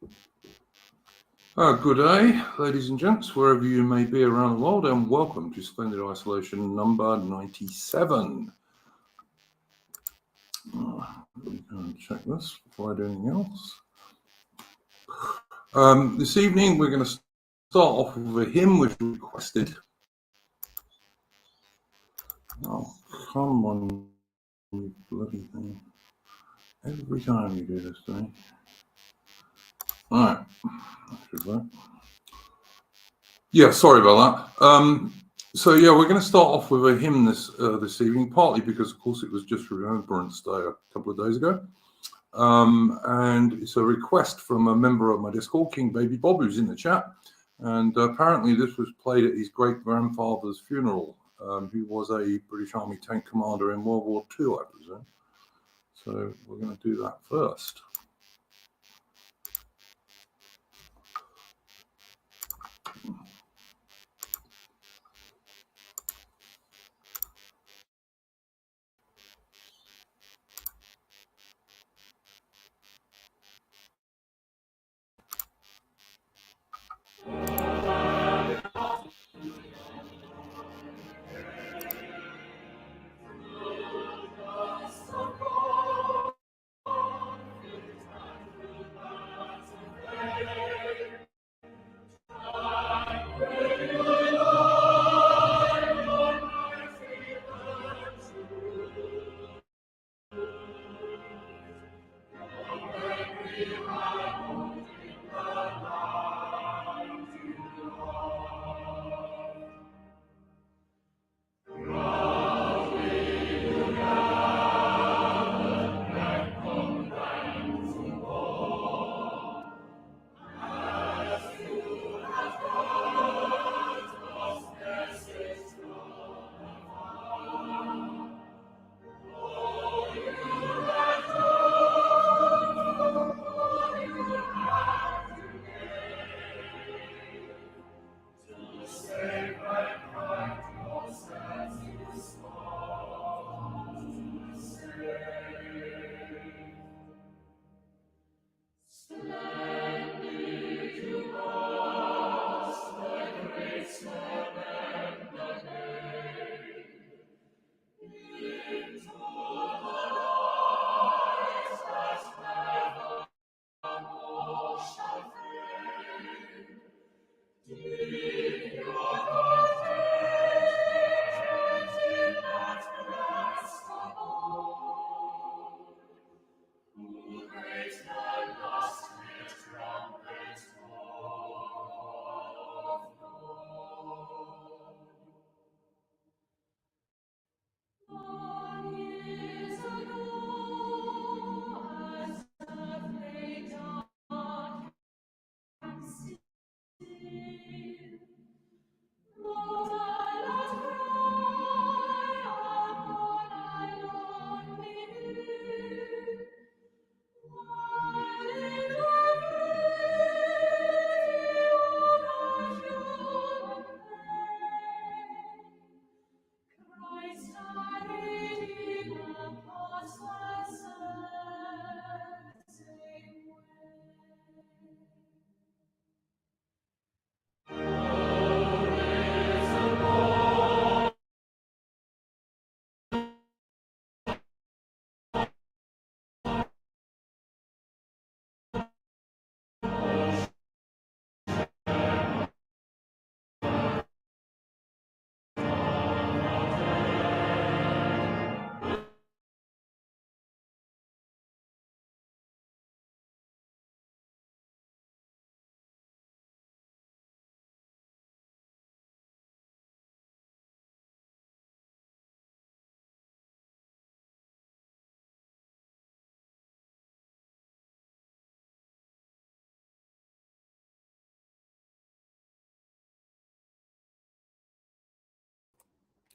Good day, ladies and gents, wherever you may be around the world, and welcome to Splendid Isolation number 97. Let me go and check this before I do anything else. This evening we're going to start off with a hymn which was requested. Oh, come on, you bloody thing. Every time you do this to me. Alright, that should work. Yeah, sorry about that. So we're going to start off with a hymn this evening, partly because, of course, it was just Remembrance Day a couple of days ago. And it's a request from a member of my Discord, King Baby Bob, who's in the chat. And apparently this was played at his great-grandfather's funeral, who was a British Army tank commander in World War II, I presume. So we're going to do that first.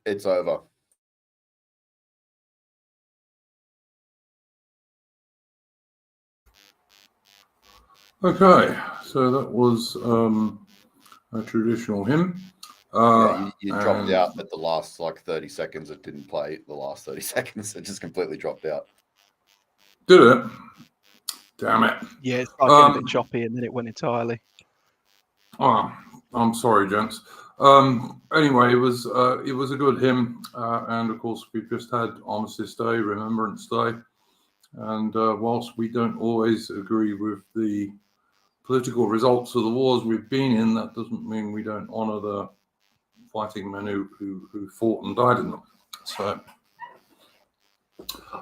It's over. Okay, so that was a traditional hymn. You dropped out at the last 30 seconds. It didn't play the last 30 seconds. It just completely dropped out. Did it? Damn it. Yeah, it started getting a bit choppy, and then it went entirely. Oh, I'm sorry, gents. Anyway, it was a good hymn, and of course we've just had Armistice Day, Remembrance Day, and whilst we don't always agree with the political results of the wars we've been in, that doesn't mean we don't honour the fighting men who fought and died in them. So,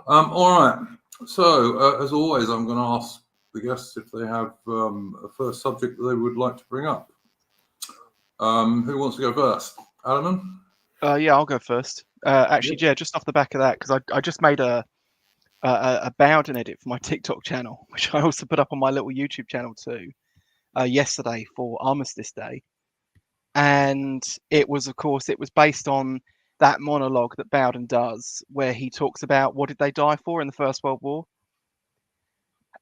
all right. So, as always, I'm going to ask the guests if they have a first subject that they would like to bring up. Who wants to go first? Ataman? Yeah, I'll go first. Actually, yeah, just off the back of that, because I just made a Bowden edit for my TikTok channel, which I also put up on my little YouTube channel too, yesterday for Armistice Day. And it was, of course, it was based on that monologue that Bowden does, where he talks about what did they die for in the First World War.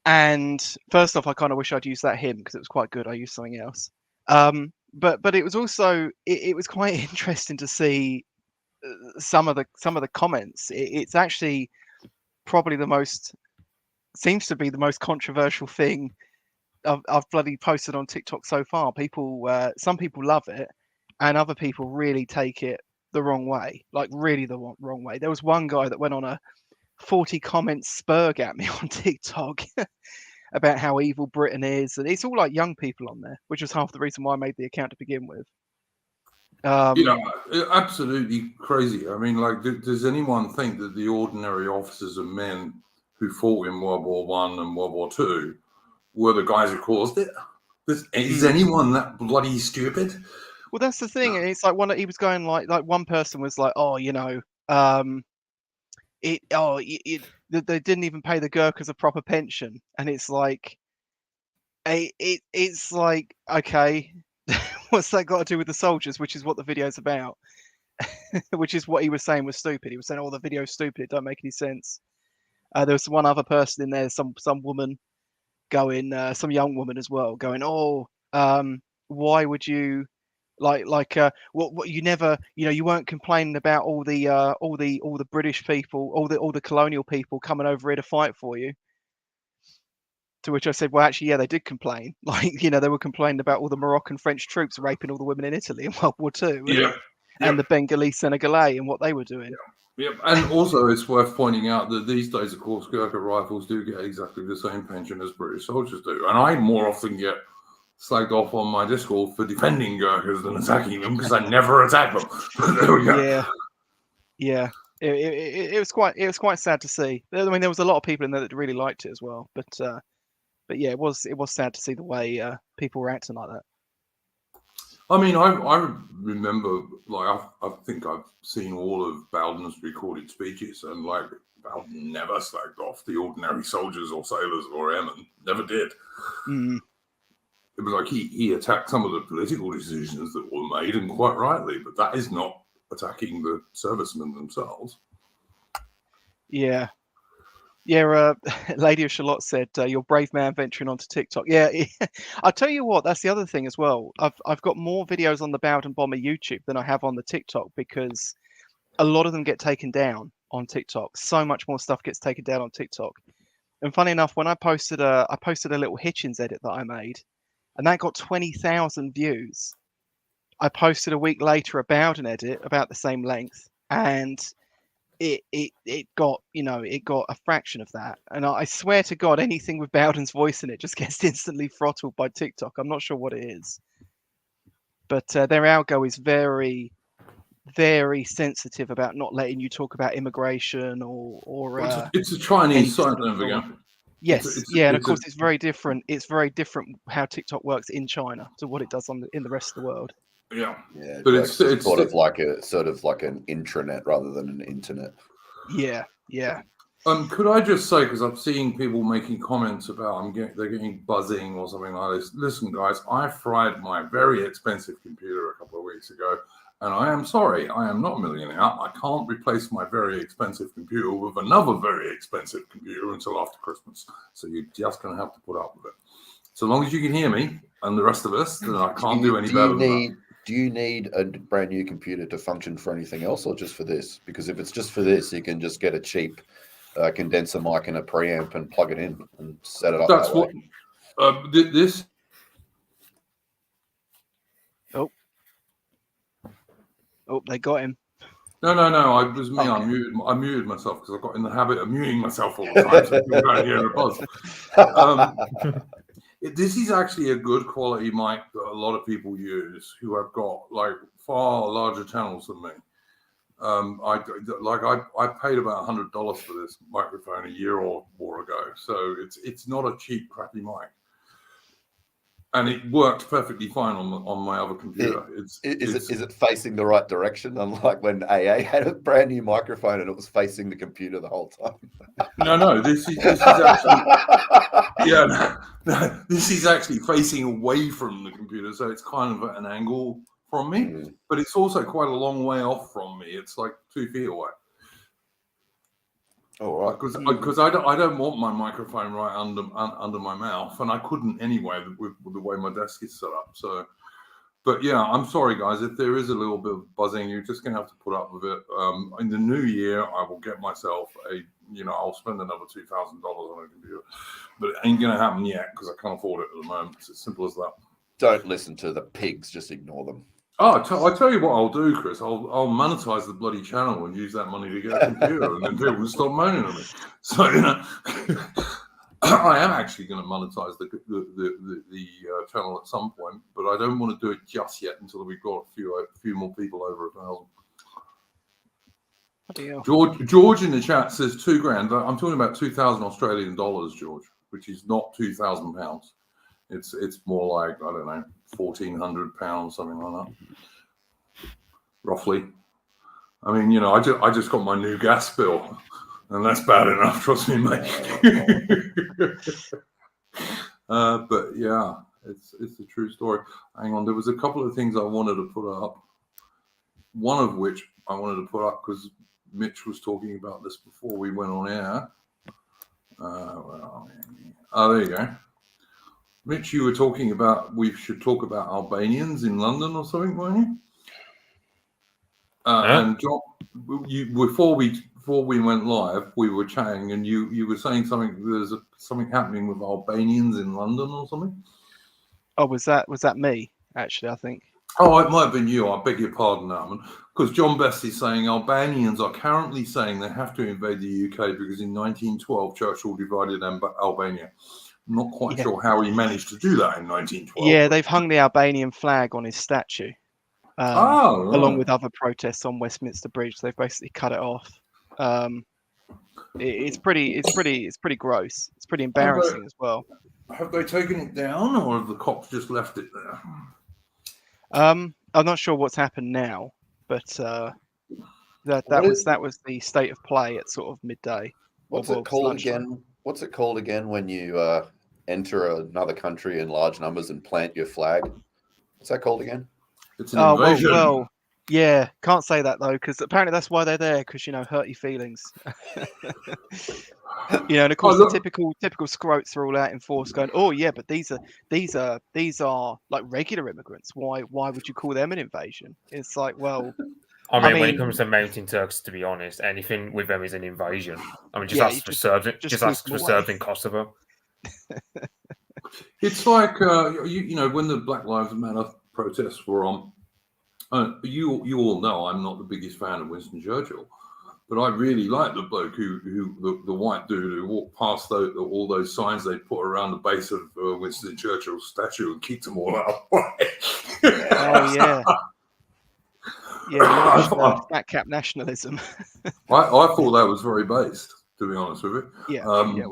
And first off, I kind of wish I'd used that hymn because it was quite good. I used something else. But it was also it was quite interesting to see some of the comments. It's actually probably seems to be the most controversial thing I've bloody posted on TikTok so far. Some people love it, and other people really take it the wrong way, like really the wrong way. There was one guy that went on a 40 comment spurg at me on TikTok about how evil Britain is, and it's all like young people on there, which was half the reason why I made the account to begin with. Absolutely crazy. I mean, like, does anyone think that the ordinary officers and men who fought in World War One and World War Two were the guys who caused it? Is anyone that bloody stupid? Well, that's the thing. It's like he was going like one person was like, oh, you know, they didn't even pay the Gurkhas a proper pension, and it's like, it's like, okay, what's that got to do with the soldiers? Which is what the video's about. Which is what he was saying was stupid. He was saying, "Oh, the video's stupid. It don't make any sense." There was one other person in there, some woman going, some young woman as well, going, "Oh, why would you?" What you never, you weren't complaining about all the British people, all the colonial people coming over here to fight for you. To which I said, well, actually, yeah, they did complain. Like, they were complaining about all the Moroccan French troops raping all the women in Italy in World War II, and the Bengali Senegalese and what they were doing. Yeah, and also it's worth pointing out that these days, of course, Gurkha rifles do get exactly the same pension as British soldiers do, and I more often get slagged off on my Discord for defending Gurkhas than attacking them because I never attack them. There we go. Yeah. It was quite sad to see. I mean, there was a lot of people in there that really liked it as well, but yeah, it was sad to see the way people were acting like that. I mean, I remember, like, I think I've seen all of Bowden's recorded speeches, and like Bowden never slagged off the ordinary soldiers or sailors or airmen. Never did. Mm. It was like he attacked some of the political decisions that were made, and quite rightly, but that is not attacking the servicemen themselves. Yeah. Yeah, Lady of Shalott said, "You're a brave man venturing onto TikTok." Yeah, I'll tell you what. That's the other thing as well. I've got more videos on the Bowden Bomber YouTube than I have on the TikTok because a lot of them get taken down on TikTok. So much more stuff gets taken down on TikTok. And funny enough, when I posted a little Hitchens edit that I made, and that got 20,000 views. I posted a week later a Bowden edit about the same length, and it got a fraction of that. And I swear to God, anything with Bowden's voice in it just gets instantly throttled by TikTok. I'm not sure what it is, but their algo is very, very sensitive about not letting you talk about immigration or it's a Chinese site, don't forget. Yes, and of course it's very different. It's very different how TikTok works in China to what it does in the rest of the world. Yeah, but it's sort of like an intranet rather than an internet. Yeah. Could I just say, because I'm seeing people making comments about they're getting buzzing or something like this. Listen, guys, I fried my very expensive computer a couple of weeks ago, and I am sorry, I am not a millionaire. I can't replace my very expensive computer with another very expensive computer until after Christmas. So you're just going to have to put up with it. So long as you can hear me and the rest of us, then I can't do any better than that. Do you need a brand new computer to function for anything else or just for this? Because if it's just for this, you can just get a cheap condenser mic and a preamp and plug it in and set it up That's that what way. this. Oh, they got him. No. It was me. Okay. I muted myself because I got in the habit of muting myself all the time. So people don't hear a buzz. This is actually a good quality mic that a lot of people use who have got like far larger channels than me. I paid about $100 for this microphone a year or more ago, so it's not a cheap, crappy mic, and it worked perfectly fine on my other computer. Is it facing the right direction? Unlike when AA had a brand new microphone and it was facing the computer the whole time. No. This is actually this is actually facing away from the computer, so it's kind of at an angle from me, but it's also quite a long way off from me. It's like 2 feet away. Oh, right. Because I don't want my microphone right under my mouth, and I couldn't anyway with the way my desk is set up. So, but yeah, I'm sorry guys if there is a little bit of buzzing. You're just gonna have to put up with it. In the new year, I will get myself I'll spend another $2,000 on a computer, but it ain't gonna happen yet because I can't afford it at the moment. It's as simple as that. Don't listen to the pigs. Just ignore them. Oh, I tell you what I'll do, Chris. I'll monetize the bloody channel and use that money to get a computer, and then people will stop moaning at me. So I am actually going to monetize the channel at some point, but I don't want to do it just yet until we've got a few more people over 1,000. George in the chat says $2,000. I'm talking about 2,000 Australian dollars, George, which is not £2,000. It's more like, I don't know, £1,400, something like that, roughly. I mean, I just got my new gas bill, and that's bad enough, trust me, mate. But yeah, it's a true story. Hang on, there was a couple of things I wanted to put up. One of which I wanted to put up because Mitch was talking about this before we went on air. There you go. Mitch, you were talking about we should talk about Albanians in London or something, weren't you? And John, before we went live, we were chatting, and you were saying something. There's something happening with Albanians in London or something. Oh, was that me? Actually, I think. Oh, it might have been you. I beg your pardon, Ataman. Because John Best is saying Albanians are currently saying they have to invade the UK because in 1912 Churchill divided Albania. I'm not quite sure how he managed to do that in 1912. Yeah, they've hung the Albanian flag on his statue, along with other protests on Westminster Bridge. They've basically cut it off. It's pretty gross. It's pretty embarrassing as well. Have they taken it down, or have the cops just left it there? I'm not sure what's happened now, but that was the state of play at sort of midday. What's it called again? What's it called again when you enter another country in large numbers and plant your flag? What's that called again? It's an invasion. Well, yeah, can't say that though, because apparently that's why they're there, because hurt your feelings. And of course the typical scroats are all out in force, going, "Oh yeah, but these are like regular immigrants. Why would you call them an invasion?" It's like, well, I mean, when it comes to mountain Turks, to be honest, anything with them is an invasion. I mean, ask for Serbs. Just ask for Serbs in Kosovo. It's like when the Black Lives Matter protests were on. You all know I'm not the biggest fan of Winston Churchill, but I really like the bloke the white dude who walked past all those signs they put around the base of Winston Churchill's statue and kicked them all out. Oh yeah. Yeah, fat cap nationalism. I thought that was very based, to be honest with you. Yeah.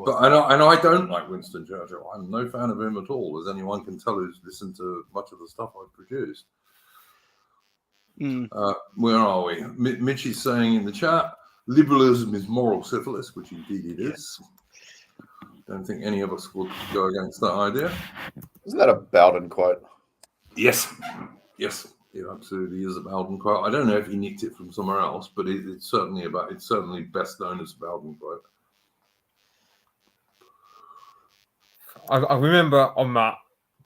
But I don't like Winston Churchill. I'm no fan of him at all, as anyone can tell who's listened to much of the stuff I've produced. Where are we? Mitch is saying in the chat, liberalism is moral syphilis, which indeed it is. Don't think any of us would go against that idea. Isn't that a Bowden quote? Yes. It absolutely is a Bowden quote. I don't know if he nicked it from somewhere else, but it's certainly best known as a Bowden quote. I remember on that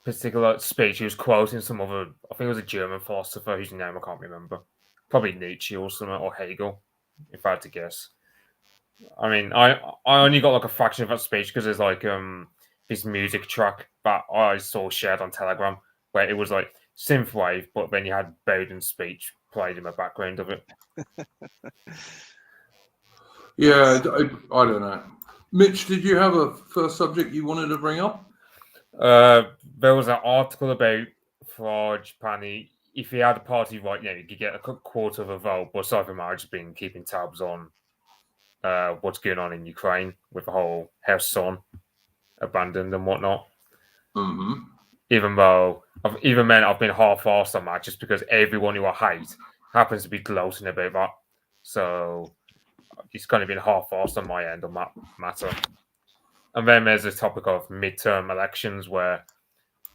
particular speech, he was quoting some other, I think it was a German philosopher whose name I can't remember. Probably Nietzsche or something, or Hegel, if I had to guess. I mean, I only got like a fraction of that speech because there's like this music track that I saw shared on Telegram where it was like synthwave, but then you had Bowden's speech played in the background of it. Yeah, I don't know. Mitch, did you have a first subject you wanted to bring up? There was an article about Farage Pani. If he had a party right now, he could get a quarter of a vote, but aside from that, I've just been keeping tabs on what's going on in Ukraine with the whole House Son abandoned and whatnot. Mm-hmm. Even though I've been half-arsed on that just because everyone who I hate happens to be gloating about that. So it's kind of been half-arsed on my end on that matter. And then there's the topic of midterm elections where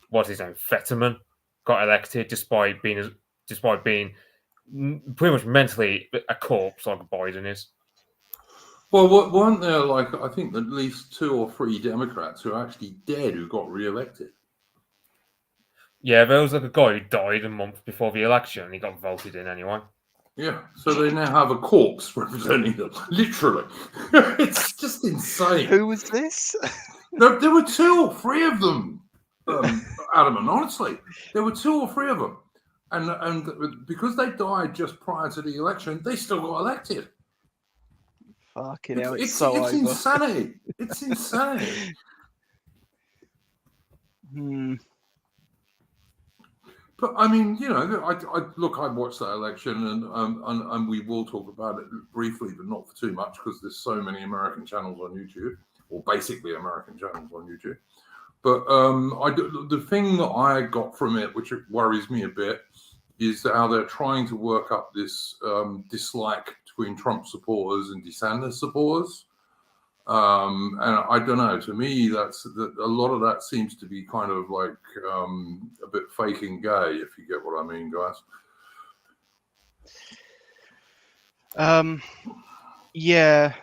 what's his name, Fetterman, got elected despite being pretty much mentally a corpse like Biden is. Well, weren't there like I think at least 2 or 3 Democrats who are actually dead who got re-elected? Yeah, there was like a guy who died a month before the election and he got voted in anyway. Yeah, so they now have a corpse representing them, literally. It's just insane. Who was this? There were 2 or 3 of them, Ataman, honestly. There were 2 or 3 of them. And because they died just prior to the election, they still got elected. Fucking hell, It's so over. insanity. It's insanity. But I mean, you know, I watched that election, and we will talk about it briefly, but not for too much because there's so many American channels on YouTube, or basically American channels on YouTube. But the thing that I got from it, which worries me a bit, is how they're trying to work up this dislike between Trump supporters and DeSantis supporters. And I don't know. To me, a lot of that seems to be kind of like a bit fake and gay, if you get what I mean, guys. Yeah,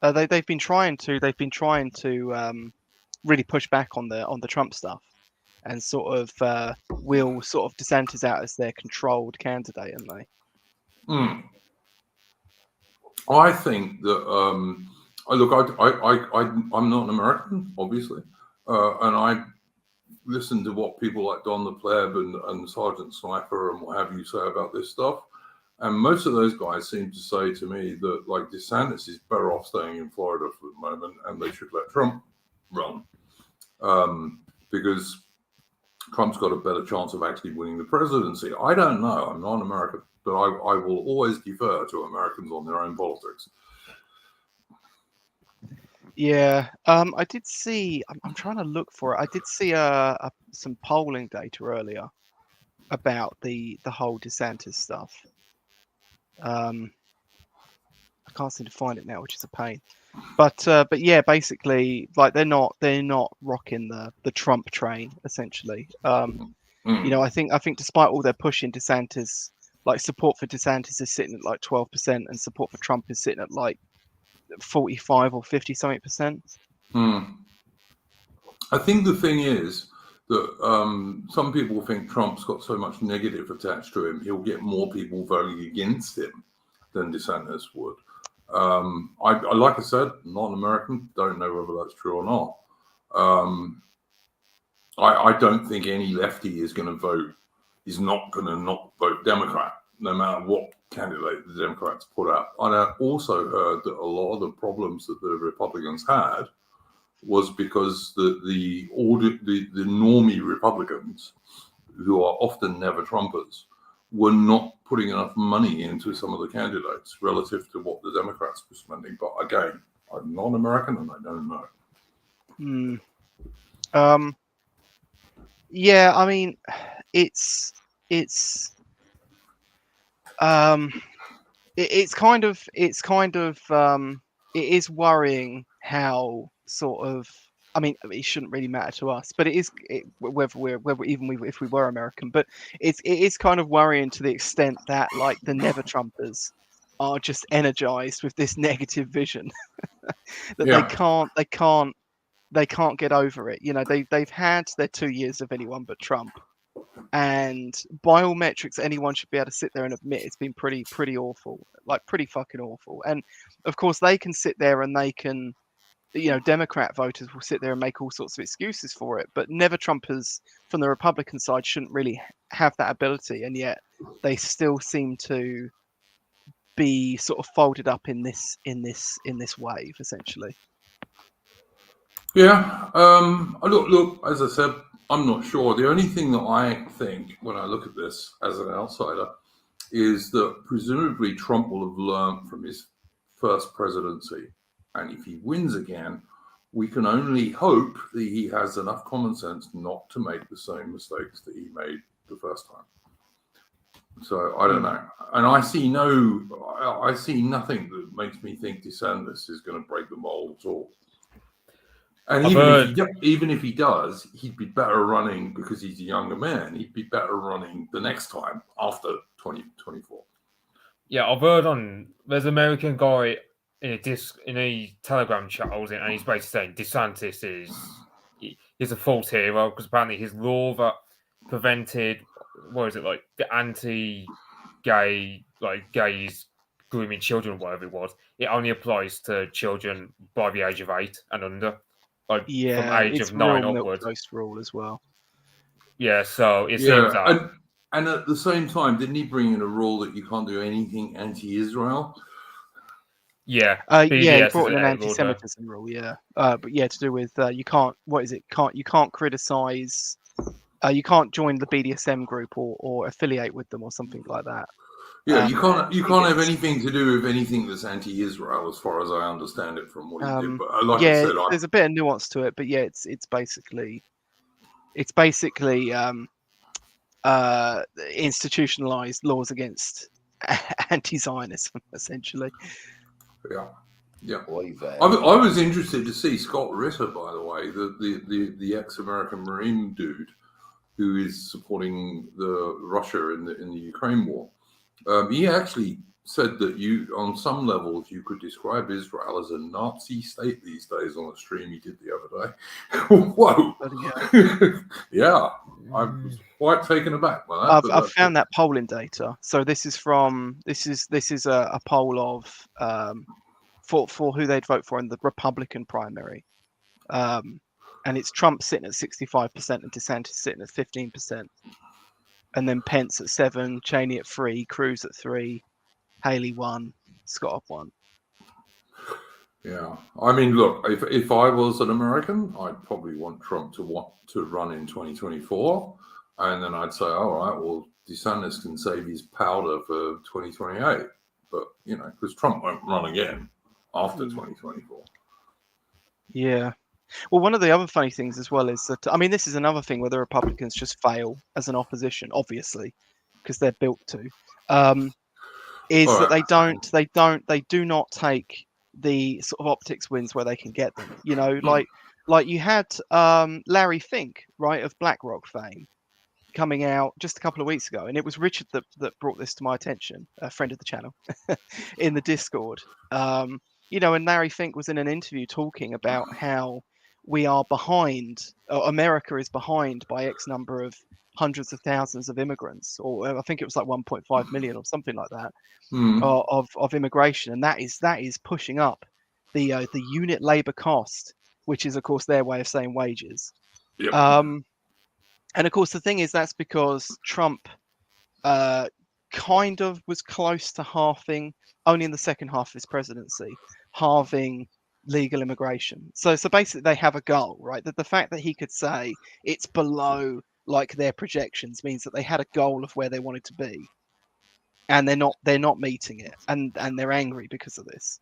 they've been trying to really push back on the Trump stuff, and sort of wheel sort of DeSantis out as their controlled candidate, aren't they? I think that. Look, I'm not an American, obviously, and I listen to what people like Don the Pleb and Sergeant Sniper and what have you say about this stuff, and most of those guys seem to say to me that like DeSantis is better off staying in Florida for the moment, and they should let Trump run, because Trump's got a better chance of actually winning the presidency. I don't know. I'm not an American, but I will always defer to Americans on their own politics. Yeah, I did see. I'm trying to look for it. I did see some polling data earlier about the whole DeSantis stuff. I can't seem to find it now, which is a pain. But yeah, basically, like they're not rocking the Trump train essentially. You know, I think despite all their pushing, DeSantis, like support for DeSantis is sitting at like 12%, and support for Trump is sitting at like 45 or 50 something percent. I think the thing is that some people think Trump's got so much negative attached to him, he'll get more people voting against him than DeSantis would. I like I said, not an American, don't know whether that's true or not. I don't think any lefty is not going to not vote Democrat, no matter what candidate the Democrats put out. And I also heard that a lot of the problems that the Republicans had was because the normie Republicans, who are often never Trumpers, were not putting enough money into some of the candidates relative to what the Democrats were spending. But again, I'm not American and I don't know. Yeah, I mean, it's it is worrying how sort of, I mean, it shouldn't really matter to us, but if we were American, but it is kind of worrying to the extent that like the never Trumpers are just energized with this negative vision that they can't get over it. You know, they've had their 2 years of anyone but Trump, And by all metrics, anyone should be able to sit there and admit it's been pretty awful, like pretty fucking awful. And of course, they can sit there and they can, Democrat voters will sit there and make all sorts of excuses for it. But never Trumpers from the Republican side shouldn't really have that ability, and yet they still seem to be sort of folded up in this wave, essentially. Yeah. Look. As I said, I'm not sure. The only thing that I think when I look at this as an outsider is that presumably Trump will have learned from his first presidency, and if he wins again, we can only hope that he has enough common sense not to make the same mistakes that he made the first time. So I don't know, and I see nothing that makes me think DeSantis is going to break the mold at all. And even if he does, he'd be better running because he's a younger man. He'd be better running the next time after 2024. Yeah, I've heard there's an American guy in a Telegram chat I was in, and he's basically saying DeSantis is a false hero because apparently his law that prevented the anti-gay, gays grooming children, whatever it was, it only applies to children by the age of 8 and under. From age of 9 upwards. Post rule as well. Yeah, so it seems that. And at the same time, didn't he bring in a rule that you can't do anything anti-Israel? Yeah. He brought in an anti-Semitism rule. Yeah, but to do with you can't. What is it? You can't criticize. You can't join the BDSM group or affiliate with them or something like that. Yeah, you can't have anything to do with anything that's anti-Israel, as far as I understand it from what he did. But I said, there's a bit of nuance to it, but it's basically institutionalized laws against anti-Zionism, essentially. Yeah. I was interested to see Scott Ritter, by the way, the ex-American Marine dude who is supporting Russia in the Ukraine war. He actually said that on some levels, you could describe Israel as a Nazi state these days on a stream he did the other day. Whoa! Yeah, I was quite taken aback by that. I've found that polling data. So this is a poll of for who they'd vote for in the Republican primary, and it's Trump sitting at 65% and DeSantis sitting at 15%. And then Pence at 7, Cheney at 3, Cruz at 3, Haley 1, Scott 1. Yeah, I mean, look, if I was an American, I'd probably want Trump to run in 2024, and then I'd say, all right, well, DeSantis can save his powder for 2028, but because Trump won't run again after 2024. Yeah. Well, one of the other funny things as well is that, I mean, this is another thing where the Republicans just fail as an opposition, obviously, because they're built to, is that they do not take the sort of optics wins where they can get them. Like you had Larry Fink, right, of BlackRock fame, coming out just a couple of weeks ago, and it was Richard that brought this to my attention, a friend of the channel, in the Discord. And Larry Fink was in an interview talking about how we are behind, America is behind by X number of hundreds of thousands of immigrants, or I think it was like 1.5 million or something like that, of immigration, and that is pushing up the unit labor cost, which is of course their way of saying wages. Yep. And of course the thing is that's because Trump kind of was close to halving, only in the second half of his presidency, halving legal immigration. So basically they have a goal, right? That the fact that he could say it's below like their projections means that they had a goal of where they wanted to be, and they're not meeting it, and they're angry because of this.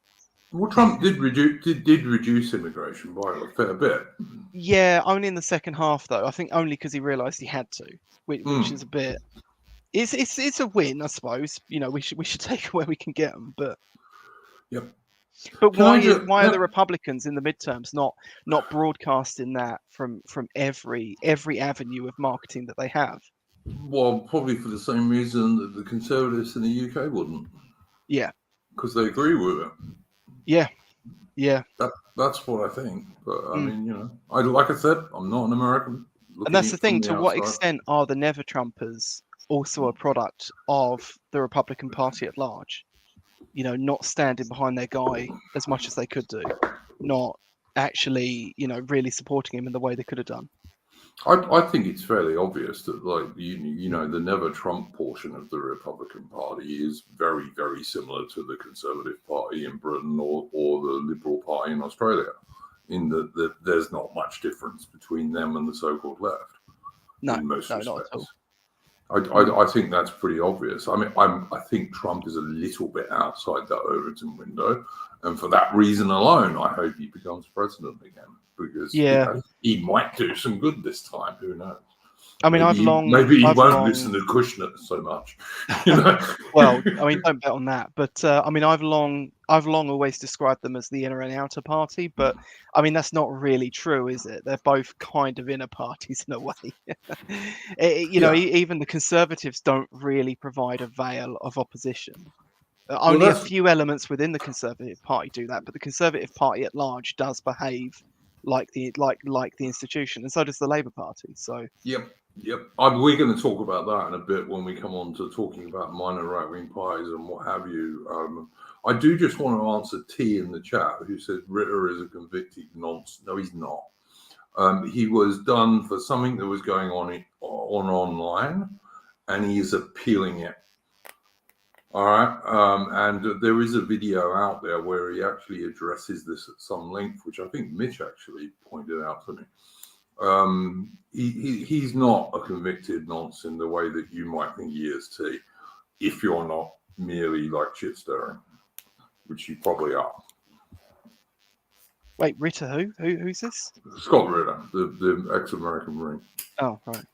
Well, Trump did reduce immigration by a fair bit. Yeah, only in the second half though. I think only because he realised he had to, which is a bit. It's a win, I suppose. We should take it where we can get them, but. Yep. But why are the Republicans in the midterms not broadcasting that from every avenue of marketing that they have? Well, probably for the same reason that the Conservatives in the UK wouldn't. Yeah. Because they agree with it. Yeah. Yeah. That's what I think. But I mean, like I said, I'm not an American. And that's the thing. To what extent are the Never Trumpers also a product of the Republican Party at large? You know, not standing behind their guy as much as they could do, not actually, you know, really supporting him in the way they could have done. I think it's fairly obvious that, like, you know, the Never Trump portion of the Republican Party is very, very similar to the Conservative Party in Britain or the Liberal Party in Australia, in that there's not much difference between them and the so-called left. No, in most not respects. at all. I think that's pretty obvious. I mean, I think Trump is a little bit outside that Overton window, and for that reason alone, I hope he becomes president again, because you know, he might do some good this time. Who knows? I mean, maybe he won't listen to Kushner so much. You know? Well, I mean, don't bet on that. But I mean, I've long always described them as the inner and outer party. But I mean, that's not really true, is it? They're both kind of inner parties in a way. You know, even the Conservatives don't really provide a veil of opposition. Only a few elements within the Conservative Party do that, but the Conservative Party at large does behave like the institution, and so does the Labour Party. So Yep. We're going to talk about that in a bit when we come on to talking about minor right-wing parties and what have you. I do just want to answer T in the chat, who said Ritter is a convicted nonce. No, he's not. He was done for something that was going on online, and he is appealing it. All right. And there is a video out there where he actually addresses this at some length, which I think Mitch actually pointed out to me. He's not a convicted nonce in the way that you might think he is, T, if you're not merely like shit stirring, which you probably are. Wait, Ritter who? Who's this? Scott Ritter, the ex-American Marine. Oh, right.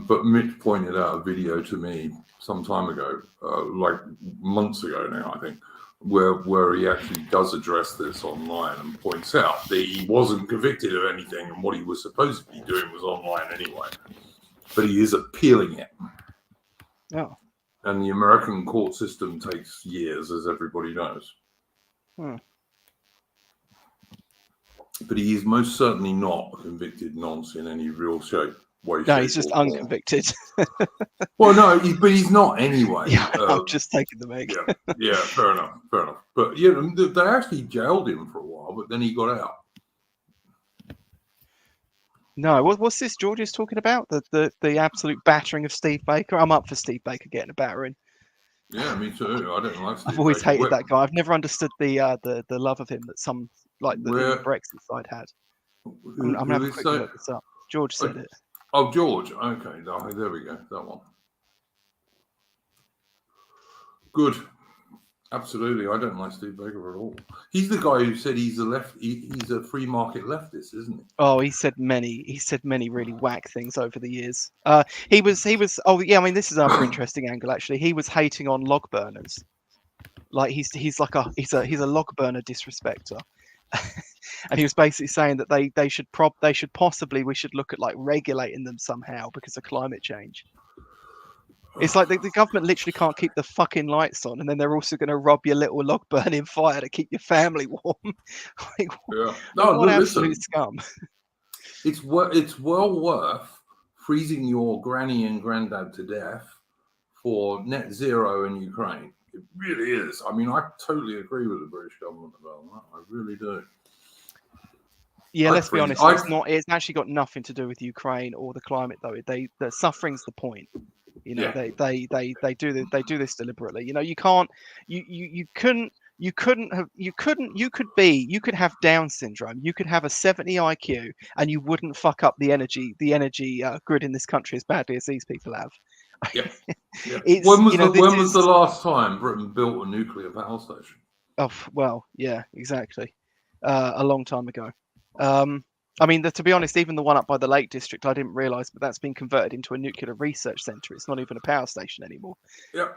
But Mitch pointed out a video to me some time ago, like months ago now, I think, where he actually does address this online and points out that he wasn't convicted of anything and what he was supposed to be doing was online anyway. But he is appealing it. Oh. And the American court system takes years, as everybody knows. But he is most certainly not a convicted nonce in any real shape. No, he's just unconvicted. Well, no, but he's not anyway. Yeah, I'm just taking the mic. Yeah, fair enough. But yeah, they actually jailed him for a while, but then he got out. No, what's this George is talking about? The absolute battering of Steve Baker. I'm up for Steve Baker getting a battering. Yeah, me too. I don't like Steve I've always Baker. hated that guy. I've never understood the love of him that some like the Brexit side had. I'm gonna have a quick look this up. George said it. Oh, George. Okay, there we go. That one. Good. Absolutely. I don't like Steve Baker at all. He's the guy who said he's a free market leftist, isn't he? Oh, he said many really whack things over the years. He was oh yeah, I mean this is another interesting angle actually. He was hating on log burners. Like he's a log burner disrespecter. And he was basically saying that we should look at like regulating them somehow because of climate change. It's like the government literally can't keep the fucking lights on, and then they're also going to rob your little log burning fire to keep your family warm. Like, yeah. No, what absolute scum. It's well worth freezing your granny and granddad to death for net zero in Ukraine. It really is. I mean, I totally agree with the British government about that. I really do. Yeah, let's be honest. It's actually got nothing to do with Ukraine or the climate, though. The suffering's the point. You know, they do this deliberately. You know, you could have Down syndrome. You could have a 70 IQ, and you wouldn't fuck up the energy grid in this country as badly as these people have. Yeah. When was the last time Britain built a nuclear power station? Oh well, yeah, exactly. A long time ago. I mean, to be honest, even the one up by the Lake District, I didn't realise, but that's been converted into a nuclear research centre. It's not even a power station anymore. Yeah.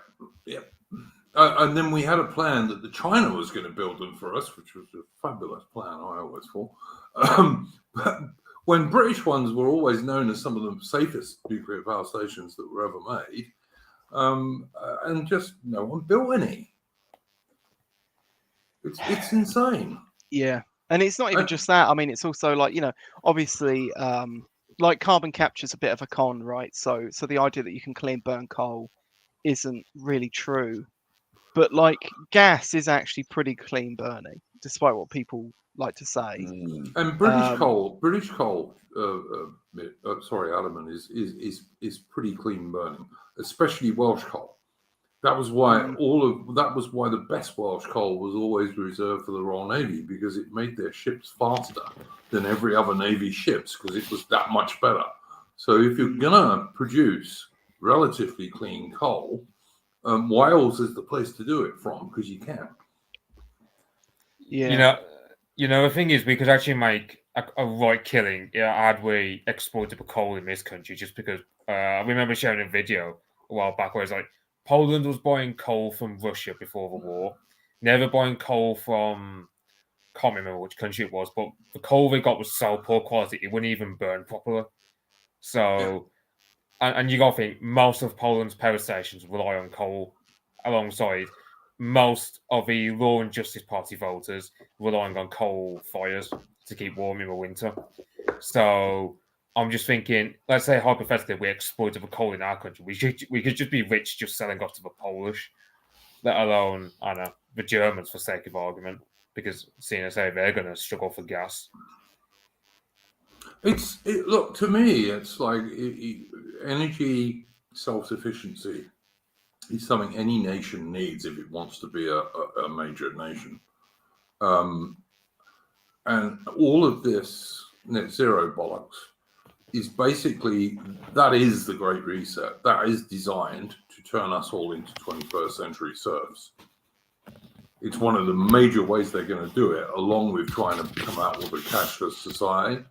And then we had a plan that China was going to build them for us, which was a fabulous plan, I always thought. But when British ones were always known as some of the safest nuclear power stations that were ever made, and just no one built any. It's insane. Yeah. And it's not even just that. I mean, it's also like, you know, obviously, like carbon capture is a bit of a con, right? So the idea that you can clean burn coal isn't really true. But like gas is actually pretty clean burning, despite what people like to say. Mm. And British coal. Sorry, Ataman is pretty clean burning, especially Welsh coal. That was why the best Welsh coal was always reserved for the Royal Navy, because it made their ships faster than every other Navy ships, because it was that much better. So if you're gonna produce relatively clean coal, Wales is the place to do it from, because you can. Yeah. The thing is, we could actually make a right killing had we exploited the coal in this country, just because I remember sharing a video a while back where it's like Poland was buying coal from Russia before the war, never buying coal from, can't remember which country it was, but the coal they got was so poor quality it wouldn't even burn properly. So, and you got to think most of Poland's power stations rely on coal, alongside most of the Law and Justice Party voters relying on coal fires to keep warm in the winter. So I'm just thinking, let's say hypothetically we exploited the coal in our country, we could just be rich just selling off to the Polish, let alone, I don't know, the Germans for sake of argument, because seeing as how they're going to struggle for gas. Look, to me, it's like energy self-sufficiency is something any nation needs if it wants to be a major nation. And all of this net zero bollocks is basically, that is the Great Reset. That is designed to turn us all into 21st century serfs. It's one of the major ways they're going to do it, along with trying to come out with a cashless society,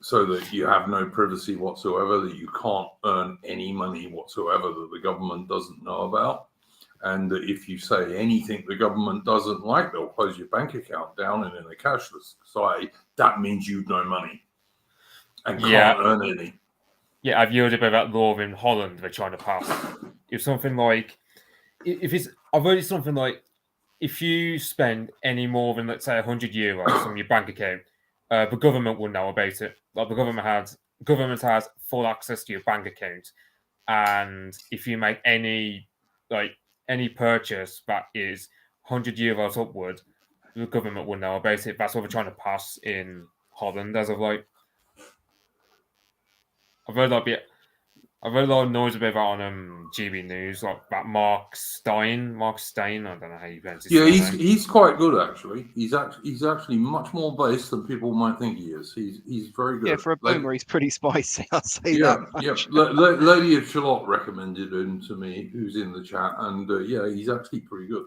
so that you have no privacy whatsoever, that you can't earn any money whatsoever that the government doesn't know about. And that if you say anything the government doesn't like, they'll close your bank account down. And in a cashless society, that means you've no money and can't earn any. Yeah, I've heard about that law in Holland they're trying to pass. It's something like, I've heard it's something like, if you spend any more than, let's say, €100 from your bank account, the government will know about it. Like, the government has full access to your bank account, and if you make any purchase that is €100 upward, the government will know about it. That's what we're trying to pass in Holland as of like. I've heard a lot of noise about that on GB News, like that Mark Stein. I don't know how you pronounce his name. He's quite good actually. He's actually much more based than people might think he is. He's very good. Yeah, for a boomer, he's pretty spicy. I'll say that. Much. Yeah. Lady of Shalott recommended him to me, who's in the chat, and he's actually pretty good.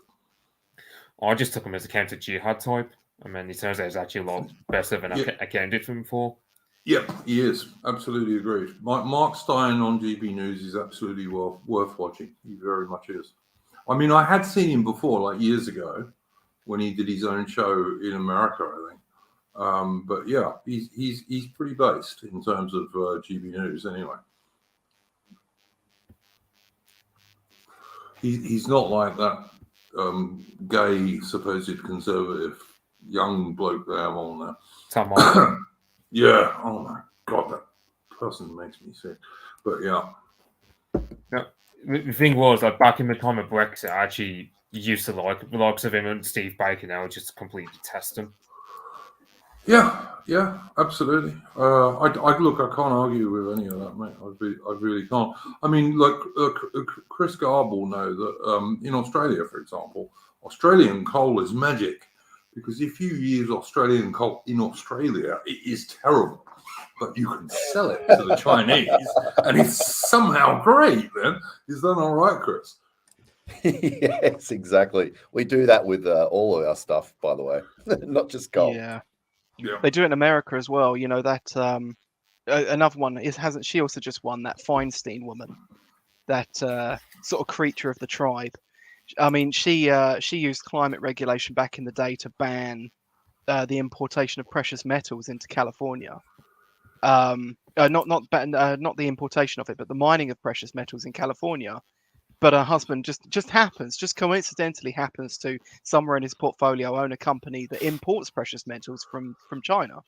I just took him as a counter jihad type. I mean, it turns out he's actually a lot better than I accounted for him for. Yep, he is. Absolutely agreed. Mark Stein on GB News is absolutely worth watching. He very much is. I mean, I had seen him before, like years ago, when he did his own show in America, I think. But yeah, he's pretty based in terms of GB News anyway. He's not like that gay, supposed conservative young bloke they have on there. Ataman. Yeah. Oh my God, that person makes me sick. But yeah. The thing was, like, back in the time of Brexit, I actually used to like the likes of him and Steve Baker. Now I just completely detest him. Yeah, absolutely. I can't argue with any of that, mate. I really can't. I mean, like Chris Gard will know that in Australia, for example, Australian coal is magic. Because if you use Australian coal in Australia, it is terrible. But you can sell it to the Chinese, and it's somehow great then. Is that all right, Chris? Yes, exactly. We do that with all of our stuff, by the way, not just gold. Yeah. They do it in America as well. You know, that another one hasn't she also just won, that Feinstein woman, that sort of creature of the tribe. I mean, she used climate regulation back in the day to ban the importation of precious metals into California. Not the importation of it, but the mining of precious metals in California. But her husband just coincidentally happens to, somewhere in his portfolio, own a company that imports precious metals from China.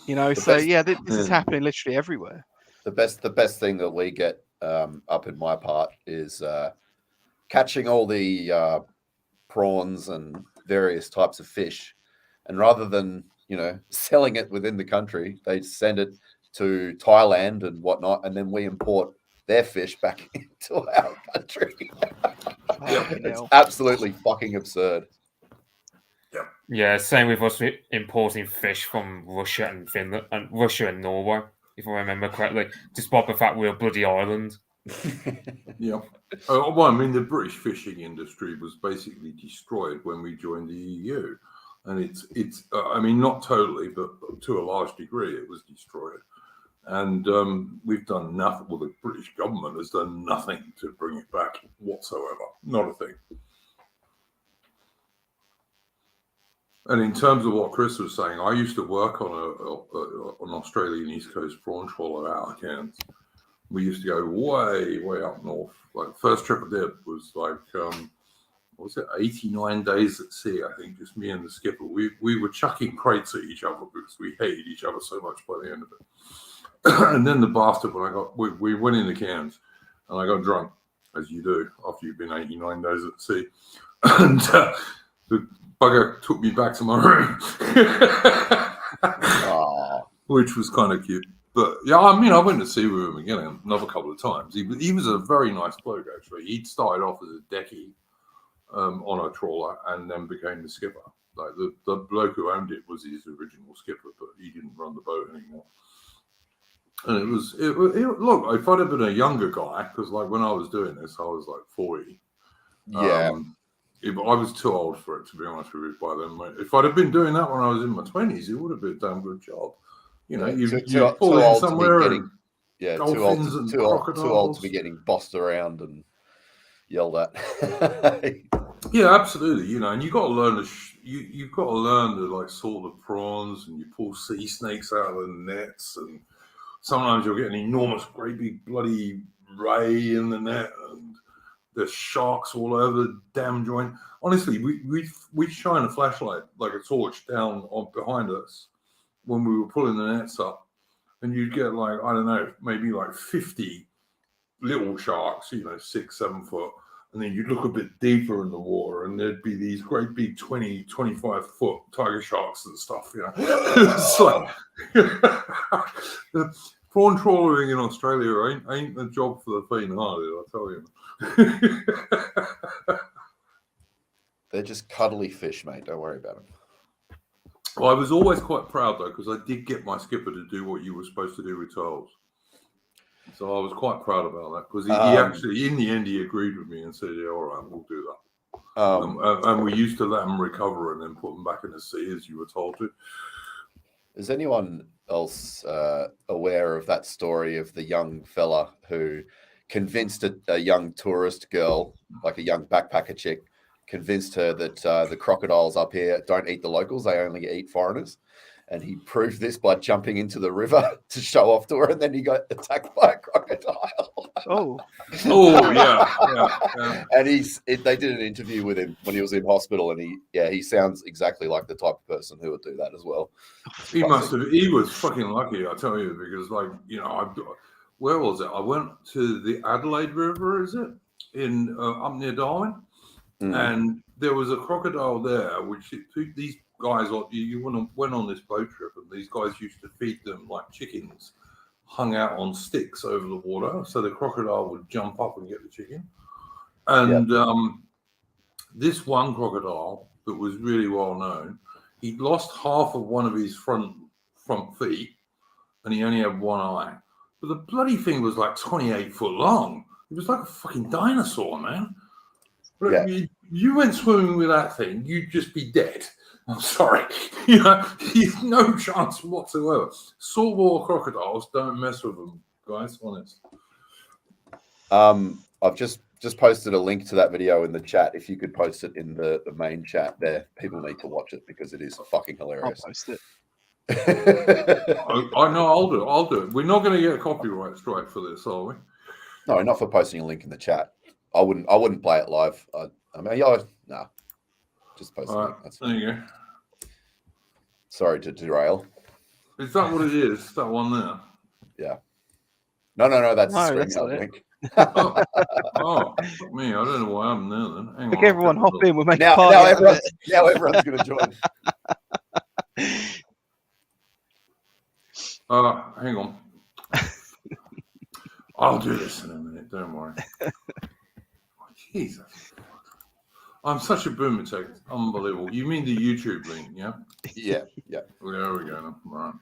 You know, The so best- yeah, this is happening literally everywhere. The best thing that we get up in my part is catching all the prawns and various types of fish, and rather than selling it within the country, they send it to Thailand and whatnot, and then we import their fish back into our country. Fucking It's hell. absolutely fucking absurd. Yeah, same with us importing fish from Russia and Finland and Russia and Norway, if I remember correctly, despite the fact we're a bloody island. Yeah. Well, I mean, the British fishing industry was basically destroyed when we joined the EU, and it's. I mean, not totally, but to a large degree, it was destroyed. And we've done nothing. Well, the British government has done nothing to bring it back whatsoever. Not a thing. And in terms of what Chris was saying, I used to work on an Australian East Coast prawn trawler out of Cairns. We used to go way, way up north. Like the first trip I did was like, what was it, 89 days at sea, I think, just me and the skipper. We were chucking crates at each other because we hated each other so much by the end of it. And then the bastard, we went into Cairns and I got drunk, as you do after you've been 89 days at sea. And the bugger took me back to my room, which was kind of cute. But yeah, I mean, I went to sea with him again another couple of times. He was a very nice bloke, actually. He'd started off as a decky on a trawler and then became the skipper. Like the bloke who owned it was his original skipper, but he didn't run the boat anymore. And it look, if I'd have been a younger guy, because like when I was doing this, I was like 40. Yeah. I was too old for it, to be honest with you, by then. If I'd have been doing that when I was in my 20s, it would have been a damn good job. You know, you pull in somewhere and dolphins and crocodiles. Too old to be getting bossed around and yelled at. Yeah, absolutely. You know, and you got to learn you've got to learn to like sort the prawns, and you pull sea snakes out of the nets, and sometimes you'll get an enormous, great big bloody ray in the net, and there's sharks all over the damn joint. Honestly, we shine a flashlight like a torch down on behind us when we were pulling the nets up, and you'd get like, I don't know, maybe like 50 little sharks, 6, 7 foot. And then you'd look a bit deeper in the water and there'd be these great big 20, 25 foot tiger sharks and stuff, It's like, prawn trawling in Australia ain't the job for the faint-hearted, I'll tell you. They're just cuddly fish, mate. Don't worry about them. Well, I was always quite proud, though, because I did get my skipper to do what you were supposed to do with tolls. So I was quite proud about that, because he actually, in the end, he agreed with me and said, yeah, all right, we'll do that. And we used to let them recover and then put them back in the sea, as you were told to. Is anyone else aware of that story of the young fella who convinced a young tourist girl, like a young backpacker chick, convinced her that the crocodiles up here don't eat the locals, they only eat foreigners? And he proved this by jumping into the river to show off to her, and then he got attacked by a crocodile. Oh, yeah. And they did an interview with him when he was in hospital, and he sounds exactly like the type of person who would do that as well. He was fucking lucky, I tell you, because where was it? I went to the Adelaide River, is it? In up near Darwin. And there was a crocodile there, which these guys, you went on this boat trip, and these guys used to feed them like chickens hung out on sticks over the water, so the crocodile would jump up and get the chicken. And this one crocodile that was really well known, he'd lost half of one of his front feet, and he only had one eye. But the bloody thing was like 28 foot long. It was like a fucking dinosaur, man. But you went swimming with that thing, you'd just be dead. I'm sorry. There's no chance whatsoever. Saltwater crocodiles, don't mess with them, guys, honest. I've just posted a link to that video in the chat. If you could post it in the main chat there, people need to watch it because it is fucking hilarious. I'll post it. I know, I'll do it. We're not going to get a copyright strike for this, are we? No, not for posting a link in the chat. I wouldn't play it live. Just post it. Right, there you go. Sorry to derail. Is that what it is? That one there? Yeah. No, that's No, the that's not StreamYard it. link. Oh, fuck me. I don't know why I'm there then. Hang Look, on, everyone I'll hop in. We'll make a Now party out of everyone's going to join. hang on. I'll do this in a minute. Don't worry. Oh, Jesus. I'm such a boomer tech. Unbelievable. You mean the YouTube link, yeah? Yeah. There we go. Right.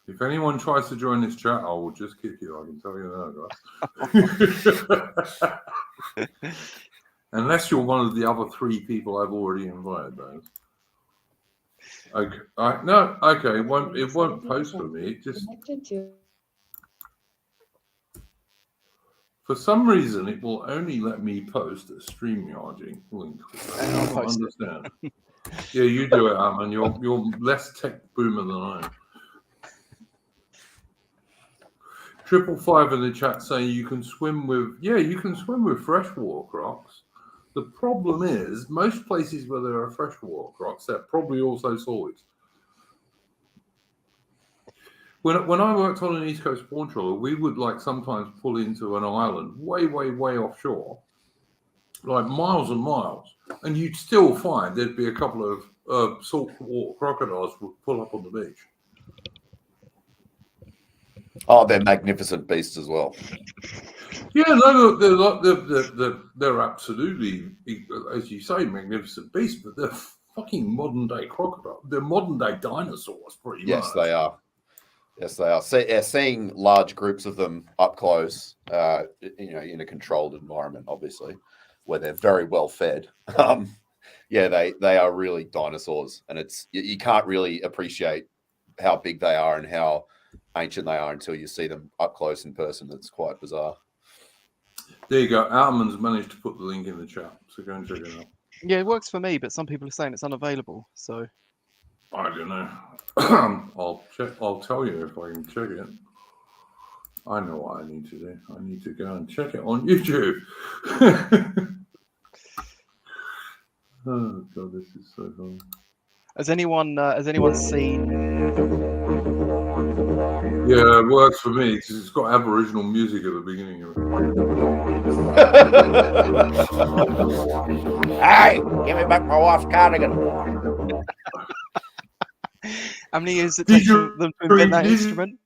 If anyone tries to join this chat, I will just kick you. I can tell you that, guys. Unless you're one of the other 3 people I've already invited, though. Okay. No. Okay. It won't post for me. It just. For some reason, it will only let me post a StreamYard link. I don't understand. Yeah, you do it, Ataman. You're less tech boomer than I am. 555 in the chat saying you can swim with freshwater crocs. The problem is most places where there are freshwater crocs, they're probably also solids. When I worked on an East Coast spawn trawler, we would sometimes pull into an island way offshore, like miles and miles, and you'd still find there'd be a couple of saltwater crocodiles would pull up on the beach. Oh, they're magnificent beasts as well. Yeah, no, they're absolutely, as you say, magnificent beasts, but they're fucking modern day crocodile. They're modern day dinosaurs, pretty much. Yes, they are. Seeing large groups of them up close, in a controlled environment, obviously, where they're very well fed. They are really dinosaurs, and you can't really appreciate how big they are and how ancient they are until you see them up close in person. It's quite bizarre. There you go. Ataman's managed to put the link in the chat, so go and check it out. Yeah, it works for me, but some people are saying it's unavailable. So I don't know. I'll check. I'll tell you if I can check it. I know what I need to do. I need to go and check it on YouTube. Oh god, this is so fun. has anyone seen? Yeah, it works for me because it's got Aboriginal music at the beginning of it. Hey, give me back my wife's cardigan. How many years it takes them to invent that instrument?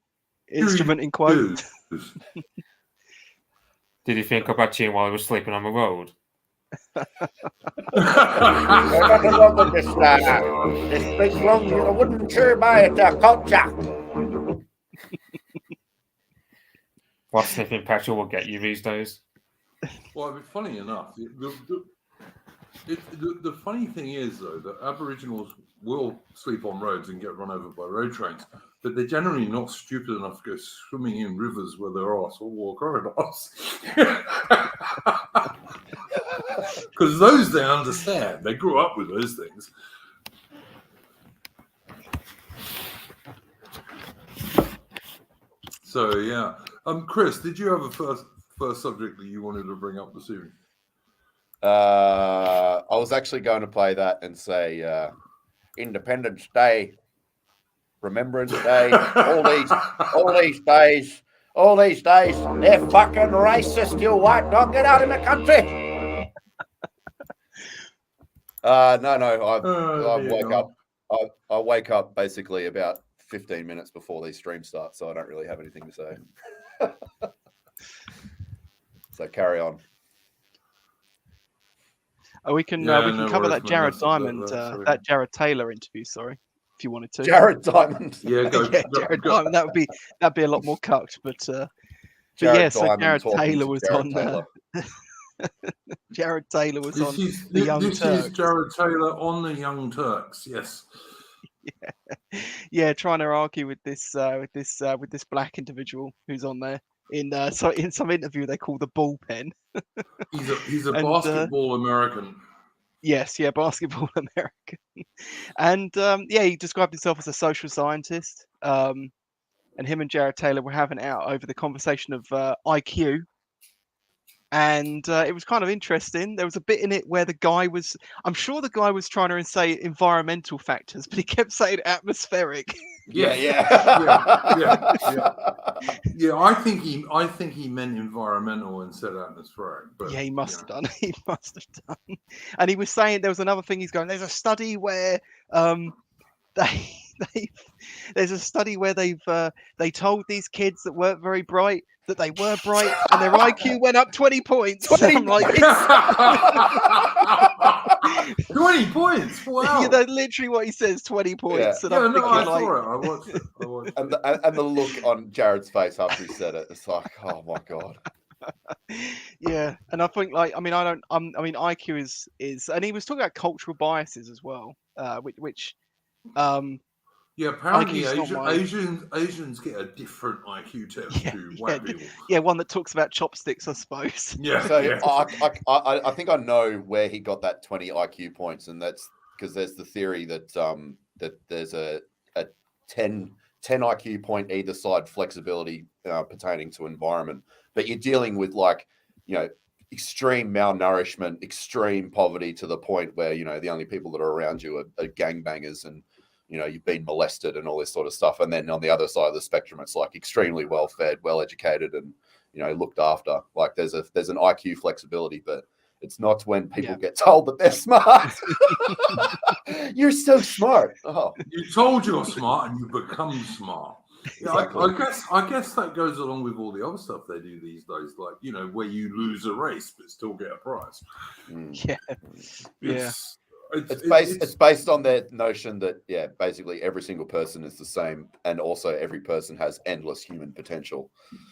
Instrument in quotes. Did you think about cheating while I was sleeping on the road? This big long wooden chair by culture. What sniffing petrol will get you these days? Well, funny enough, the funny thing is, though, that Aboriginals will sleep on roads and get run over by road trains, but they're generally not stupid enough to go swimming in rivers where there are saltwater crocodiles. Because those they understand. They grew up with those things. So, yeah. Chris, did you have a first subject that you wanted to bring up this evening? I was actually going to play that and say Independence Day, Remembrance Day, all these days, they're fucking racist, you white dog, get out of the country. I wake up basically about 15 minutes before these streams start, so I don't really have anything to say. So carry on. We can cover that Jared Diamond, that Jared Taylor interview. Sorry, if you wanted to. Jared Diamond. Yeah, Jared Diamond. That'd be a lot more cucked, but Jared Taylor was on. Jared Taylor was on the Young Turks. This is Jared Taylor on the Young Turks. Yes. Yeah, trying to argue with this black individual who's on there in some interview they call the bullpen. He's a basketball American. Yes, yeah, basketball American. And he described himself as a social scientist. And him and Jared Taylor were having it out over the conversation of IQ. And it was kind of interesting. There was a bit in it where the guy was, I'm sure the guy was trying to say environmental factors, but he kept saying atmospheric. Yeah. Yeah, I think he meant environmental and said atmospheric. But Yeah, he must have done. He must have done. And he was saying there was another thing he's going, there's a study where there's a study where they told these kids that weren't very bright that they were bright and their IQ went up 20 points. 20 I'm like, 20 points. Wow. yeah, that's literally what he says, 20 points. Yeah. And I'm No, I thinking, like, saw it. I watched it. And the look on Jared's face after he said it, it's like, oh my god. yeah. And I think, like, I mean, IQ is, and he was talking about cultural biases as well, which yeah, apparently IQ's not Asians get a different IQ test to white people. Yeah, one that talks about chopsticks, I suppose. Yeah. So yeah. I think I know where he got that 20 IQ points, and that's because there's the theory that that there's a 10 IQ point either side flexibility pertaining to environment, but you're dealing with, like, you know, extreme malnourishment, extreme poverty to the point where, you know, the only people that are around you are gangbangers and, you know, you've been molested and all this sort of stuff. And then on the other side of the spectrum, it's like extremely well fed, well educated, and, you know, looked after. Like there's an IQ flexibility, but it's not when people get told that they're smart. You're so smart. Oh, you told you're smart and you become smart. Yeah, Exactly. I guess that goes along with all the other stuff they do these days, like, you know, where you lose a race but still get a prize. Yeah. It's based on their notion that, yeah, basically every single person is the same, and also every person has endless human potential.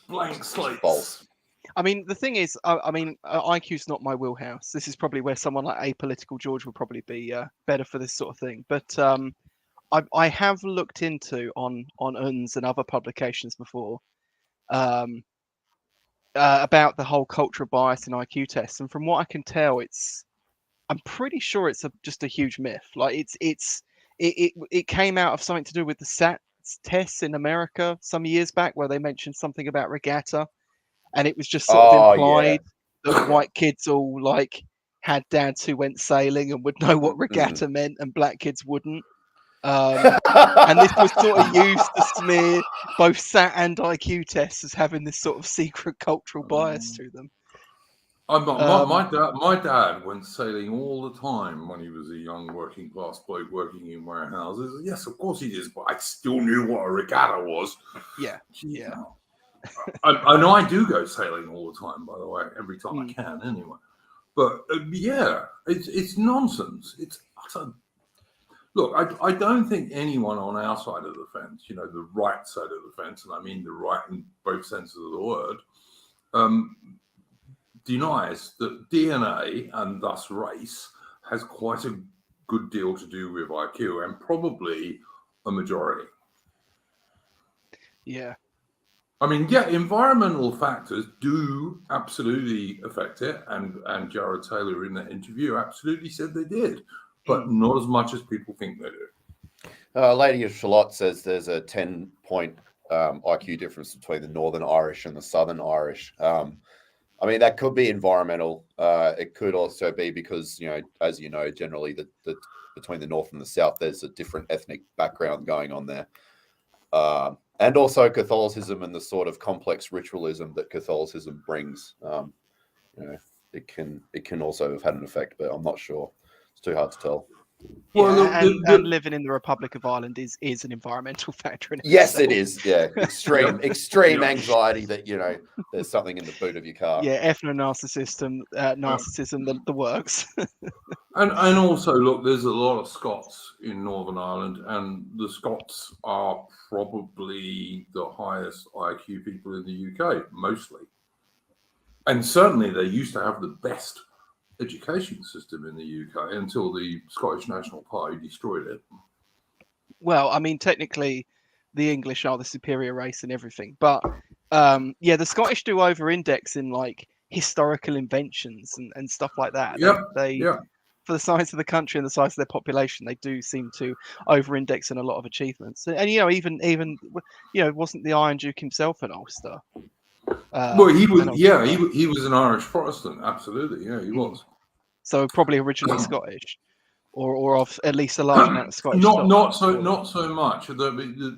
Blank slate. False. I mean, the thing is, IQ's not my wheelhouse. This is probably where someone like Apolitical George would probably be better for this sort of thing. But I have looked into on UNS and other publications before about the whole cultural bias in IQ tests, and from what I can tell, I'm pretty sure it's just a huge myth. Like it came out of something to do with the SAT tests in America some years back, where they mentioned something about regatta, and it was just sort of implied that white kids all like had dads who went sailing and would know what regatta meant, and black kids wouldn't. And this was sort of used to smear both SAT and IQ tests as having this sort of secret cultural bias to them. My dad went sailing all the time when he was a young working class bloke working in warehouses. Yes, of course he did, but I still knew what a regatta was. Yeah. I know I do go sailing all the time, by the way, every time I can anyway. But it's nonsense. It's utter. Look, I don't think anyone on our side of the fence, you know, the right side of the fence, and I mean the right in both senses of the word, denies that DNA and thus race has quite a good deal to do with IQ, and probably a majority. Yeah. I mean, yeah, environmental factors do absolutely affect it, and Jared Taylor in that interview absolutely said they did, but not as much as people think they do. Lady of Shalott says there's a 10-point IQ difference between the Northern Irish and the Southern Irish. I mean, that could be environmental. It could also be because, you know, as you know, generally the between the North and the South, there's a different ethnic background going on there. And also Catholicism and the sort of complex ritualism that Catholicism brings. You know, it can also have had an effect, but I'm not sure. It's too hard to tell. Well, and living in the Republic of Ireland is an environmental factor in it. Yes, it is. Yeah, extreme anxiety that, you know, there's something in the boot of your car. Yeah, ethno-narcissism, the works. and also, look, there's a lot of Scots in Northern Ireland, and the Scots are probably the highest IQ people in the UK, mostly. And certainly they used to have the best education system in the UK until the Scottish National Party destroyed it. Well, I mean, technically, the English are the superior race and everything, but the Scottish do over-index in like historical inventions and stuff like that. For the size of the country and the size of their population, they do seem to over-index in a lot of achievements. And you know, even you know, wasn't the Iron Duke himself an Ulster? Well, he was, and yeah, he was an Irish Protestant, absolutely, yeah, he was. so probably originally Scottish, or of at least a large amount of Scottish. Not stock. so much.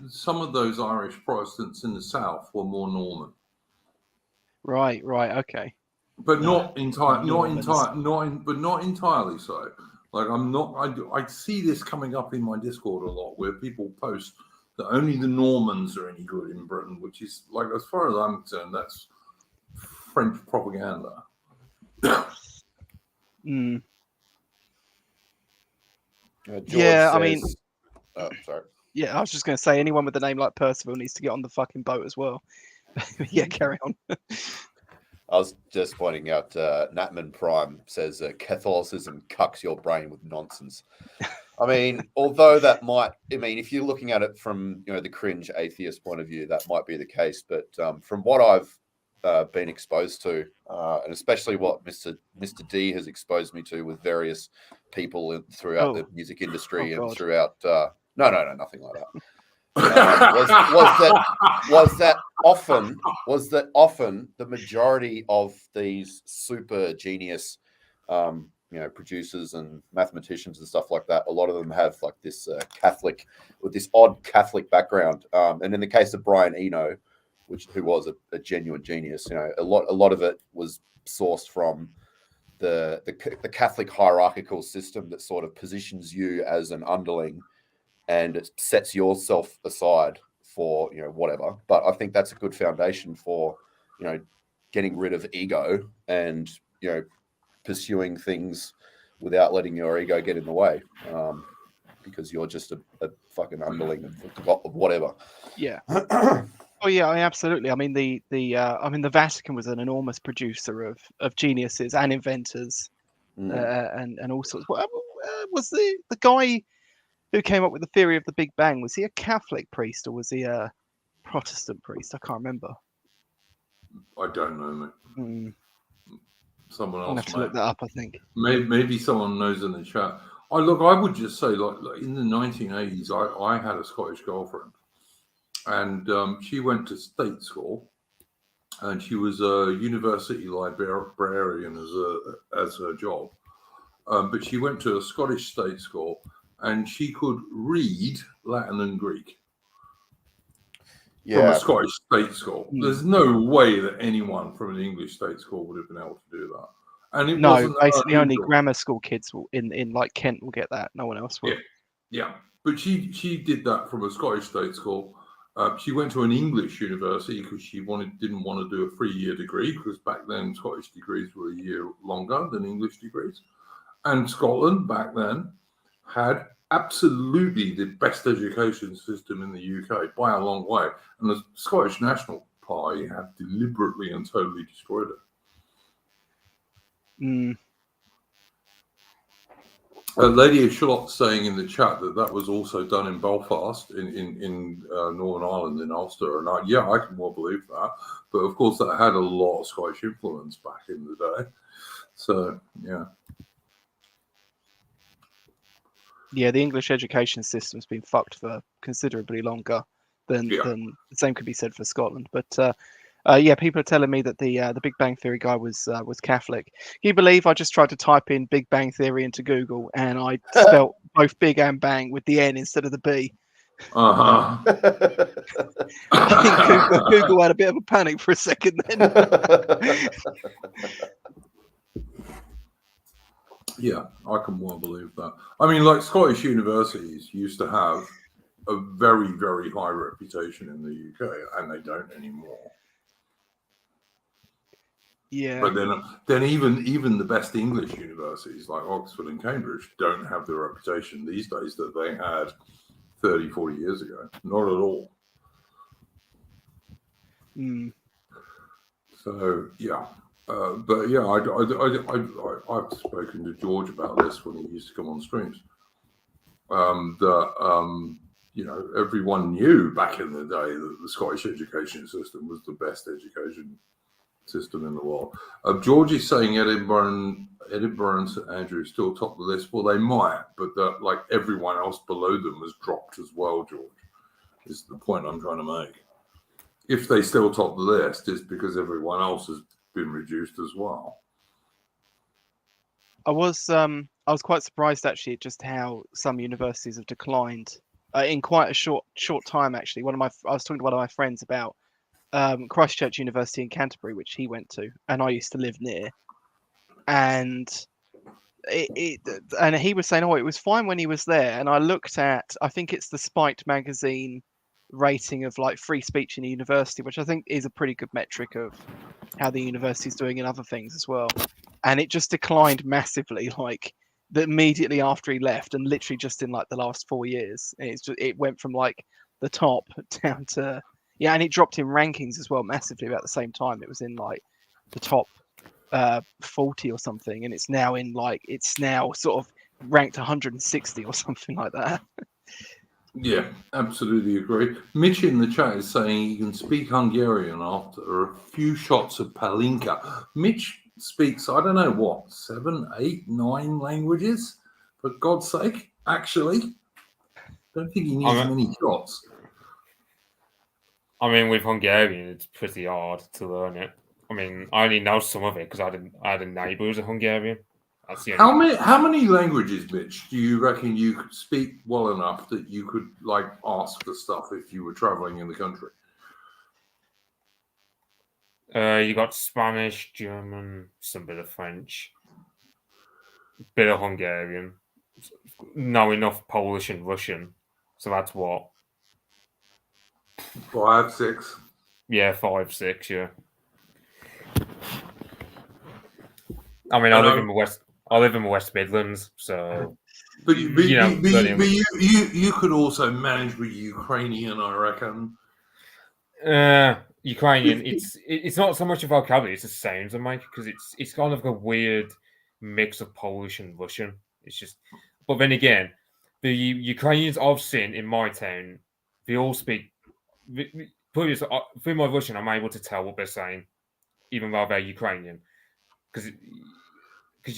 Some of those Irish Protestants in the south were more Norman, Right, okay. but Normans. but not entirely so. Like I see this coming up in my Discord a lot, where people post that only the Normans are any good in Britain, which is, like, as far as I'm concerned, that's French propaganda. Mm. George Yeah, says, I mean, sorry. yeah, I was just going to say anyone with a name like Percival needs to get on the fucking boat as well. Yeah, carry on. I was just pointing out, Natman Prime says Catholicism cucks your brain with nonsense. I mean, although that might, if you're looking at it from, the cringe atheist point of view, that might be the case. But from what I've been exposed to, and especially what Mr. D has exposed me to with various people throughout the music industry and throughout, no, nothing like that. Was that often the majority of these super genius producers and mathematicians and stuff like that, a lot of them have like this Catholic, with this odd Catholic background, and in the case of Brian Eno, who was a genuine genius, a lot of it was sourced from the Catholic hierarchical system that sort of positions you as an underling, and it sets yourself aside for, whatever. But I think that's a good foundation for, getting rid of ego and, pursuing things without letting your ego get in the way, because you're just a fucking underling of whatever. Yeah. Oh yeah, absolutely. I mean, the Vatican was an enormous producer of geniuses and inventors, and all sorts. Was the guy who came up with the theory of the Big Bang, was he a Catholic priest or was he a Protestant priest? I can't remember. I don't know, mate. Someone else I'll have to look that up, I think. Maybe someone knows in the chat. I would just say, like in the 1980s, I had a Scottish girlfriend, and she went to state school, and she was a university librarian as her job, but she went to a Scottish state school, and she could read Latin and Greek from a Scottish state school. There's no way that anyone from an English state school would have been able to do that. And it wasn't basically only grammar school kids in like Kent will get that. No one else will. Yeah. But she did that from a Scottish state school. She went to an English university because she didn't want to do a 3-year degree, because back then Scottish degrees were a year longer than English degrees. And Scotland back then had absolutely the best education system in the UK by a long way. And the Scottish National Party have deliberately and totally destroyed it. Lady Charlotte saying in the chat that was also done in Belfast, in Northern Ireland, in Ulster. And I can well believe that. But of course, that had a lot of Scottish influence back in the day. So, yeah. Yeah, the English education system's been fucked for considerably longer than the same could be said for Scotland. But people are telling me that the Big Bang Theory guy was Catholic. Can you believe I just tried to type in Big Bang Theory into Google and I spelt both big and bang with the N instead of the B? I think Google had a bit of a panic for a second then. Yeah, I can well believe that. I mean, like, Scottish universities used to have a very, very high reputation in the UK, and they don't anymore. Yeah. But then even the best English universities like Oxford and Cambridge don't have the reputation these days that they had 30, 40 years ago. Not at all. So, yeah. But yeah, I've spoken to George about this when he used to come on streams. Everyone knew back in the day that the Scottish education system was the best education system in the world. George is saying Edinburgh and St Andrews still top the list. Well, they might, but like everyone else below them has dropped as well. George is the point I'm trying to make. if they still top the list, it's because everyone else has been reduced as well. I was quite surprised actually at just how some universities have declined in quite a short time. Actually, I was talking to one of my friends about Christchurch University in Canterbury, which he went to, and I used to live near, and and he was saying, oh, it was fine when he was there, and I looked at, I think it's the Spiked magazine rating of like free speech in a university, which I think is a pretty good metric of how the university is doing in other things as well, and it just declined massively, like immediately after he left, and literally just in like the last 4 years, it went from like the top down to and it dropped in rankings as well massively about the same time. It was in like the top 40 or something, and it's now sort of ranked 160 or something like that. Yeah, absolutely agree. Mitch in the chat is saying he can speak Hungarian after a few shots of palinka. Mitch speaks, I don't know what, 7, 8, 9 languages, for God's sake, actually. Don't think he needs many shots. I mean, with Hungarian, it's pretty hard to learn it. I mean, I only know some of it because I had a neighbour who's a Hungarian. That's the only... How many languages, Mitch, do you reckon you could speak well enough that you could like ask for stuff if you were traveling in the country? You got Spanish, German, some bit of French, bit of Hungarian, know enough Polish and Russian. So that's what? 5, 6. Yeah, 5, 6. Yeah. I mean, I live in the West Midlands, so. But you could also manage with Ukrainian, I reckon. Ukrainian, it's not so much a vocabulary; it's the sounds I make, because it's kind of a weird mix of Polish and Russian. It's just, but then again, the Ukrainians I've seen in my town, they all speak. Through my Russian, I'm able to tell what they're saying, even though they're Ukrainian, because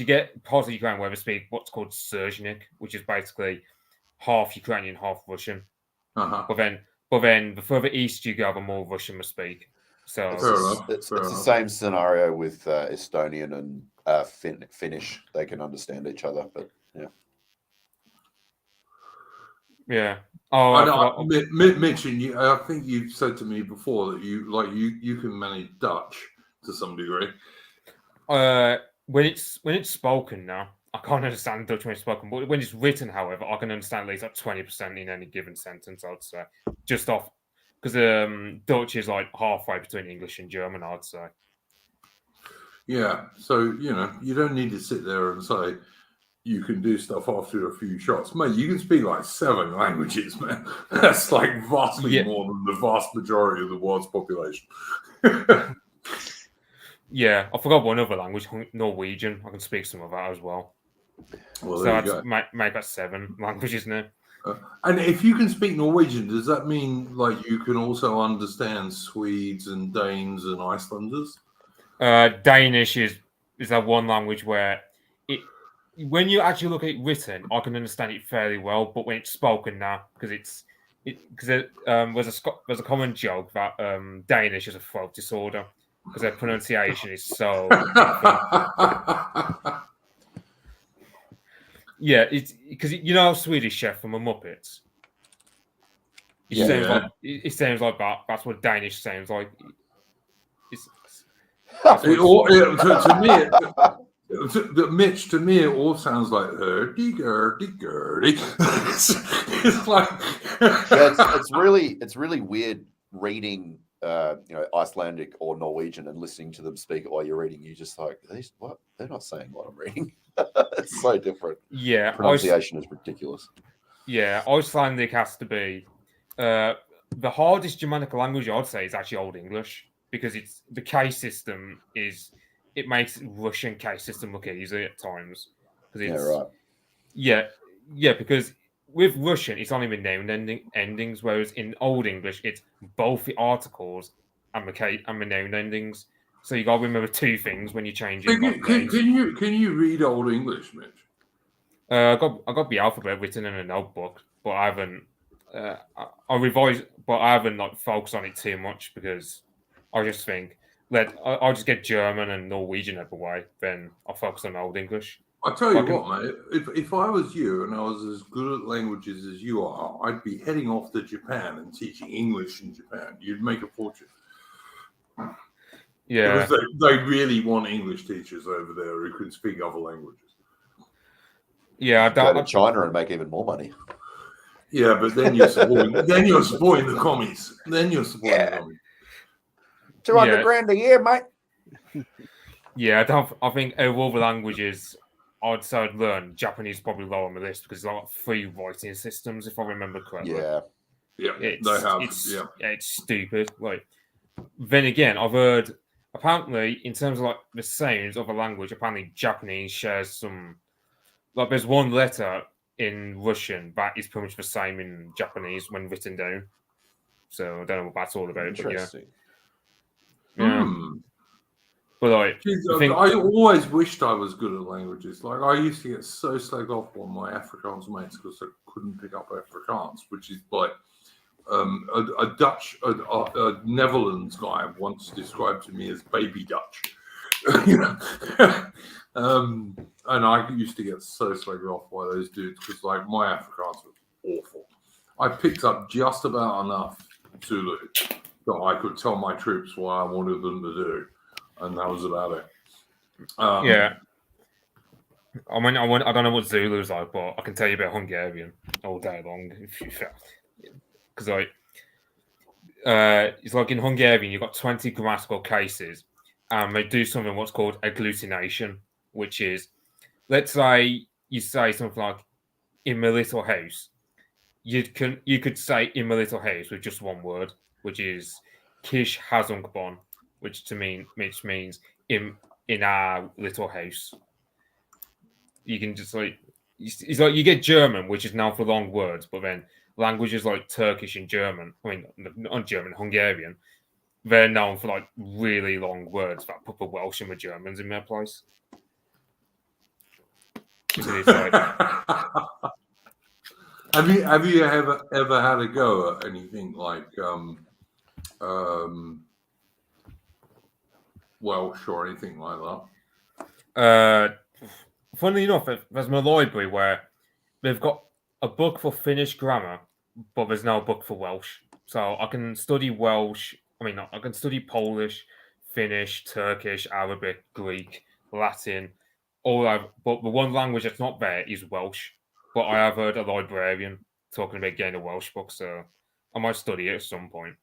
you get parts of Ukraine where they speak what's called Serzhnik, which is basically half Ukrainian, half Russian. Uh-huh. But then the further east you go, the more Russian we speak. So it's the same scenario with Estonian and Finnish. They can understand each other, but yeah. Yeah. Mitch, I think you've said to me before that you can manage Dutch to some degree. When it's spoken now, I can't understand Dutch when it's spoken, but when it's written, however, I can understand at least like 20% in any given sentence, I'd say. Just off, because Dutch is like halfway between English and German, I'd say. Yeah, so, you don't need to sit there and say you can do stuff after a few shots. Mate, you can speak like 7 languages, man. That's like vastly more than the vast majority of the world's population. Yeah, I forgot one other language, Norwegian. I can speak some of that as well. Well, so that's make that 7 languages now. And if you can speak Norwegian, does that mean like you can also understand Swedes and Danes and Icelanders? Danish is that one language where when you actually look at it written, I can understand it fairly well, but when it's spoken now, because there's a common joke that Danish is a throat disorder because their pronunciation is so different. Yeah, it's because Swedish Chef from the Muppets. It sounds like that. That's what Danish sounds like. Mitch, to me, it all sounds like hurdy-gurdy-gurdy. It's like it's really weird reading Icelandic or Norwegian and listening to them speak it while you're reading. You just like, what? They're not saying what I'm reading. It's so different. Yeah, pronunciation is ridiculous. Yeah, Icelandic has to be the hardest Germanic language. I'd say is actually Old English, because the case system it makes Russian case system look easy at times. Yeah, because with Russian, it's only the noun endings, whereas in Old English, it's both the articles and the noun endings. So you got to remember 2 things when you change it. Can you read Old English, Mitch? I got the alphabet written in a notebook, but I I revise, but I haven't like focused on it too much because I just think I'll just get German and Norwegian out of the way, then I'll focus on Old English. I tell you I can- what, mate. If I was you and I was as good at languages as you are, I'd be heading off to Japan and teaching English in Japan. You'd make a fortune. Yeah, Because they really want English teachers over there who can speak other languages. yeah. Go to China and make even more money. Yeah, but then you're supporting, the commies. Then you're supporting the commies. 200 Yeah. grand a year, mate. Yeah, I think out of all the languages, I'd say I'd learn Japanese probably low on the list because they've got 3 writing systems, if I remember correctly. Yeah. Yeah, It's, they have. it's stupid. Like, then again, I've heard apparently in terms of like the sounds of a language, apparently Japanese shares some. Like, there's one letter in Russian that is pretty much the same in Japanese when written down. So I don't know what that's all about. But yeah, Interesting. yeah. But like, Jeez, I think- I always wished I was good at languages. Like, I used to get so slagged off by my Afrikaans mates because I couldn't pick up Afrikaans, which is like a Dutch, a Netherlands guy once described to me as baby Dutch. You know? And I used to get so slagged off by those dudes because, like, my Afrikaans was awful. I picked up just about enough Zulu that I could tell my troops what I wanted them to do. And that was about it. yeah. I mean, I don't know what Zulu is like, but I can tell you about Hungarian all day long. Because like, it's like in Hungarian, you've got 20 grammatical cases, and they do something what's called agglutination, which is, let's say you say something like "in my little house," you could say "in my little house" with just one word, which is "Kish Hazunkbon," which means in our little house. You can just like it's like you get German, which is known for long words, but then languages like Turkish and German, I mean not German, Hungarian, they're known for like really long words that put the Welsh and the Germans in their place. So it's like, have you ever had a go at anything like Welsh or anything like that? funnily enough, there's my library where they've got a book for Finnish grammar, but there's no book for Welsh. So I can study Welsh. I can study Polish, Finnish, Turkish, Arabic, Greek, Latin. But the one language that's not there is Welsh. But I have heard a librarian talking about getting a Welsh book, so I might study it at some point.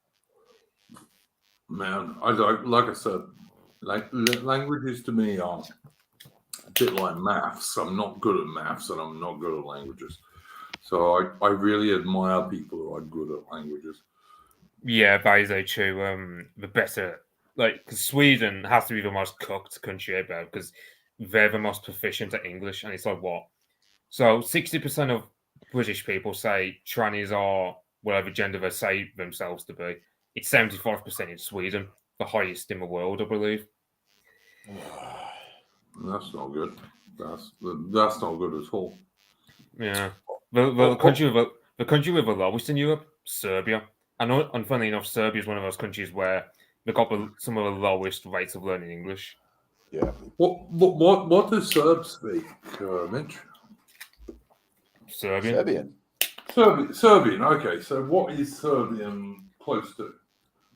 Man, like I said, like languages to me are a bit like maths. I'm not good at maths and I'm not good at languages. So I really admire people who are good at languages. Yeah, that is true. The better, like, because Sweden has to be the most cooked country ever because they're the most proficient at English, and it's like what? So 60% of British people say trannies are whatever gender they say themselves to be. It's 75% in Sweden, the highest in the world, I believe. That's not good. That's not good at all. Yeah, the country with the lowest in Europe, Serbia. And funnily enough, Serbia is one of those countries where they've got some of the lowest rates of learning English. Yeah. What do Serbs speak, Mitch? Serbian. Serbian. Okay, so what is Serbian close to?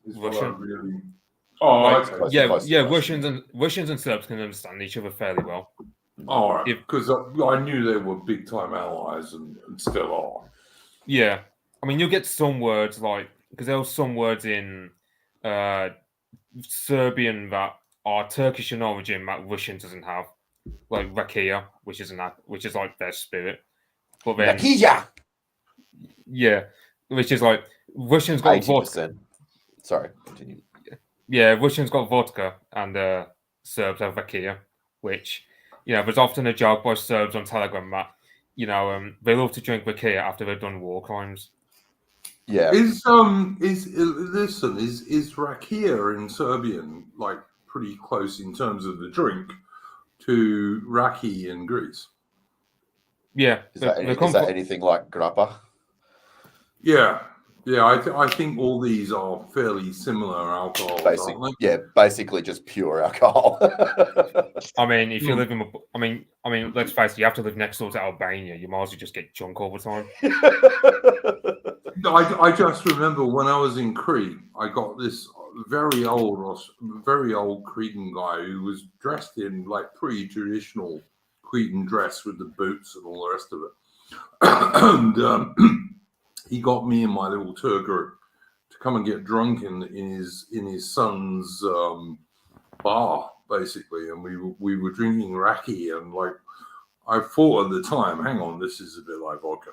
Is what I Russian. really. Oh, Like, okay. Close to Russians and Serbs can understand each other fairly well. All right, because I knew they were big time allies and still are. Yeah, I mean, you'll get some words like because there are some words in Serbian that are Turkish in origin that Russian doesn't have, like rakia, which is like their spirit. But then, Rakia! yeah, which is like Russians got vodka. 80%. Sorry, continue. Yeah, Russians got vodka and Serbs have rakia, which there's often a joke by Serbs on Telegram that they love to drink rakia after they've done war crimes. Yeah. Is rakia in Serbian like pretty close in terms of the drink to raki in Greece? Yeah, Is that anything like grappa? Yeah. Yeah, I think all these are fairly similar alcohols, aren't they? Yeah, basically just pure alcohol. I mean, if you Hmm. live in, I mean, let's face it, you have to live next door to Albania. You might as well just get drunk all the time. I just remember when I was in Crete, I got this very old Cretan guy who was dressed in like pretty traditional Cretan dress with the boots and all the rest of it. And he got me and my little tour group to come and get drunk in his son's bar, basically, and we were drinking raki, and like I thought at the time, hang on, this is a bit like vodka.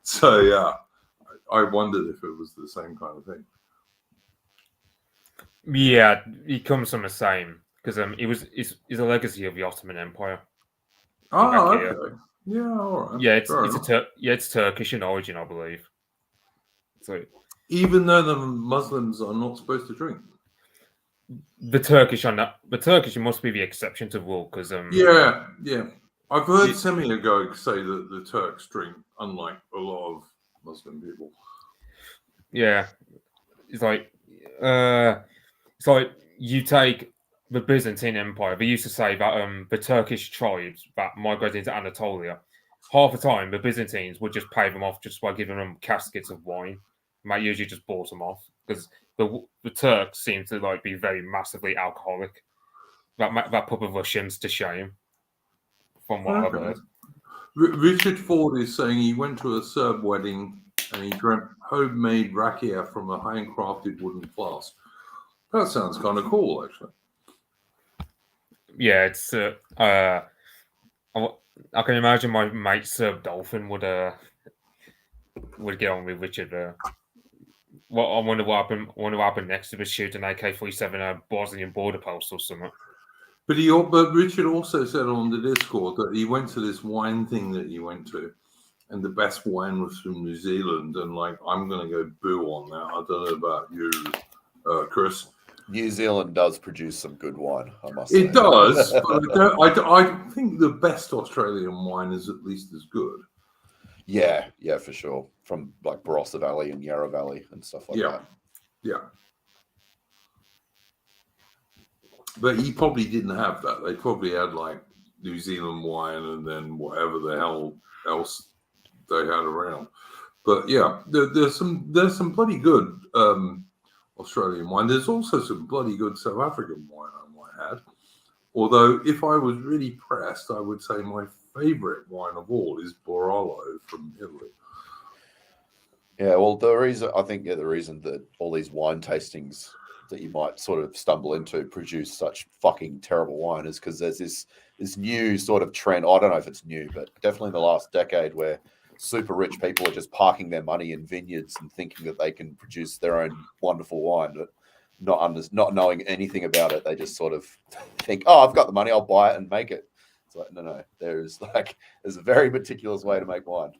So yeah, I wondered if it was the same kind of thing. Yeah, he comes from the same because it's a legacy of the Ottoman Empire. Oh, Raki, okay. Yeah, all right. Yeah, Fair enough. it's Turkish in origin, I believe. So Even though the Muslims are not supposed to drink. the Turkish must be the exception to the rule because Yeah. I've heard Semirago say that the Turks drink, unlike a lot of Muslim people. yeah, it's like you take the Byzantine Empire. They used to say that the Turkish tribes that migrated into Anatolia, half the time the Byzantines would just pay them off just by giving them caskets of wine. And they usually just bought them off because the Turks seem to like be very massively alcoholic. That put the Russians to shame, from what I've heard. Richard Ford is saying he went to a Serb wedding and he drank homemade rakia from a handcrafted wooden flask. That sounds kind of cool, actually. Yeah, it's I can imagine my mate Serb Dolphin would get on with Richard. What I wonder what happened next to the shoot an AK-47 Bosnian border post or something. But Richard also said on the Discord that he went to this wine thing that he went to, and the best wine was from New Zealand. And like, I'm going to go boo on that. I don't know about you, Chris. New Zealand does produce some good wine, I must say. It does, but I think the best Australian wine is at least as good. Yeah, for sure. From like Barossa Valley and Yarra Valley and stuff like that. Yeah. But he probably didn't have that. They probably had like New Zealand wine and then whatever the hell else they had around. But yeah, there's some bloody good Australian wine. There's also some bloody good South African wine I might add. Although if I was really pressed, I would say my favorite wine of all is Barolo from Italy. Yeah, well, the reason that all these wine tastings that you might sort of stumble into produce such fucking terrible wine is because there's this new sort of trend. I don't know if it's new, but definitely in the last decade where super rich people are just parking their money in vineyards and thinking that they can produce their own wonderful wine, but not knowing anything about it. They just sort of think, oh, I've got the money, I'll buy it and make it. It's like, no. There's a very meticulous way to make wine.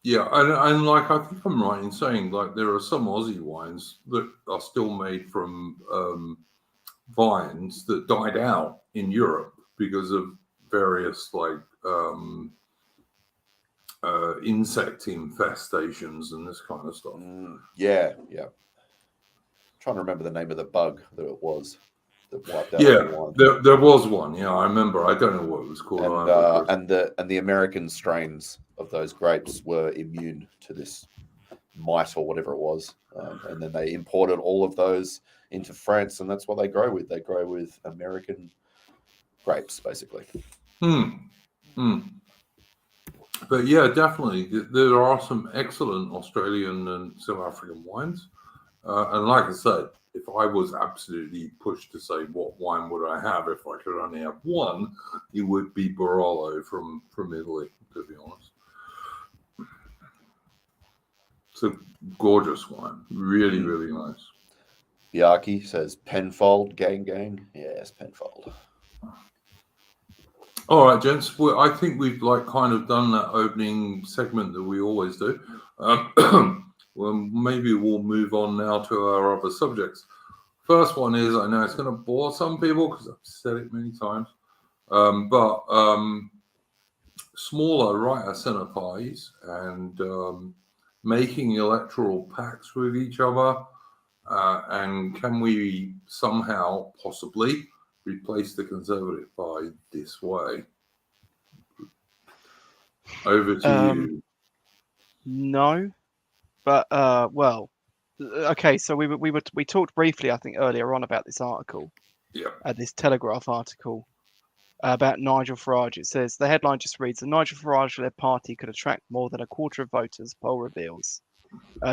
Yeah, and like I think I'm right in saying like there are some Aussie wines that are still made from vines that died out in Europe because of various like insect infestations and this kind of stuff. Yeah. Trying to remember the name of the bug that it was that wiped out Yeah, the wine. there was one. Yeah, I remember. I don't know what it was called. And the American strains of those grapes were immune to this mite or whatever it was, and then they imported all of those into France, and that's what they grow with. They grow with American grapes, basically. But yeah, definitely, there are some excellent Australian and South African wines. And like I said, if I was absolutely pushed to say what wine would I have if I could only have one, it would be Barolo from Italy, to be honest. It's a gorgeous wine. Really, really nice. Yaki says Penfold, gang. Yes, Penfold. All right, gents. Well, I think we've like kind of done that opening segment that we always do. Well, maybe we'll move on now to our other subjects. First one is, I know it's going to bore some people because I've said it many times, but smaller right centre parties and making electoral pacts with each other? And can we somehow possibly replace the Conservative Party this way? Over to you. No, but well, okay. So we talked briefly, I think, earlier on about this article, Yeah. this Telegraph article about Nigel Farage. It says the headline just reads: "The Nigel Farage-led party could attract more than a quarter of voters." Poll reveals.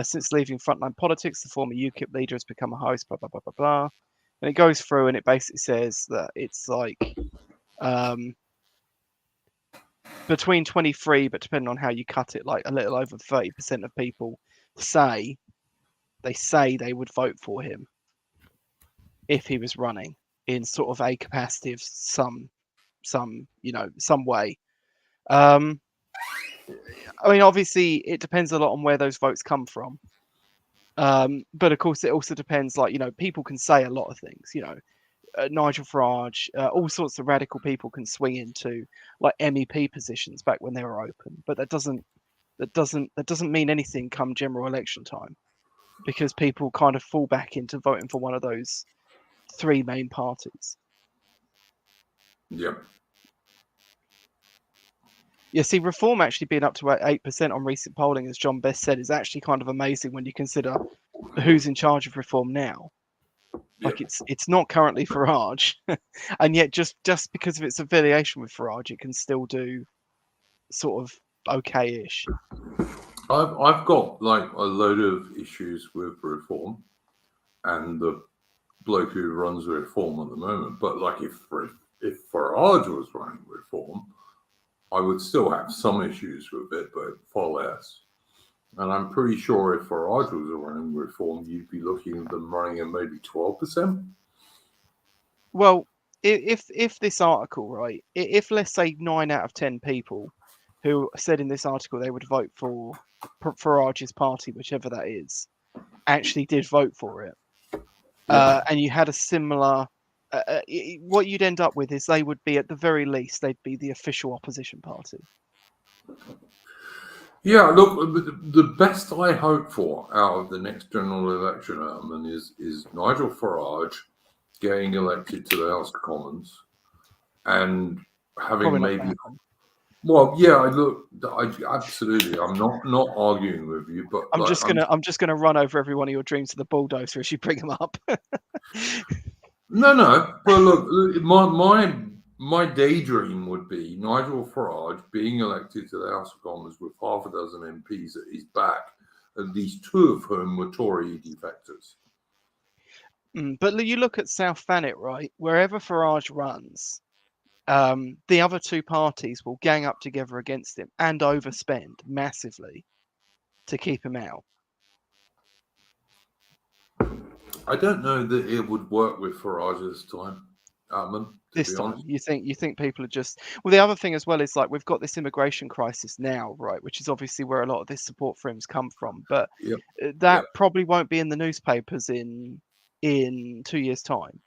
Since leaving frontline politics, the former UKIP leader has become a host. Blah blah blah blah blah. And it goes through and it basically says that it's like between 23, but depending on how you cut it, like a little over 30% of people say they would vote for him if he was running in sort of a capacity of some way. I mean, obviously, it depends a lot on where those votes come from. But of course, it also depends. Like, people can say a lot of things. Nigel Farage, all sorts of radical people can swing into like MEP positions back when they were open. But that doesn't mean anything come general election time, because people kind of fall back into voting for one of those three main parties. Yeah. Yeah, see, Reform actually being up to 8% on recent polling, as John Best said, is actually kind of amazing when you consider who's in charge of Reform now. Like, it's not currently Farage, and yet just because of its affiliation with Farage, it can still do sort of okay-ish. I've got like a load of issues with Reform and the bloke who runs Reform at the moment. But like, if Farage was running Reform, I would still have some issues with it, but far less. And I'm pretty sure if Farage was running Reform, you'd be looking at them running at maybe 12%. Well, if this article, right, if let's say 9 out of 10 people who said in this article they would vote for Farage's party, whichever that is, actually did vote for it, and you had a similar, what you'd end up with is they would be, at the very least, they'd be the official opposition party. Yeah, look, the best I hope for out of the next general election, Ataman, is Nigel Farage getting elected to the House of Commons and having maybe. Well, yeah, absolutely. I'm not arguing with you, but I'm just gonna run over every one of your dreams with the bulldozer as you bring them up. No. But look, my daydream would be Nigel Farage being elected to the House of Commons with half a dozen MPs at his back, at least 2 of whom were Tory defectors. But you look at South Thanet, right? Wherever Farage runs, the other 2 parties will gang up together against him and overspend massively to keep him out. I don't know that it would work with Farage this time, Ataman. This time, you think people are just... Well, the other thing as well is, like, we've got this immigration crisis now, right? Which is obviously where a lot of this support for him's come from. But that probably won't be in the newspapers in 2 years' time.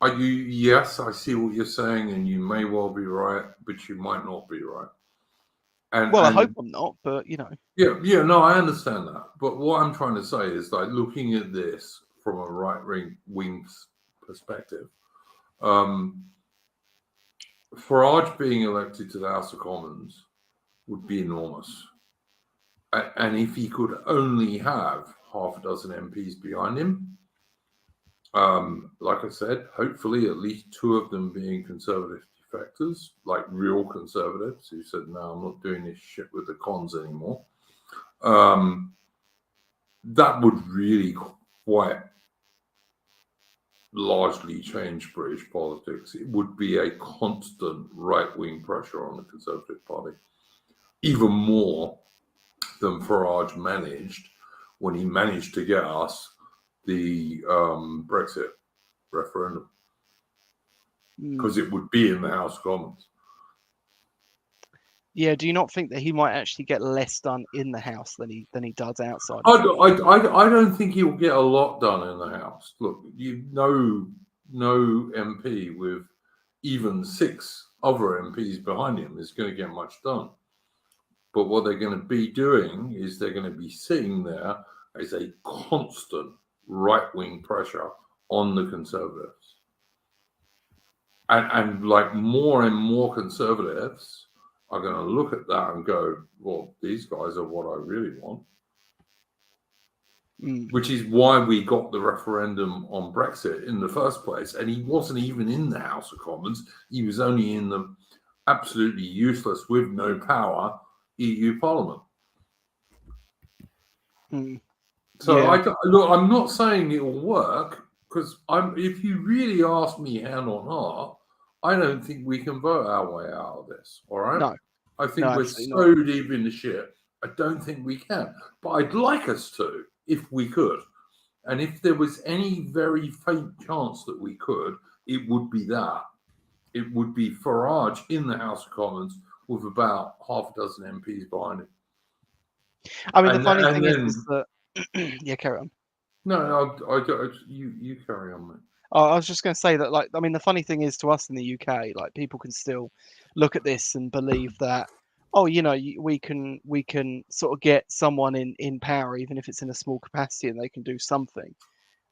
Yes, I see what you're saying, and you may well be right, but you might not be right. I hope I'm not, but Yeah, no, I understand that. But what I'm trying to say is, like, looking at this from a right-wing perspective, Farage being elected to the House of Commons would be enormous. And if he could only have half a dozen MPs behind him, like I said, hopefully at least 2 of them being Conservative defectors, like real Conservatives who said, no, I'm not doing this shit with the cons anymore. That would really quite largely change British politics. It would be a constant right-wing pressure on the Conservative Party, even more than Farage managed when he managed to get us the Brexit referendum, because it would be in the House of Commons. Yeah, do you not think that he might actually get less done in the House than he does outside? I don't think he'll get a lot done in the House. Look, no MP with even 6 other MPs behind him is going to get much done. But what they're going to be doing is they're going to be sitting there as a constant right-wing pressure on the Conservatives. And like more and more Conservatives are going to look at that and go, well, these guys are what I really want. Which is why we got the referendum on Brexit in the first place. And he wasn't even in the House of Commons. He was only in the absolutely useless, with no power, EU Parliament. So Yeah. look, I'm not saying it will work, because if you really ask me hand on heart, I don't think we can vote our way out of this. All right? No. I think No, we're absolutely so deep in the shit. I don't think we can. But I'd like us to, if we could. And if there was any very faint chance that we could, it would be that. It would be Farage in the House of Commons with about half a dozen MPs behind him. I mean, the funny thing is that yeah, carry on. No, you carry on, mate. I was just going to say that, like, I mean, the funny thing is to us in the UK, like, people can still look at this and believe that, oh, you know, we can sort of get someone in power, even if it's in a small capacity, and they can do something.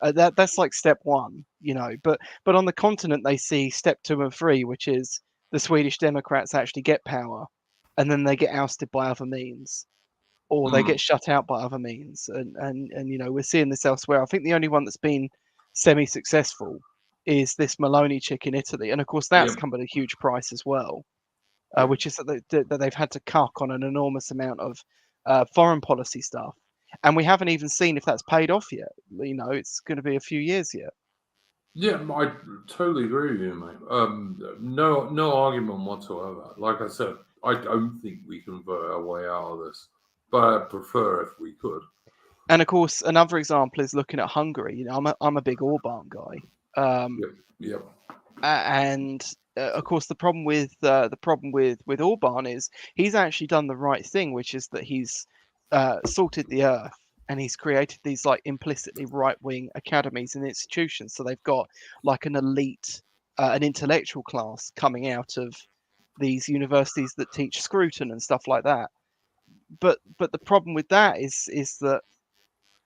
That's like step one, you know. But on the continent, they see step 2 and 3, which is the Swedish Democrats actually get power, and then they get ousted by other means, or they get shut out by other means. And you know, we're seeing this elsewhere. I think the only one that's been semi-successful is this Maloney chick in Italy, and of course that's come at a huge price as well, which is that they've had to cuck on an enormous amount of foreign policy stuff, and we haven't even seen if that's paid off yet. You know, it's going to be a few years yet. Yeah, I totally agree with you, mate. No argument whatsoever. Like I said, I don't think we can vote our way out of this, but I'd prefer if we could. And of course, another example is looking at Hungary. You know, I'm a big Orban guy. Yep. And of course, the problem with Orban is he's actually done the right thing, which is that he's salted the earth, and he's created these like implicitly right-wing academies and institutions. So they've got like an elite, an intellectual class coming out of these universities that teach Scruton and stuff like that. But the problem with that is that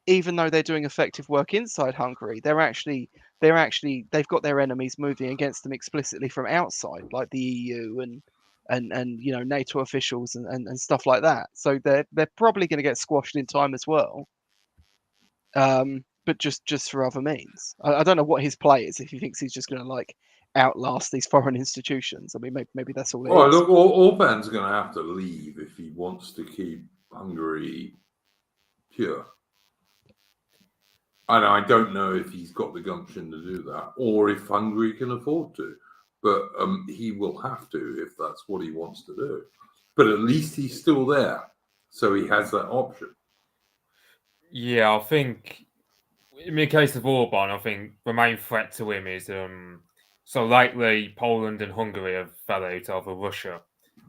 even though they're doing effective work inside Hungary, they've got their enemies moving against them explicitly from outside, like the EU and you know, NATO officials and stuff like that. So they're probably going to get squashed in time as well. But just for other means. I don't know what his play is, if he thinks he's just going to like outlast these foreign institutions. I mean, maybe that's all it is. Look, Orban's going to have to leave if he wants to keep Hungary pure. And I don't know if he's got the gumption to do that, or if Hungary can afford to. But he will have to if that's what he wants to do. But at least he's still there, so he has that option. Yeah, I think in the case of Orban, I think the main threat to him is so lately Poland and Hungary have fell out over Russia.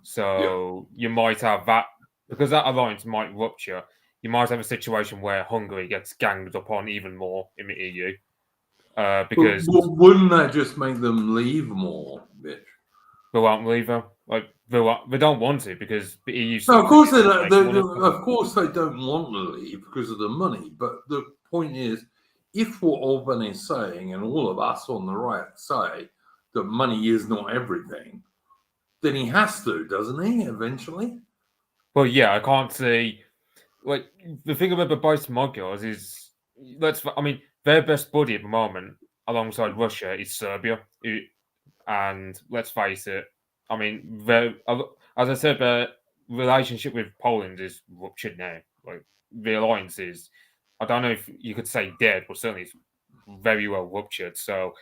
So you might have that, because that alliance might rupture. You might have a situation where Hungary gets ganged up on even more in the EU. Because wouldn't that just make them leave more, Mitch? They won't leave her. Like they don't want to, because the EU. No, of course they don't. Of course they don't want to leave because of the money. But the point is, if what Orban is saying, and all of us on the right say that money is not everything, then he has to, doesn't he? Eventually. Well, yeah, I can't see. Like, the thing about both Magyars is, their best buddy at the moment, alongside Russia, is Serbia. And let's face it, I mean, as I said, the relationship with Poland is ruptured now. Like, the alliance is, I don't know if you could say dead, but certainly it's very well ruptured. So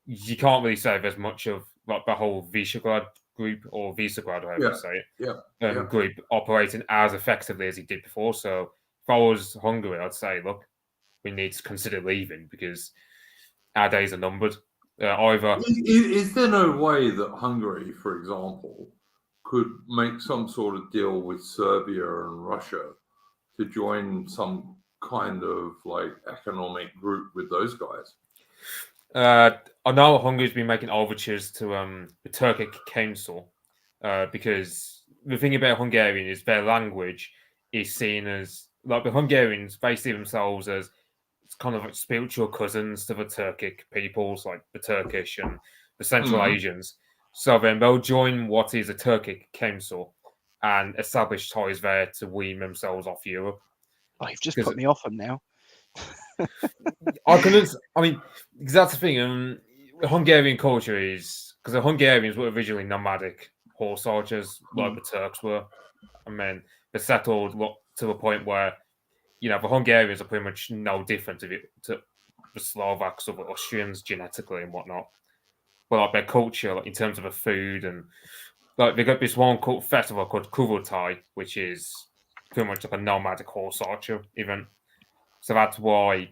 you can't really say there's much of like the whole Visegrad group, or Visegrad, however you say it, group operating as effectively as he did before. So if I was Hungary, I'd say, look, we need to consider leaving because our days are numbered. Is there no way that Hungary, for example, could make some sort of deal with Serbia and Russia to join some kind of like economic group with those guys? I know Hungary's been making overtures to the Turkic Council because the thing about Hungarian is their language is seen as like the Hungarians they see themselves as it's kind of like spiritual cousins to the Turkic peoples, like the Turkish and the Central Asians. So then they'll join what is a Turkic Council and establish ties there to wean themselves off Europe. Oh, you've just put me off them now. I mean, that's the thing. Hungarian culture is because the Hungarians were originally nomadic horse archers, like the Turks were. I mean, they settled to the point where the Hungarians are pretty much no different to the Slovaks or the Austrians genetically and whatnot. But like their culture, like in terms of the food and like they got this one festival called Kuvotai, which is pretty much like a nomadic horse archer event. So that's why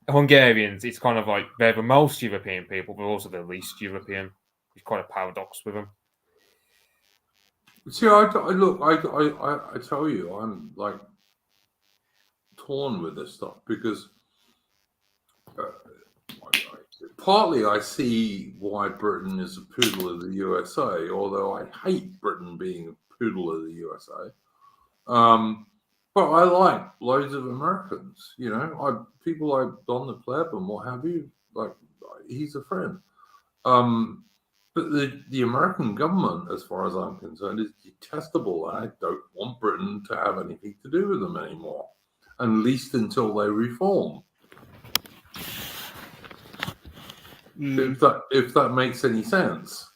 Hungarians, it's kind of like they're the most European people, but also the least European. It's quite a paradox with them. See, I tell you, I'm like torn with this stuff because partly I see why Britain is a poodle of the USA, although I hate Britain being a poodle of the USA. But I like loads of Americans, people like Don the Pleb and what have you. Like, he's a friend. But the American government, as far as I'm concerned, is detestable. I don't want Britain to have anything to do with them anymore, at least until they reform. If that makes any sense.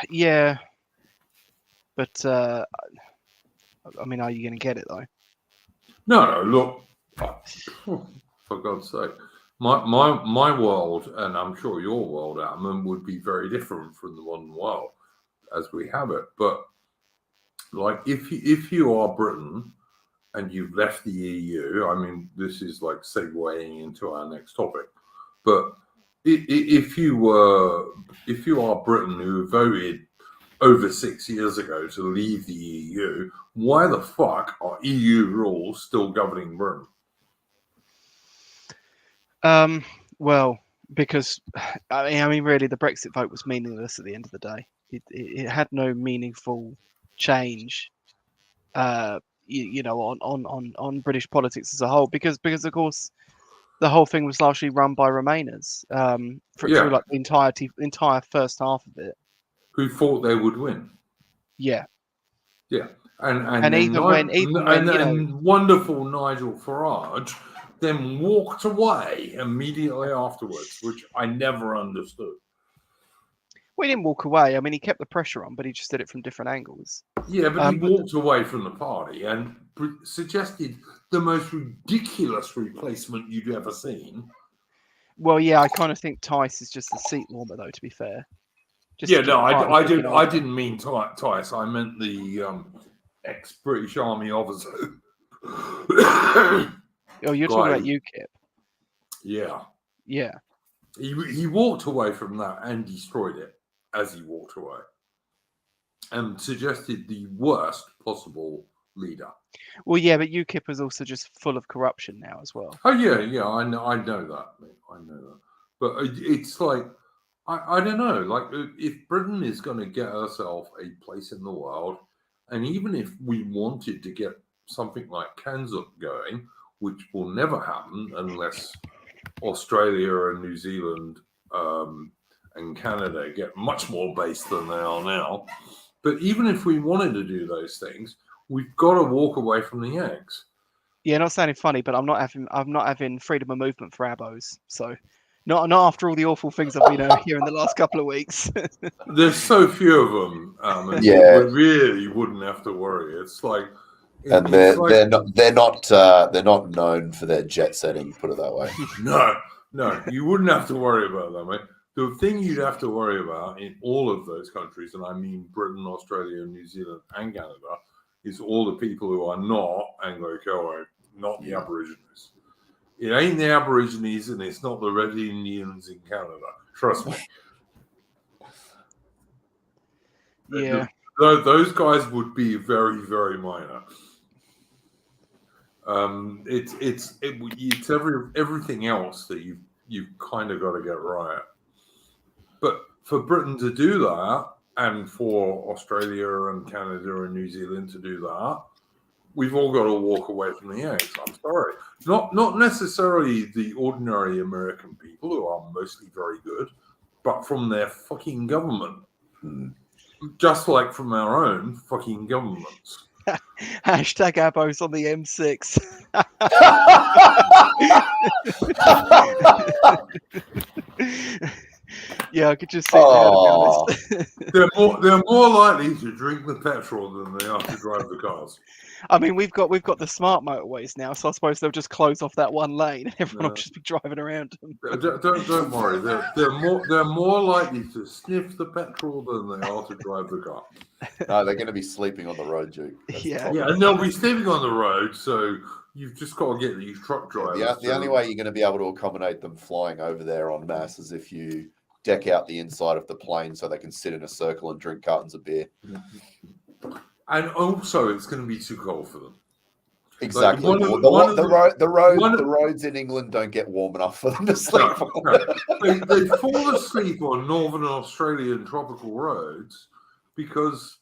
Yeah. But, I mean, are you going to get it, though? No, look, for God's sake. My world, and I'm sure your world, Ataman, would be very different from the modern world as we have it. But, like, if you are Britain and you've left the EU, I mean, this is like segueing into our next topic. But if you are Britain who voted over 6 years ago to leave the EU, why the fuck are EU rules still governing Britain? Well, because I mean, really, the Brexit vote was meaningless at the end of the day. It had no meaningful change, on British politics as a whole, because of course the whole thing was largely run by Remainers through like the entire first half of it. Who thought they would win? Yeah. Yeah, and even when wonderful Nigel Farage then walked away immediately afterwards, which I never understood. Well, he didn't walk away. I mean, he kept the pressure on, but he just did it from different angles. Yeah, but he walked away from the party and suggested the most ridiculous replacement you'd ever seen. Well, yeah, I kind of think Tice is just a seat warmer, though, to be fair. I didn't mean Tice. I meant the ex-British Army officer. Oh, you're talking about UKIP. Yeah. Yeah. He walked away from that and destroyed it as he walked away, and suggested the worst possible leader. Well, yeah, but UKIP is also just full of corruption now as well. Oh yeah, I know that. But it's like I don't know. Like, if Britain is going to get herself a place in the world, and even if we wanted to get something like Kansas going, which will never happen unless Australia and New Zealand and Canada get much more base than they are now. But even if we wanted to do those things, we've got to walk away from the eggs. Yeah, not sounding funny, but I'm not having freedom of movement for abos. So, not after all the awful things I've been here in the last couple of weeks. There's so few of them, and we really wouldn't have to worry. It's like. And they're not known for their jet setting, put it that way. No, you wouldn't have to worry about that, mate. The thing you'd have to worry about in all of those countries, and I mean Britain, Australia, New Zealand, and Canada, is all the people who are not Anglo-Celtic, not the Aborigines. It ain't the Aborigines, and it's not the Red Indians in Canada. Trust me. Yeah. Those guys would be very, very minor. It's everything else that you've kind of got to get right. But for Britain to do that, and for Australia and Canada and New Zealand to do that, we've all got to walk away from the eggs. I'm sorry. Not necessarily the ordinary American people, who are mostly very good, but from their fucking government. Just like from our own fucking governments. Hashtag Abos on the M6. Yeah, I could just see that. They're more likely to drink the petrol than they are to drive the cars. I mean, we've got the smart motorways now, so I suppose they'll just close off that one lane, and everyone will just be driving around them. Don't worry, they're more likely to sniff the petrol than they are to drive the car. No, they're going to be sleeping on the road, Duke. Yeah, and they'll be sleeping on the road, so you've just got to get these truck drivers. The only way you're going to be able to accommodate them flying over there en masse is if you deck out the inside of the plane so they can sit in a circle and drink cartons of beer. And also, it's going to be too cold for them. Exactly. The roads in England don't get warm enough for them to sleep on. No. They fall asleep on northern Australian tropical roads because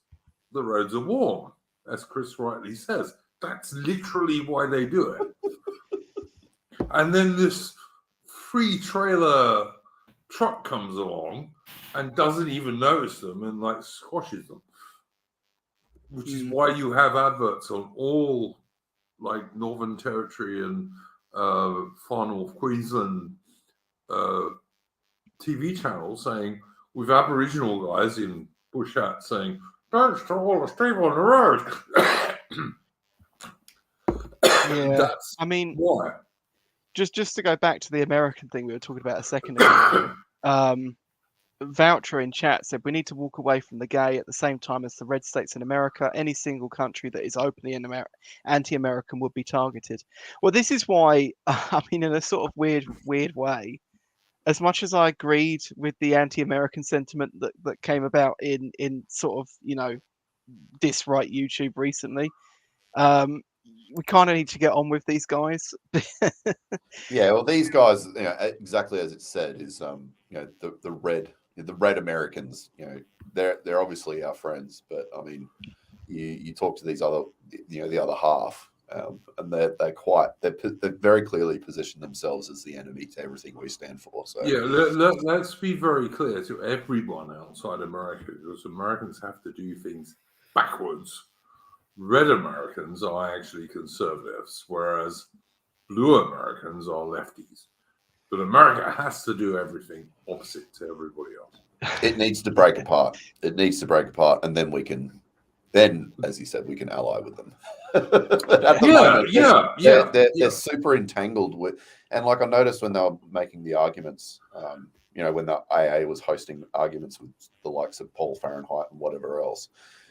the roads are warm, as Chris rightly says. That's literally why they do it. And then this free trailer truck comes along and doesn't even notice them and like squashes them. Which is why you have adverts on all like Northern Territory and Far North Queensland TV channels saying, with Aboriginal guys in bush hats saying, don't fall asleep on the road. Yeah. That's why. Just to go back to the American thing we were talking about a second ago. Voucher in chat said we need to walk away from the gay at the same time as the red states in America. Any single country that is openly anti-American would be targeted. Well, this is why, I mean, in a sort of weird way, as much as I agreed with the anti-American sentiment that came about in sort of, you know, this right YouTube recently, we kind of need to get on with these guys. Yeah, well, these guys, you know, exactly as it said, is you know, the red Americans, you know, they're obviously our friends, but I mean, you talk to these other, you know, the other half, and they're very clearly positioned themselves as the enemy to everything we stand for. So yeah, let's be very clear to everyone outside America, because Americans have to do things backwards. Red Americans are actually conservatives, whereas blue Americans are lefties. But America has to do everything opposite to everybody else. it needs to break apart. It needs to break apart, and then, as you said, we can ally with them. At the moment, they're super entangled with, and like I noticed when they were making the arguments, you know, when the AA was hosting arguments with the likes of Paul Fahrenheit and whatever else,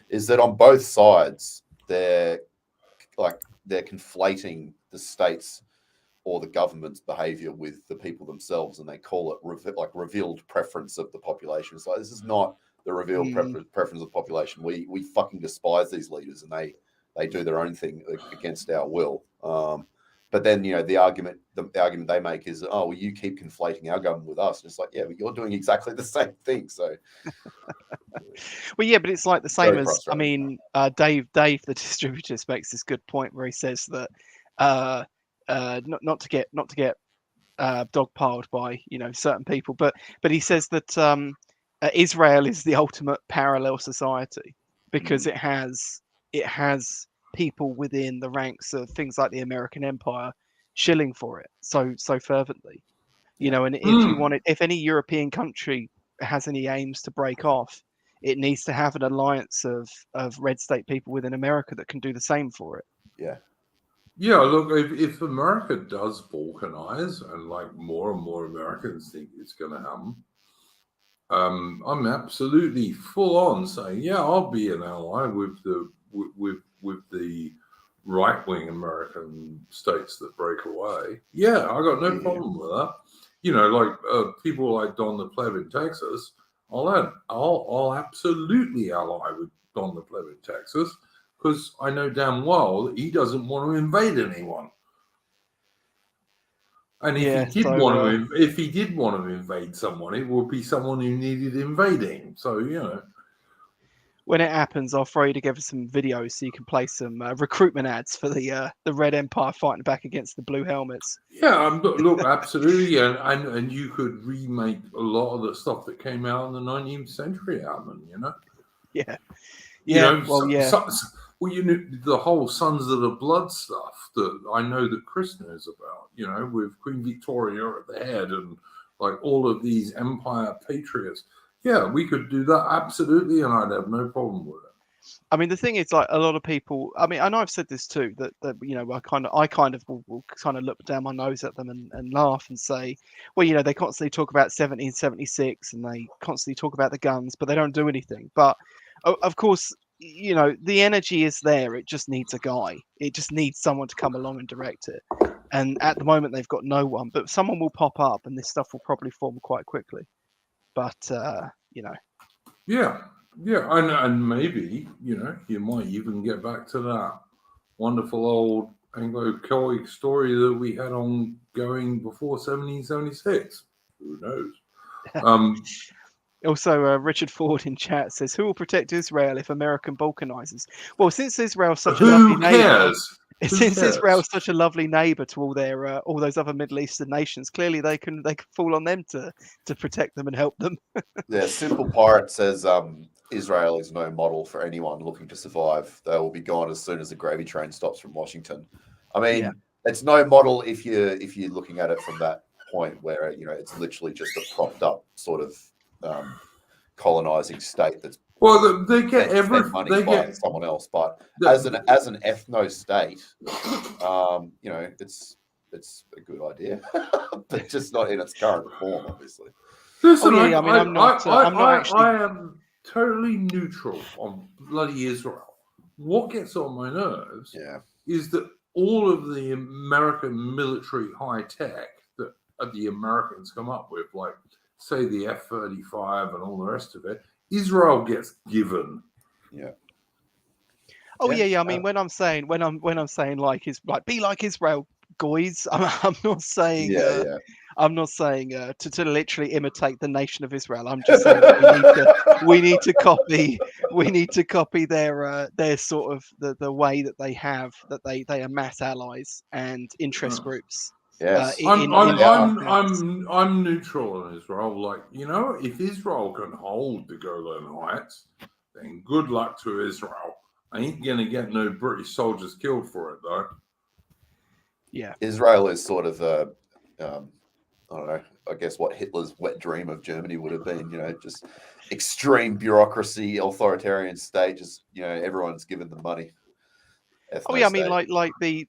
is that on both sides they're conflating the states or the government's behavior with the people themselves, and they call it revealed preference of the population. It's like, this is not the revealed preference of the population. We fucking despise these leaders, and they do their own thing against our will. But then, you know, the argument they make is, oh, well, you keep conflating our government with us. And it's like, yeah, but you're doing exactly the same thing. So, well, yeah, but it's like the same as, I mean, Dave, the distributor, makes this good point where he says that not to get dogpiled by, you know, certain people, but he says that Israel is the ultimate parallel society because it has people within the ranks of things like the American Empire shilling for it so fervently, you know. And if any European country has any aims to break off, it needs to have an alliance of red state people within America that can do the same for it. Yeah, look, if America does balkanize and like more and more Americans think it's going to happen, I'm absolutely full on saying, yeah, I'll be an ally with the right-wing American states that break away. Yeah, I got no problem with that. You know, like people like Don the Pleb in Texas, I'll absolutely ally with Don the Pleb in Texas because I know damn well that he doesn't want to invade anyone. And if Yeah, he did so, want to, if he did want to invade someone, it would be someone who needed invading. So when it happens, I'll throw you together some videos so you can play some recruitment ads for the Red Empire fighting back against the Blue Helmets. yeah, look, absolutely, and you could remake a lot of the stuff that came out in the 19th century, Ataman, Yeah, You yeah. know, Well, yeah. well, the whole Sons of the Blood stuff that I know that Chris knows about, with Queen Victoria at the head and like all of these empire patriots. Yeah, we could do that absolutely, and I'd have no problem with it. I mean, the thing is, like a lot of people. I mean, I know I've said this too. That I kind of will kind of look down my nose at them and laugh and say, well, they constantly talk about 1776 and they constantly talk about the guns, but they don't do anything. But of course, the energy is there. It just needs a guy. It just needs someone to come along and direct it. And at the moment, they've got no one. But someone will pop up, and this stuff will probably form quite quickly. But Yeah, and maybe you might even get back to that wonderful old Anglo-Celtic story that we had on going before 1776. Who knows? Also, Richard Ford in chat says, "Who will protect Israel if American balkanizes?" Well, since Israel's such a lovely neighbor, Israel's such a lovely neighbor to all those other Middle Eastern nations, clearly they can fall on them to protect them and help them. Yeah, Simple Pirate says Israel is no model for anyone looking to survive. They will be gone as soon as the gravy train stops from Washington. I mean, It's no model if you're looking at it from that point where it's literally just a propped up sort of colonizing state that's they get every money they by get someone else. But as an ethno state, it's a good idea, but just not in its current form, obviously. Listen, I mean, I'm not actually. I am totally neutral on bloody Israel. What gets on my nerves is that all of the American military high tech that the Americans come up with, like say the F-35 and all the rest of it, Israel gets given. Yeah. Oh yeah. I mean, when I'm saying like be like Israel, guys. I'm not saying. I'm not saying to literally imitate the nation of Israel. I'm just saying that we need to copy their sort of the way that they have that they amass allies and interest groups. Yes, I'm neutral on Israel. Like if Israel can hold the Golan Heights, then good luck to Israel. I ain't gonna get no British soldiers killed for it though. Yeah, Israel is sort of I don't know, I guess what Hitler's wet dream of Germany would have been, just extreme bureaucracy, authoritarian state, just, everyone's given them money. Oh yeah, I mean, like the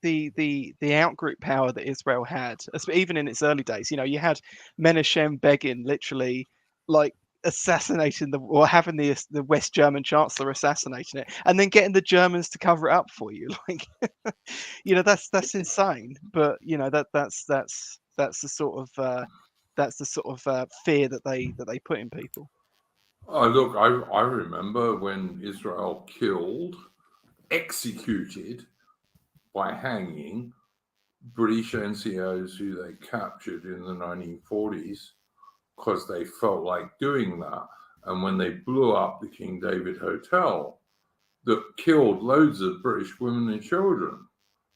outgroup power that Israel had, even in its early days. You had Menachem Begin literally like assassinating having the West German Chancellor assassinating it, and then getting the Germans to cover it up for you. Like, that's insane. But that's the sort of fear that they put in people. Oh look, I remember when Israel executed by hanging British NCOs who they captured in the 1940s because they felt like doing that. And when they blew up the King David Hotel, that killed loads of British women and children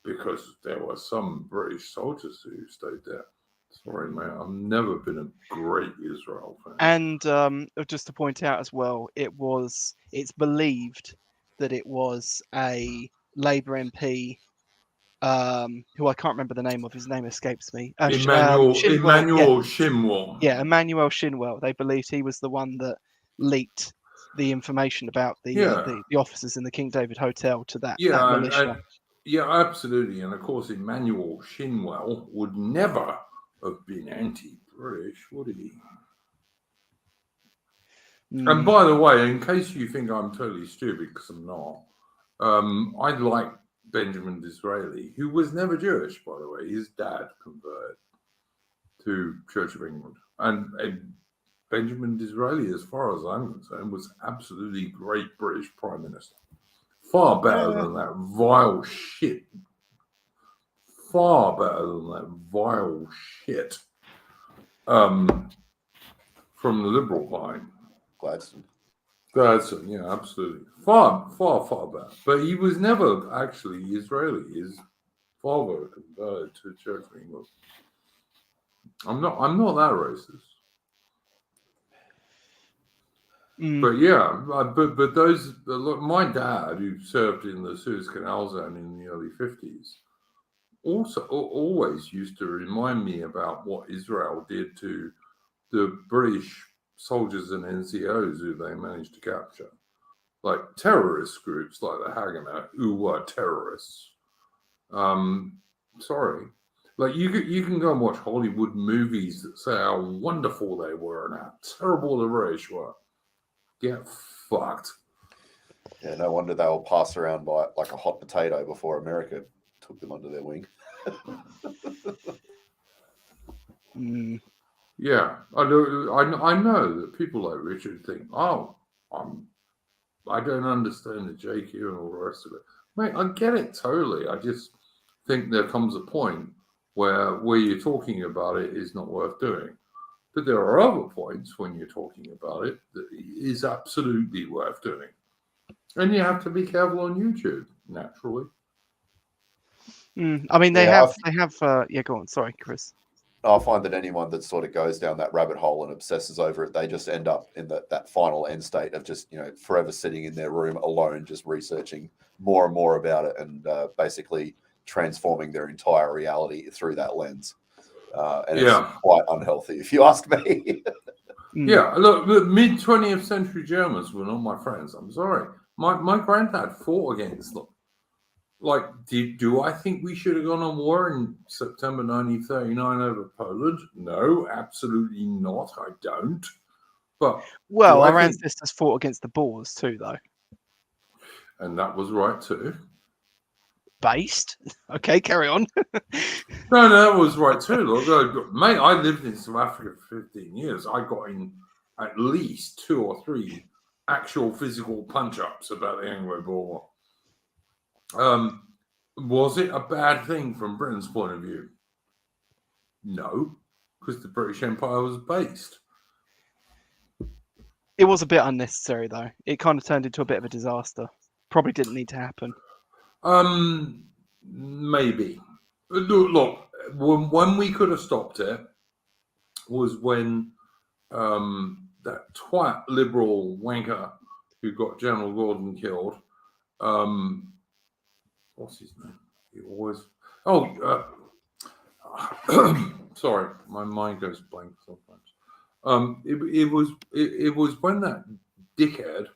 because there were some British soldiers who stayed there. Sorry, mate, I've never been a great Israel fan. And just to point out as well, it's believed that it was a Labour MP, who I can't remember the name of. His name escapes me. Emmanuel Shinwell. Shinwell. Yeah, Emmanuel Shinwell. They believed he was the one that leaked the information about the officers in the King David Hotel to that militia. Absolutely. And of course, Emmanuel Shinwell would never have been anti-British, would he? And by the way, in case you think I'm totally stupid, because I'm not, I like Benjamin Disraeli, who was never Jewish, by the way. His dad converted to Church of England. And Benjamin Disraeli, as far as I'm concerned, was absolutely great British Prime Minister. Far better than that vile shit. Far better than that vile shit from the Liberal line. Gladstone, yeah, absolutely. Far better. But he was never actually Israeli. His father converted to Church of England. I'm not that racist. But yeah, but those, look, my dad, who served in the Suez Canal Zone in the early 50s, also always used to remind me about what Israel did to the British soldiers and NCOs who they managed to capture, like terrorist groups like the Haganah, who were terrorists. Sorry, like you can go and watch Hollywood movies that say how wonderful they were and how terrible the British were. Get fucked. Yeah, no wonder they were passed around by like a hot potato before America took them under their wing. Yeah, I know that people like Richard think, oh, I don't understand the JQ and all the rest of it. Mate, I get it totally. I just think there comes a point where you're talking about it is not worth doing. But there are other points when you're talking about it that is absolutely worth doing. And you have to be careful on YouTube, naturally. I mean, they have. Yeah, go on. Sorry, Chris. I find that anyone that sort of goes down that rabbit hole and obsesses over it, they just end up in that final end state of just, forever sitting in their room alone, just researching more and more about it and basically transforming their entire reality through that lens. And it's quite unhealthy, if you ask me. Yeah, look, the mid-20th century Germans were not my friends. I'm sorry. My granddad fought against them. Like, do I think we should have gone on war in September 1939 over Poland? No, absolutely not. I don't. But our ancestors fought against the Boers too, though. And that was right too. Based. Okay, carry on. No, that was right too. Look, mate, I lived in South Africa for 15 years. I got in at least 2 or 3 actual physical punch-ups about the Anglo-Boer War. Was it a bad thing from Britain's point of view? No, because the British Empire was based. It was a bit unnecessary, though. It kind of turned into a bit of a disaster. Probably didn't need to happen. Maybe. Look, when we could have stopped it was when that twat liberal wanker who got General Gordon killed. What's his name? He always. Sorry, my mind goes blank sometimes. It was when that dickhead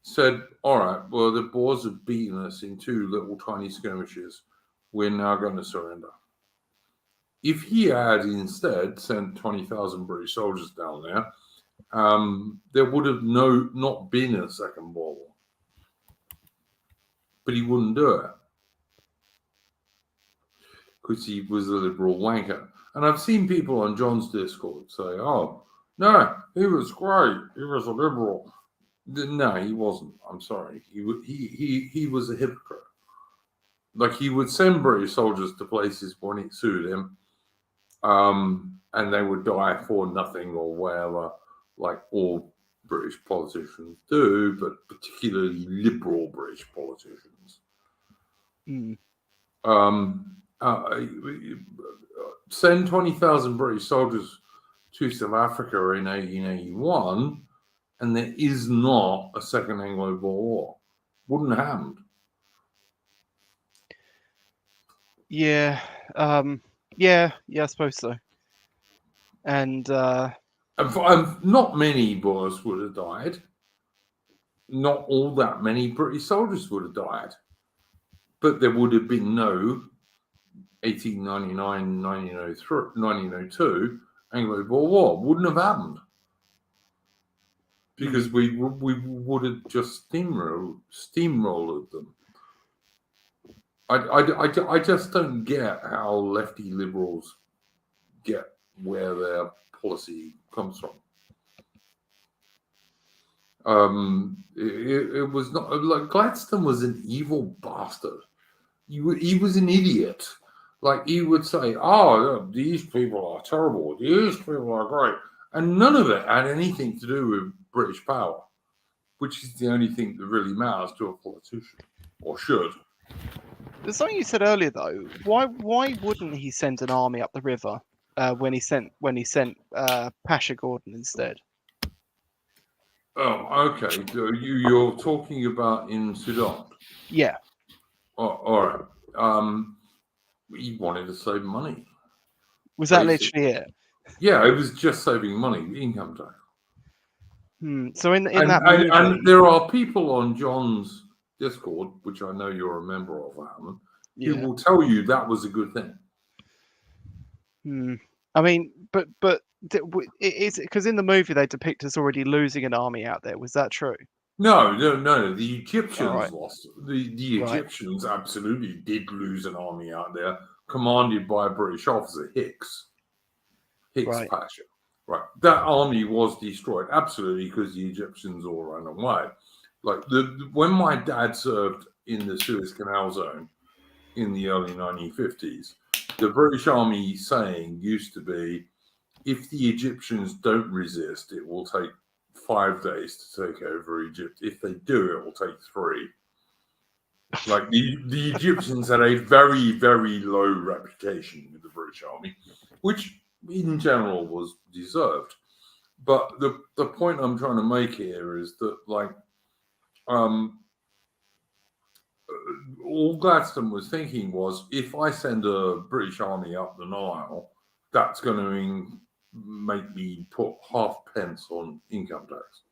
said, "All right, well, the Boers have beaten us in 2 little tiny skirmishes. We're now going to surrender." If he had instead sent 20,000 British soldiers down there, there would have not been a second World War. But he wouldn't do it because he was a liberal wanker. And I've seen people on John's Discord say, "Oh, no, he was great. He was a liberal." No, he wasn't. I'm sorry. He was a hypocrite. Like, he would send British soldiers to places when it suited him, and they would die for nothing or whatever, like all British politicians do, but particularly liberal British politicians. Send 20,000 British soldiers to South Africa in 1881, and there is not a second Anglo-Boer War. Wouldn't have happened. Yeah, I suppose so. And not many Boers would have died. Not all that many British soldiers would have died. But there would have been no 1899, 1902 Anglo-Boer War. Wouldn't have happened. Because we would have just steamrolled them. I just don't get how lefty liberals get where their policy comes from. It was not like Gladstone was an evil bastard. He was an idiot. Like he would say, "Oh, these people are terrible. These people are great," and none of it had anything to do with British power, which is the only thing that really matters to a politician, or should. There's something you said earlier though. Why wouldn't he send an army up the river when he sent Pasha Gordon instead? Oh, okay. So you're talking about in Sudan. Yeah. Oh, all right. He wanted to save money. Was that Basically. literally it? Yeah, it was just saving money, income tax. So in And, that movie, and there are people on John's Discord, which I know you're a member of, Ataman, who will tell you that was a good thing. I mean, but it's because in the movie they depict us already losing an army out there. Was that true? No. The Egyptians Right. lost. The Egyptians absolutely did lose an army out there, commanded by a British officer, Hicks Right. Pasha. Right, that army was destroyed absolutely because the Egyptians all ran away. Like when my dad served in the Suez Canal zone in the early 1950s, the British Army saying used to be, if the Egyptians don't resist, it will take 5 days to take over Egypt. If they do, it will take 3. Like the Egyptians had a very, very low reputation with the British Army, which in general was deserved. But the point I'm trying to make here is that, like, all Gladstone was thinking was, if I send a British army up the Nile, that's going to make me put halfpence on income tax.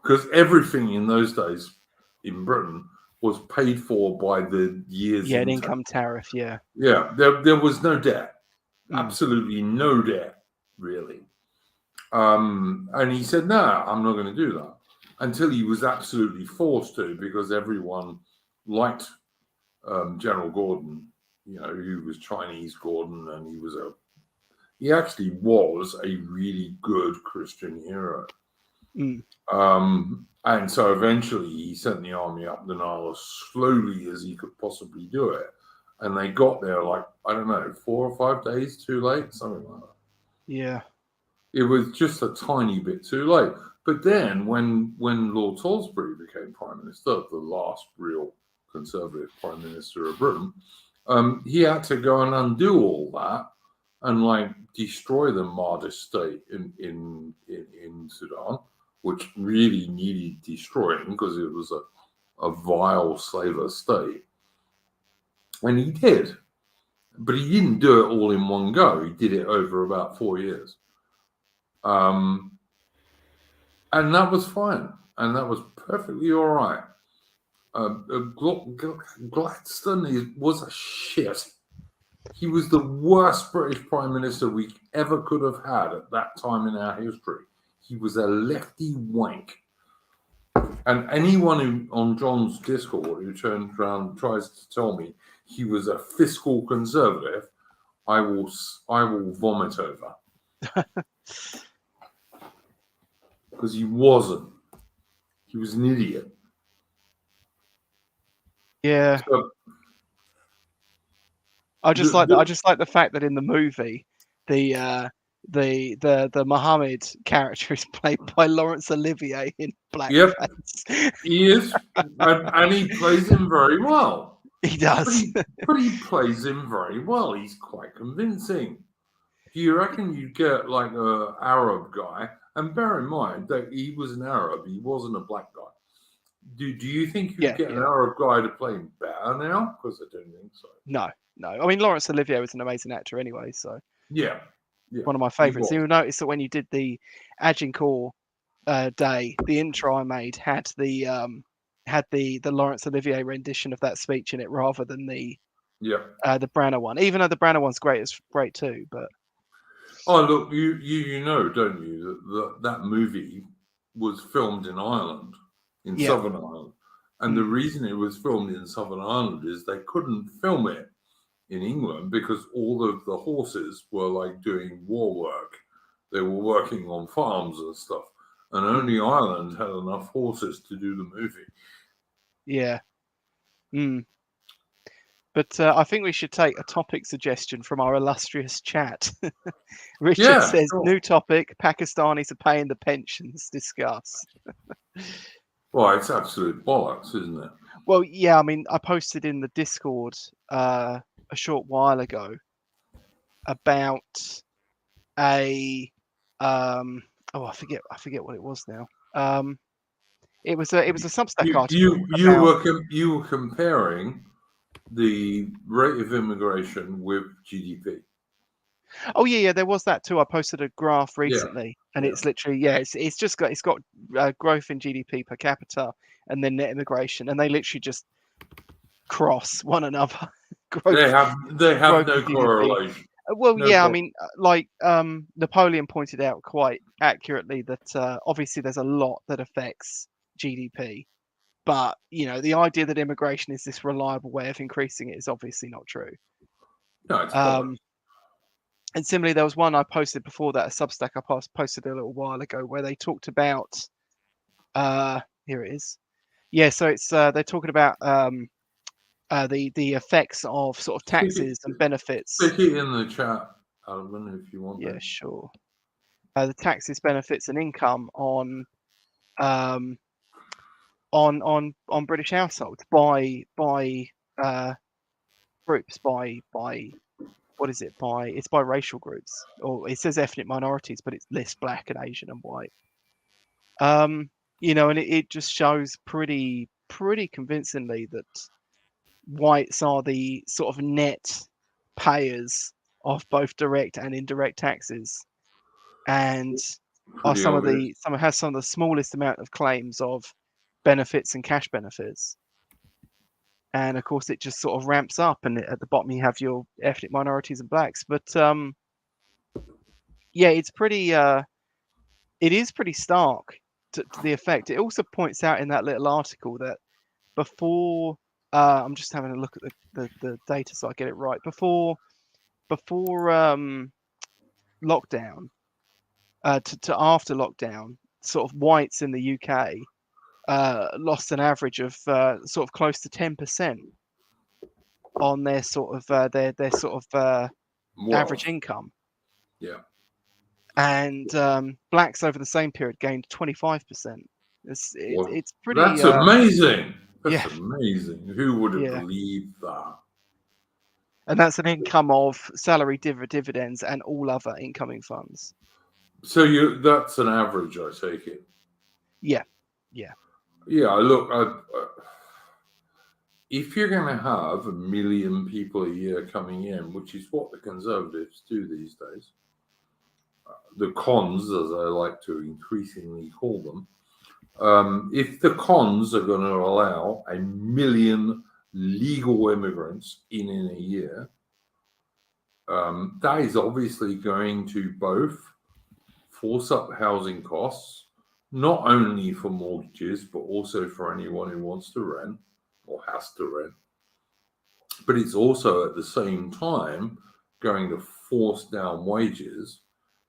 Because everything in those days in Britain was paid for by the year's an income tariff. Yeah. Yeah, there was no debt. Absolutely no debt, really. And he said, no, I'm not going to do that, until he was absolutely forced to, because everyone liked General Gordon, who was Chinese Gordon, and he actually was a really good Christian hero. And so eventually he sent the army up the Nile as slowly as he could possibly do it. And they got there, like, I don't know, 4 or 5 days too late, something like that. Yeah. It was just a tiny bit too late. But then when Lord Salisbury became Prime Minister, the last real Conservative Prime Minister of Britain, he had to go and undo all that and, like, destroy the Mahdi state in Sudan, which really needed destroying because it was a vile slaver state. And he did. But he didn't do it all in one go. He did it over about 4 years. And that was fine. And that was perfectly all right. Gladstone was a shit. He was the worst British Prime Minister we ever could have had at that time in our history. He was a lefty wank. And anyone on John's Discord who turns around tries to tell me he was a fiscal conservative, I will vomit over. Because he wasn't. He was an idiot. Yeah. So, I just like the fact that in the movie, the Muhammad character is played by Laurence Olivier in blackface. He is, and he plays him very well. He does. But he plays him very well. He's quite convincing. Do you reckon you'd get, like, an Arab guy? And bear in mind that he was an Arab. He wasn't a black guy. Do you think you'd get an Arab guy to play him better now? Because I don't think so. No. I mean, Laurence Olivier was an amazing actor anyway, so yeah. One of my favourites. You'll notice that when you did the Agincourt day, the intro I made had the Laurence Olivier rendition of that speech in it rather than the Branagh one. Even though the Branagh one's great too, but look, you know, don't you, that movie was filmed in Ireland, in Southern Ireland, and the reason it was filmed in Southern Ireland is they couldn't film it in England because all of the horses were, like, doing war work. They were working on farms and stuff, and only Ireland had enough horses to do the movie. Yeah. But I think we should take a topic suggestion from our illustrious chat. Richard Yeah, says, sure. new topic, Pakistanis are paying the pensions. Discuss. Well, it's absolute bollocks, isn't it? Well, yeah, I mean, I posted in the Discord a short while ago about a I forget what it was now. It was a Substack article. You were comparing the rate of immigration with GDP. Oh yeah, there was that too. I posted a graph Yeah, recently, and yeah. it's literally it's just got growth in GDP per capita and then net immigration, and they literally just cross one another. They have growth no in GDP. correlation. Well, No yeah, I cor- mean, like Napoleon pointed out quite accurately that obviously there's a lot that affects GDP, but the idea that immigration is this reliable way of increasing it is obviously not true. No, it's bollocks. And similarly, there was one I posted before that, a Substack I posted a little while ago, where they talked about, here it is. Yeah, so it's they're talking about the effects of sort of taxes and benefits. Stick it in the chat, Alvin, if you want. Yeah, sure. The taxes, benefits, and income on British households by groups, by what is it? It's by racial groups, or it says ethnic minorities, but it lists black and Asian and white. And it just shows pretty convincingly that whites are the sort of net payers of both direct and indirect taxes, and Pretty obvious. has some of the smallest amount of claims of benefits and cash benefits. And of course, it just sort of ramps up, and at the bottom you have your ethnic minorities and blacks. But yeah, it's pretty. It is pretty stark to the effect. It also points out in that little article that before, I'm just having a look at the data so I get it right. Before lockdown, to after lockdown, sort of whites in the UK lost an average of sort of close to 10% on their sort of their sort of average income. Yeah. And blacks over the same period gained 25%. It's pretty. That's amazing. That's yeah. amazing. Who would have believed that? And that's an income of salary, dividends, and all other incoming funds. So that's an average, I take it. Yeah. Yeah, look, if you're going to have 1 million people a year coming in, which is what the Conservatives do these days, the cons, as I like to increasingly call them, if the cons are going to allow 1 million legal immigrants in a year, that is obviously going to both force up housing costs, not only for mortgages, but also for anyone who wants to rent or has to rent. But it's also at the same time going to force down wages,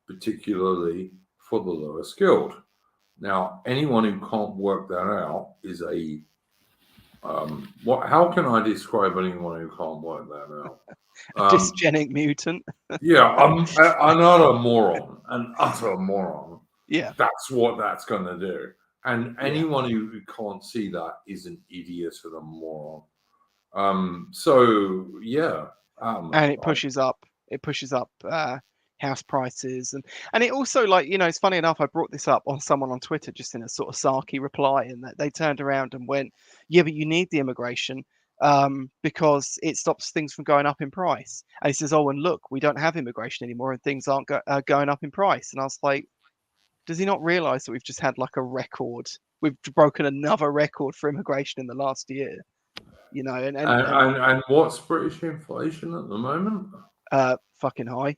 particularly for the lower skilled. Now, anyone who can't work that out is a how can I describe anyone who can't work that out? A dysgenic mutant. Yeah, I'm not a moron, an utter moron. Yeah, that's what that's going to do. And anyone who can't see that is an idiot and a moron. So yeah, and it pushes up house prices, and it also, like, it's funny enough, I brought this up on someone on Twitter just in a sort of sarky reply, and that they turned around and went, yeah, but you need the immigration because it stops things from going up in price. And he says, oh, and look, we don't have immigration anymore and things aren't going up in price. And I was like, does he not realize that we've just had like a record? We've broken another record for immigration in the last year, and what's British inflation at the moment? Fucking high.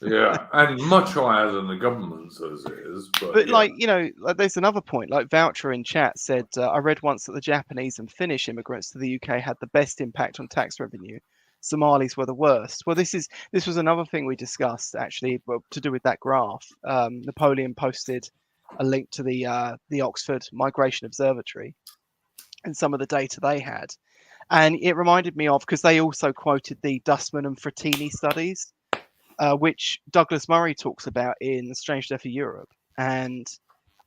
Yeah, and much higher than the government says it is. But yeah. There's another point. Like Voucher in chat said, I read once that the Japanese and Finnish immigrants to the UK had the best impact on tax revenue. Somalis were the worst. Well, this was another thing we discussed actually, to do with that graph. Napoleon posted a link to the Oxford Migration Observatory and some of the data they had. And it reminded me of, because they also quoted the Dustman and Frattini studies, which Douglas Murray talks about in The Strange Death of Europe. And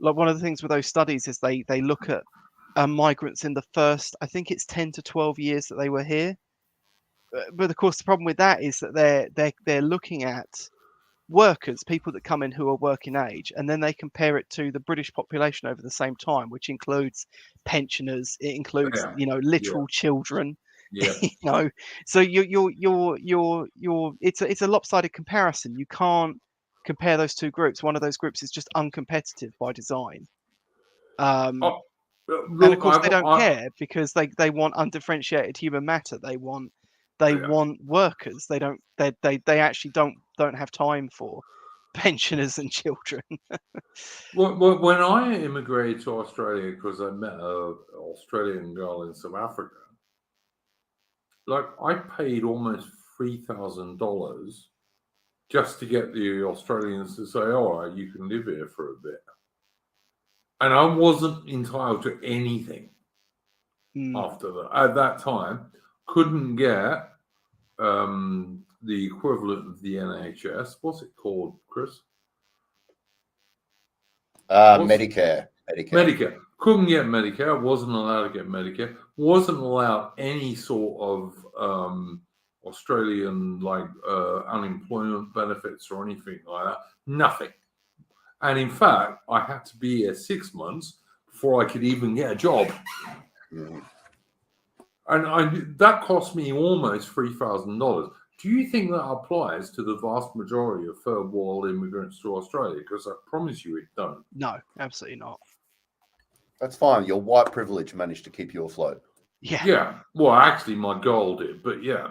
like one of the things with those studies is they look at migrants in the first, I think it's 10 to 12 years that they were here. But of course, the problem with that is that they're looking at workers, people that come in who are working age, and then they compare it to the British population over the same time, which includes pensioners, it includes literal children, so it's a lopsided comparison. You can't compare those two groups. One of those groups is just uncompetitive by design. And of course they don't care, because they want undifferentiated human matter. They want workers. They actually don't have time for pensioners and children. Well, when I immigrated to Australia, because I met an Australian girl in South Africa, like I paid almost $3,000 just to get the Australians to say, all right, you can live here for a bit. And I wasn't entitled to anything after that. At that time, couldn't get the equivalent of the NHS. What's it called, Chris? Medicare. Medicare. Couldn't get Medicare. Wasn't allowed to get Medicare. Wasn't allowed any sort of Australian unemployment benefits or anything like that. Nothing. And in fact, I had to be here 6 months before I could even get a job. And that cost me almost $3,000. Do you think that applies to the vast majority of third world immigrants to Australia? Because I promise you it don't. No, absolutely not. That's fine. Your white privilege managed to keep you afloat. Yeah. Yeah. Well, actually, my girl did, but yeah.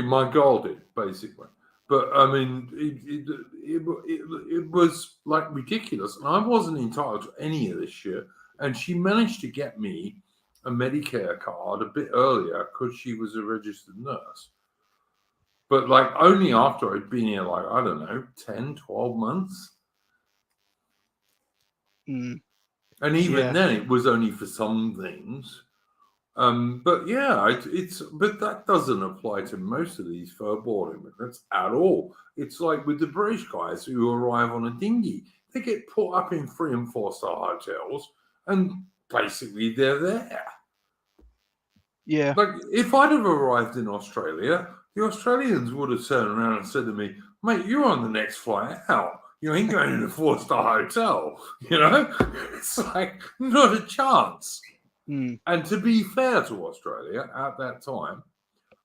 My girl did, basically. But I mean, it was like ridiculous. And I wasn't entitled to any of this shit. And she managed to get me a Medicare card a bit earlier because she was a registered nurse. But like only after I'd been here, like, I don't know, 10, 12 months. And even then it was only for some things. But yeah, but that doesn't apply to most of these third world immigrants at all. It's like with the British guys who arrive on a dinghy, they get put up in 3- and 4-star hotels, and basically they're there. Yeah. Like if I'd have arrived in Australia, the Australians would have turned around and said to me, "Mate, you're on the next flight out. You ain't going in a 4-star hotel." You know, it's like not a chance. And to be fair to Australia at that time,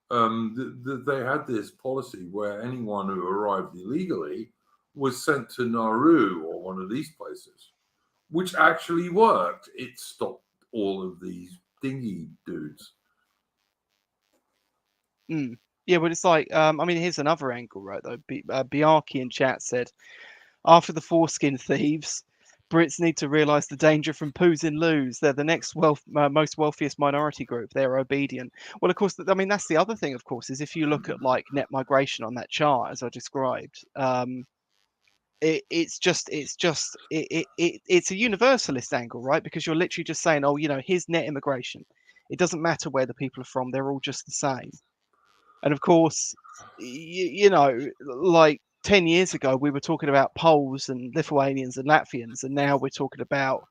they had this policy where anyone who arrived illegally was sent to Nauru or one of these places, which actually worked. It stopped all of these dinghy dudes. Yeah, but it's like, I mean, here's another angle, right, though. Biarki in chat said, after the foreskin thieves, Brits need to realise the danger from poos in loos. They're the next most wealthiest minority group. They're obedient. Well, of course, I mean, that's the other thing, of course, is if you look at like net migration on that chart, as I described, it's a universalist angle, right? Because you're literally just saying, oh, here's net immigration. It doesn't matter where the people are from. They're all just the same. And of course, like 10 years ago, we were talking about Poles and Lithuanians and Latvians, and now we're talking about,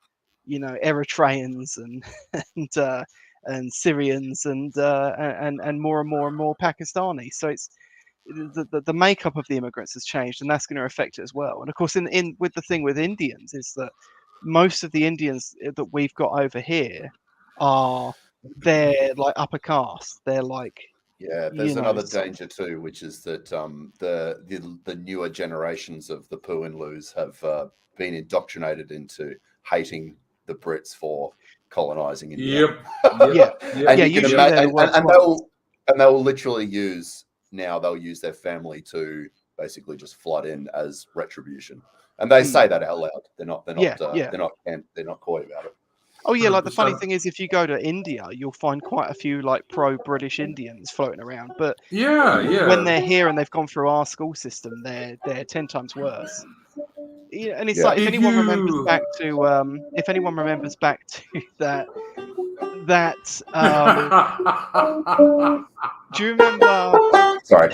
Eritreans and Syrians and more and more Pakistanis. So it's the makeup of the immigrants has changed, and that's going to affect it as well. And of course, in with the thing with Indians is that most of the Indians that we've got over here they're like upper caste. They're like. Yeah, there's another danger too, which is that the newer generations of the Poo and Loos have been indoctrinated into hating the Brits for colonizing India. Yep. And you can imagine, and they'll literally use their family to basically just flood in as retribution. And they say that out loud. They're not coy about it. Oh yeah, like the funny thing is, if you go to India, you'll find quite a few like pro-British Indians floating around. But when they're here and they've gone through our school system, they're 10 times worse. Yeah, and it's Yeah. like if Did anyone remembers you- back to that do you remember Sorry.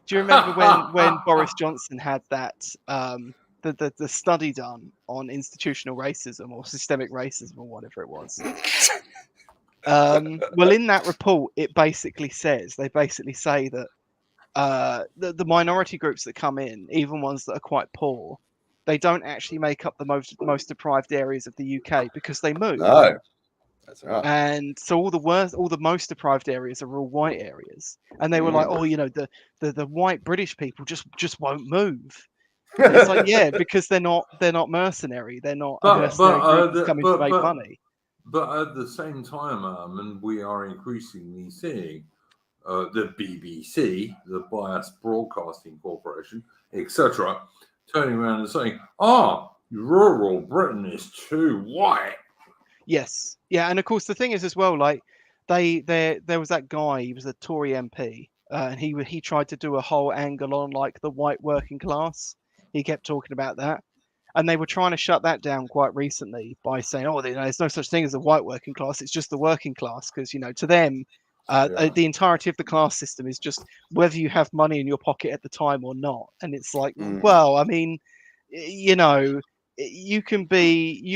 do you remember when Boris Johnson had that the study done on institutional racism or systemic racism or whatever it was? Well, in that report, they basically say that the minority groups that come in, even ones that are quite poor, they don't actually make up the most deprived areas of the UK because they move. No, that's right. And so all the most deprived areas are all white areas. And they were like, oh, you know, the white British people just won't move. And it's like, yeah, because they're not mercenary. They're not a mercenary group that's coming to make money. But at the same time, and we are increasingly seeing the BBC, the Biased Broadcasting Corporation, etc., turning around and saying, rural Britain is too white. Yes. Yeah. And of course, the thing is as well, like there was that guy, he was a Tory MP, and he tried to do a whole angle on like the white working class. He kept talking about that. And they were trying to shut that down quite recently by saying, oh, there's no such thing as a white working class. It's just the working class. Because, you know, to them, the entirety of the class system is just whether you have money in your pocket at the time or not. And it's like, well, I mean, you know, you can be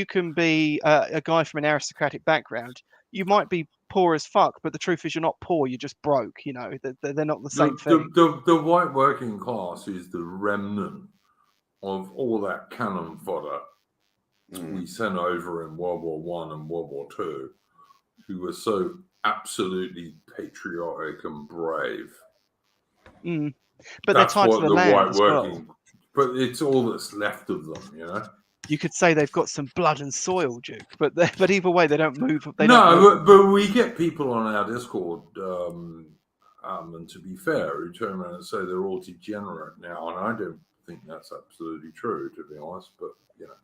a guy from an aristocratic background. You might be poor as fuck, but the truth is you're not poor. You're just broke. You know, they're not the same thing. The white working class is the remnant of all that cannon fodder we sent over in World War One and World War Two, who were so absolutely patriotic and brave. But they're tied to the land as well. But it's all that's left of them, you know. You could say they've got some blood and soil, Duke, but either way, they don't move. But we get people on our Discord, and to be fair, who turn around and say they're all degenerate now, and I don't think that's absolutely true, to be honest. But you know,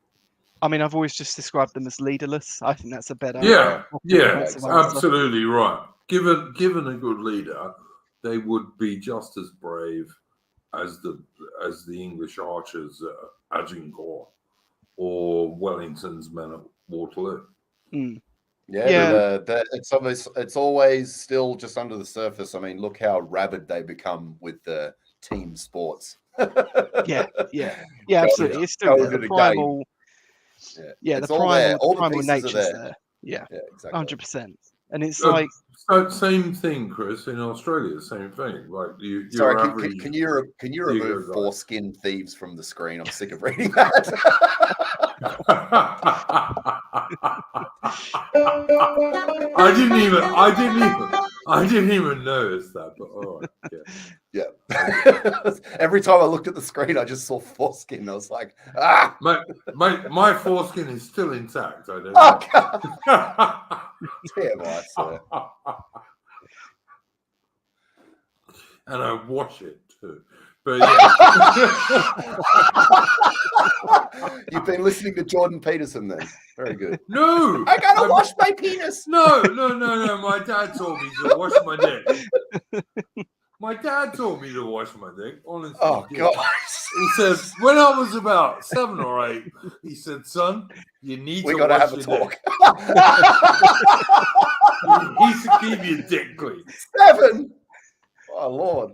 I mean, I've always just described them as leaderless. I think that's a better. Absolutely right. Given a good leader, they would be just as brave as the English archers at Agincourt or Wellington's men at Waterloo. It's always still just under the surface. I mean, look how rabid they become with the team sports. yeah, absolutely. It's still there. The primal. The primal nature's there. Yeah, exactly. 100%. And it's like same thing, Chris. In Australia, same thing. Like you. Sorry, can you remove foreskin thieves from the screen? I'm sick of reading that. I didn't even notice that. But all right, yeah. Every time I looked at the screen, I just saw foreskin. I was like, my foreskin is still intact. I don't know. TMI, sir. And I wash it too. But yeah. You've been listening to Jordan Peterson then. Very good. No, I gotta wash my penis. No. My dad told me to wash my dick. My dad told me to wash my dick. Honestly, oh God. He said when I was about 7 or 8. He said, "Son, you need to gotta wash have a your talk." He should keep your dick clean. 7. Oh Lord.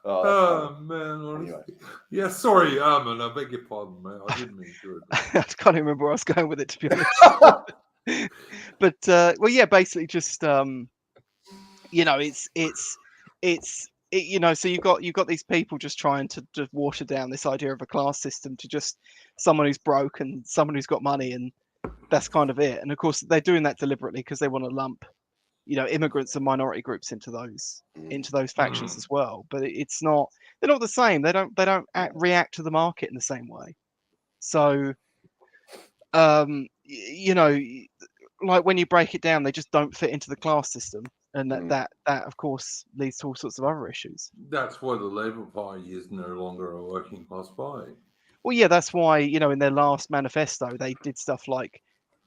Oh man, honestly. Anyway. Yeah, sorry, Armin. I beg your pardon, mate. I didn't mean to. I can't even remember where I was going with it, to be honest. But well, yeah, basically, just you know, it's you know, so you've got these people just trying to just water down this idea of a class system to just someone who's broke and someone who's got money, and that's kind of it. And of course, they're doing that deliberately because they want to lump, you know, immigrants and minority groups into those factions as well. But it's not, they're not the same. They don't react to the market in the same way. So you know, like when you break it down, they just don't fit into the class system, and that of course leads to all sorts of other issues. That's why the Labour Party is no longer a working class party. Well, yeah, that's why, you know, in their last manifesto they did stuff like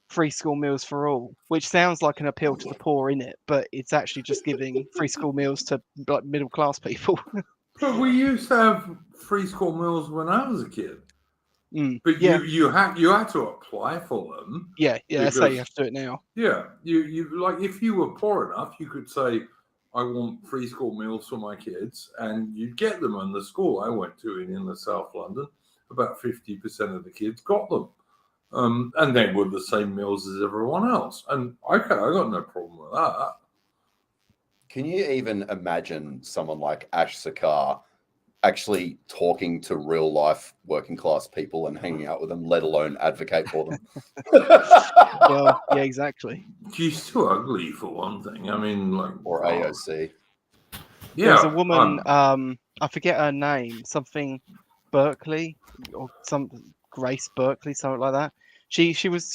free school meals for all, which sounds like an appeal to the poor in it, but it's actually just giving free school meals to like middle class people. But we used to have free school meals when I was a kid. But yeah, you had to apply for them. yeah. That's how you because- have to do it now. Yeah, you like if you were poor enough, you could say, "I want free school meals for my kids," and you'd get them. And the school I went to in the South London, about 50% of the kids got them, and they were the same meals as everyone else. And okay, I got no problem with that. Can you even imagine someone like Ash Sakar actually talking to real life working class people and hanging out with them, let alone advocate for them? Well, yeah, exactly. She's too ugly for one thing. I mean, like Or AOC. Yeah, There was a woman, I forget her name, something Berkeley or some Grace Berkeley, something like that. She was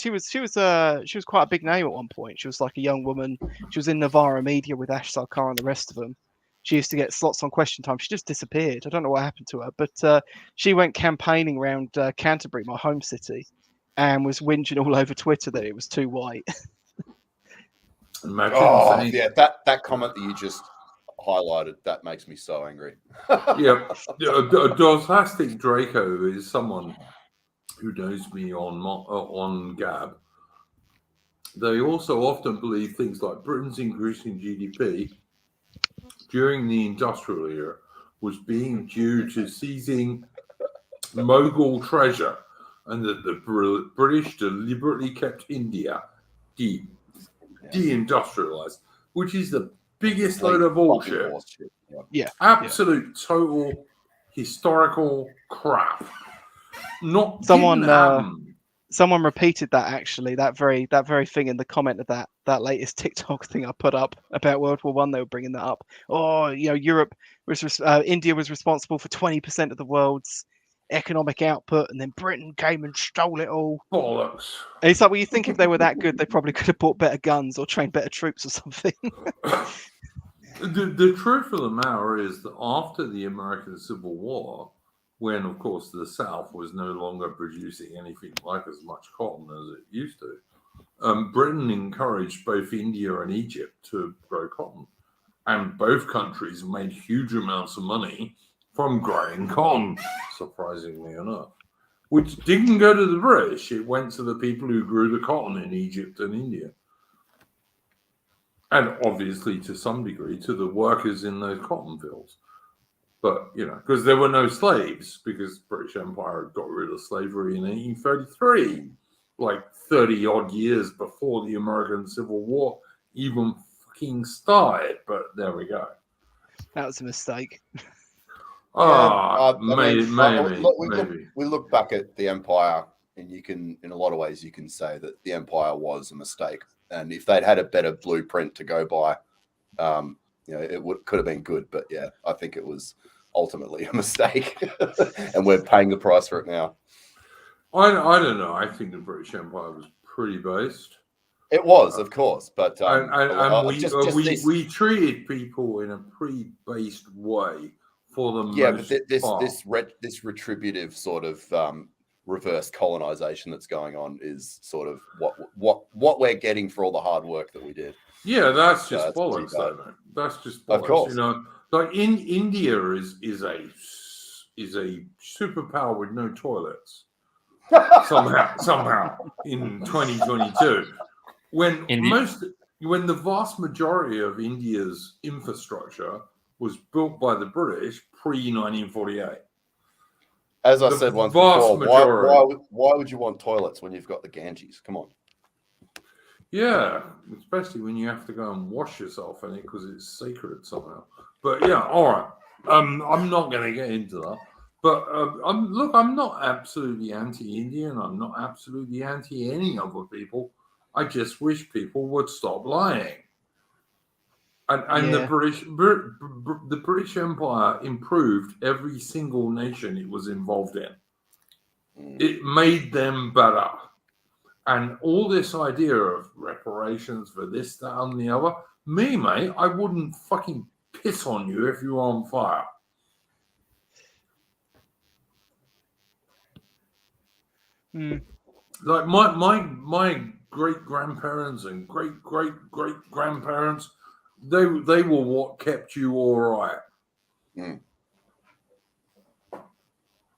quite a big name at one point. She was like a young woman. She was in Novara Media with Ash Sarkar and the rest of them. She used to get slots on Question Time. She just disappeared. I don't know what happened to her, but she went campaigning around Canterbury, my home city, and was whinging all over Twitter that it was too white. imagine Oh, saying, yeah, that comment that you just highlighted, that makes me so angry. yeah, Dortastic Draco is someone who knows me on Gab. They also often believe things like Britain's increasing GDP during the industrial era was being due to seizing Mughal treasure, and that the British deliberately kept India deindustrialized, which is the biggest load of bullshit. Yeah. Absolute total historical crap. Not Someone, didn't happen. Someone repeated that actually, that very thing in the comment of that latest TikTok thing I put up about World War One. They were bringing that up. Oh, Europe was India was responsible for 20% of the world's economic output, and then Britain came and stole it all. Bollocks. And it's like, well, you think if they were that good, they probably could have bought better guns or trained better troops or something. The truth of the matter is that after the American Civil War, when, of course, the South was no longer producing anything like as much cotton as it used to, Britain encouraged both India and Egypt to grow cotton. And both countries made huge amounts of money from growing cotton, surprisingly enough, which didn't go to the British. It went to the people who grew the cotton in Egypt and India. And obviously, to some degree, to the workers in those cotton fields. But, because there were no slaves, because British Empire got rid of slavery in 1833, like 30 odd years before the American Civil War even fucking started. But there we go. That was a mistake. Maybe. We look back at the empire, and you can, in a lot of ways, you can say that the empire was a mistake. And if they'd had a better blueprint to go by, it could have been good. But yeah, I think it was ultimately a mistake, and we're paying the price for it now. I don't know. I think the British Empire was pretty based. It was, of course, but we treated people in a pre-based way for the most part. This retributive sort of reverse colonization that's going on is sort of what we're getting for all the hard work that we did. Yeah, that's just bollocks, though, man. That's just bollocks. Of course. Like India is a superpower with no toilets. somehow in 2022, when the vast majority of India's infrastructure was built by the British pre-1948. As I said once before, why would you want toilets when you've got the Ganges? Come on. Yeah, especially when you have to go and wash yourself in it because it's sacred somehow. But yeah, all right. I'm not going to get into that. But I'm not absolutely anti-Indian. I'm not absolutely anti any other people. I just wish people would stop lying. And the British Empire improved every single nation it was involved in. It made them better. And all this idea of reparations for this, that, and the other, mate, I wouldn't fucking piss on you if you were on fire. Like my great grandparents and great grandparents, they were what kept you all right.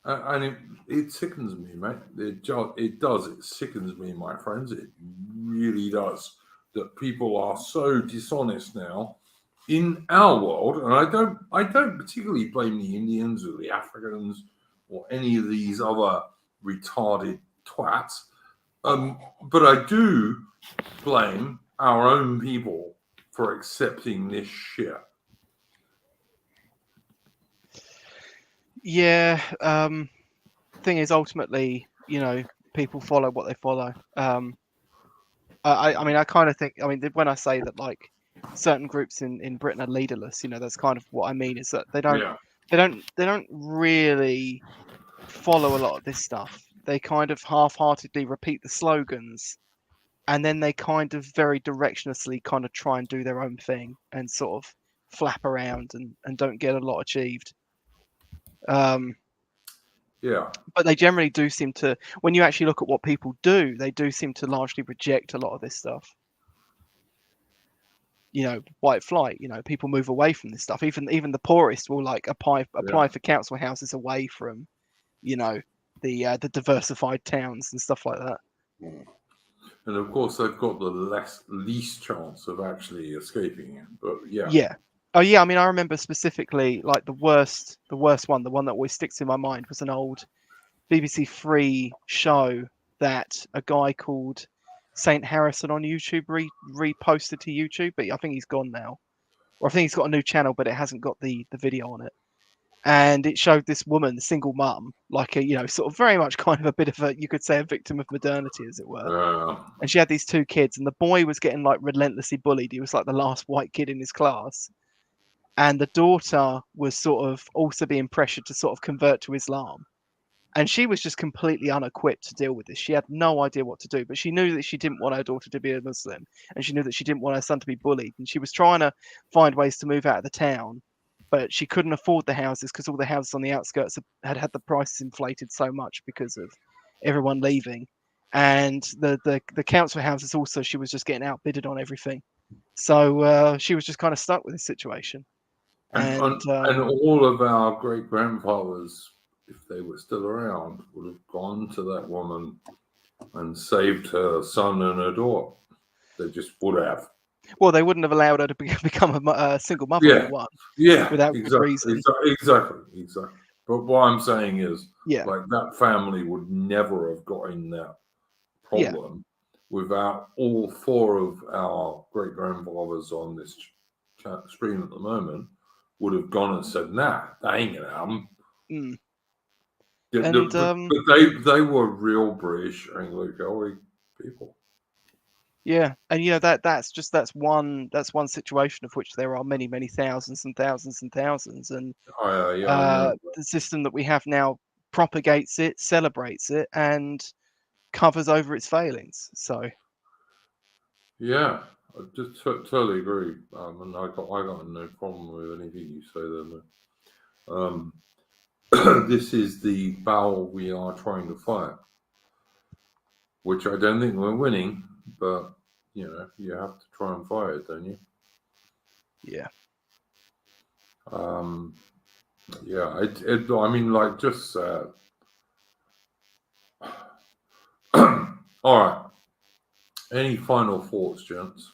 And it sickens me, mate. It does. It sickens me, my friends. It really does. That people are so dishonest now in our world, and I don't particularly blame the Indians or the Africans or any of these other retarded twats. But I do blame our own people for accepting this shit. Yeah. Thing is, ultimately, people follow what they follow. I mean, I kind of think. I mean, when I say that, like, certain groups in Britain are leaderless, that's kind of what I mean. Is that they don't really follow a lot of this stuff. They kind of half-heartedly repeat the slogans, and then they kind of very directionlessly kind of try and do their own thing and sort of flap around and don't get a lot achieved. Yeah. But they generally do seem to, when you actually look at what people do, they do seem to largely reject a lot of this stuff. White flight, people move away from this stuff. Even the poorest will like apply for council houses away from, the diversified towns and stuff like that. And of course, they've got the least chance of actually escaping it. But yeah. Yeah. Oh yeah. I mean, I remember specifically like the worst one, the one that always sticks in my mind, was an old BBC Three show that a guy called Saint Harrison on YouTube reposted to YouTube, but I think he's gone now, or I think he's got a new channel, but it hasn't got the video on it. And it showed this woman, the single mum, like a sort of very much kind of a bit of a, you could say, a victim of modernity, as it were. And she had these two kids, and the boy was getting like relentlessly bullied. He was like the last white kid in his class, and the daughter was sort of also being pressured to sort of convert to Islam. And she was just completely unequipped to deal with this. She had no idea what to do, but she knew that she didn't want her daughter to be a Muslim, and she knew that she didn't want her son to be bullied. And she was trying to find ways to move out of the town, but she couldn't afford the houses because all the houses on the outskirts had the prices inflated so much because of everyone leaving. And the council houses also, she was just getting outbidded on everything. So she was just kind of stuck with this situation. And all of our great grandfathers, if they were still around, would have gone to that woman and saved her son and her daughter. They just would have. Well, they wouldn't have allowed her to become a single mother for one. Yeah, without good reason. Exactly. But what I'm saying is, Yeah, like, that family would never have got in that problem without all four of our great grandfathers on this screen at the moment would have gone and said, "Nah, that ain't gonna happen." But they were real British Anglo-Catholic people. Yeah, and that's one situation of which there are many, many thousands and thousands and thousands, and the system that we have now propagates it, celebrates it, and covers over its failings. So yeah, I just totally agree, and I got no problem with anything you say there. This is the battle we are trying to fight, which I don't think we're winning, but you have to try and fight it, don't you? Yeah. I mean, like, just sad. All right. Any final thoughts, gents?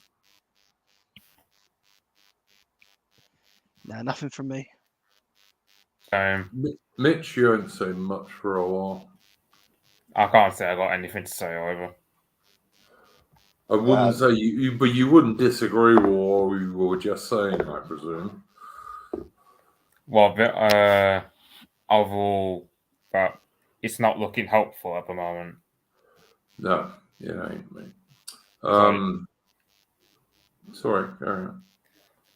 No, nothing from me. Mitch, you haven't said much for a while. I can't say I got anything to say either. I wouldn't say you, but you wouldn't disagree with what we were just saying, I presume. Well, overall, but it's not looking hopeful at the moment. No, it ain't, mate. Sorry, carry on.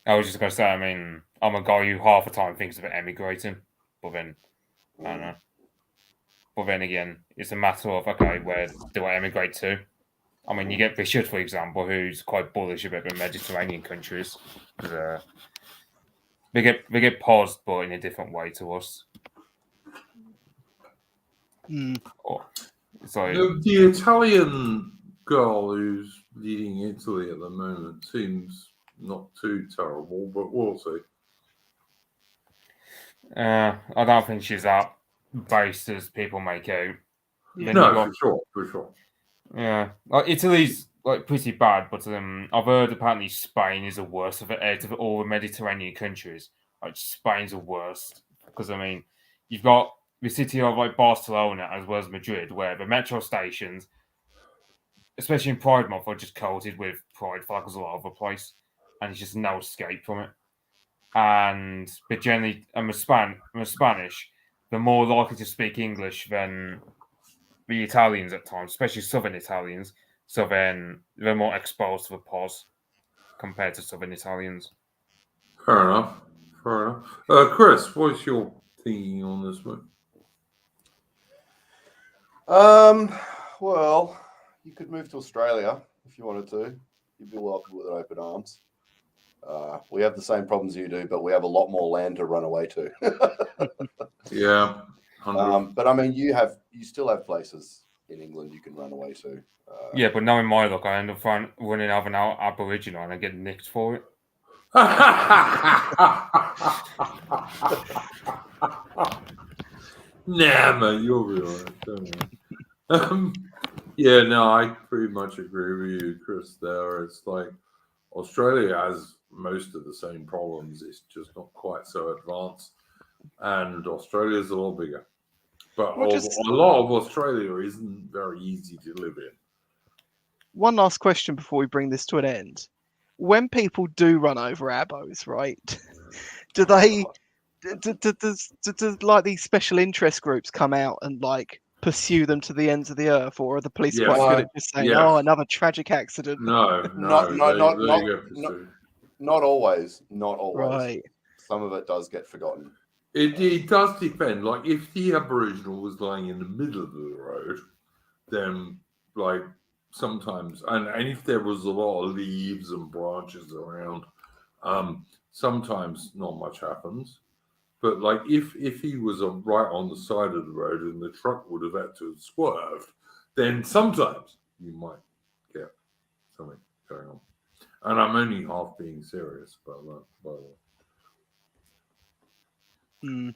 I was just going to say, I mean, I'm a guy who half the time thinks about emigrating, but then, I don't know. But then again, it's a matter of, okay, where do I emigrate to? I mean, you get Richard, for example, who's quite bullish about the Mediterranean countries. They get paused, but in a different way to us. So the Italian girl who's leading Italy at the moment seems not too terrible, but we'll see. I don't think she's that based as people make out. Yeah. Then No, you've got- for sure. Yeah, like Italy's like pretty bad, but I've heard apparently Spain is the worst of it out of all the Mediterranean countries. Like Spain's the worst because I mean, you've got the city of like Barcelona as well as Madrid, where the metro stations, especially in Pride Month, are just coated with pride flags all over the place, and it's just no escape from it. But generally, I'm a Spanish. They're more likely to speak English than the Italians at times, especially Southern Italians. So then they're more exposed to the pause compared to Southern Italians. Fair enough. Chris, what's your thinking on this one? Well, you could move to Australia if you wanted to. You'd be welcome with open arms. We have the same problems you do, but we have a lot more land to run away to. Yeah. 100. But I mean, you still have places in England you can run away to. Yeah, but knowing my luck, I end up running out of an Aboriginal and I get nicked for it. Nah, man, you'll be alright. Don't worry. Yeah, no, I pretty much agree with you, Chris. There, it's like Australia has most of the same problems. It's just not quite so advanced, and Australia's a lot bigger. But Well, a lot of Australia isn't very easy to live in. One last question before we bring this to an end. When people do run over abos, right? Do they do like these special interest groups come out and like pursue them to the ends of the earth, or are the police Yes. quite good at just saying, Yes. "Oh, another tragic accident"? No, they get pursued. Not always. Right. Some of it does get forgotten. It does depend. Like if the Aboriginal was lying in the middle of the road, then like sometimes, and if there was a lot of leaves and branches around, sometimes not much happens. But like if he was right on the side of the road and the truck would have had to have swerved, then sometimes you might get something going on. And I'm only half being serious about that, by the way.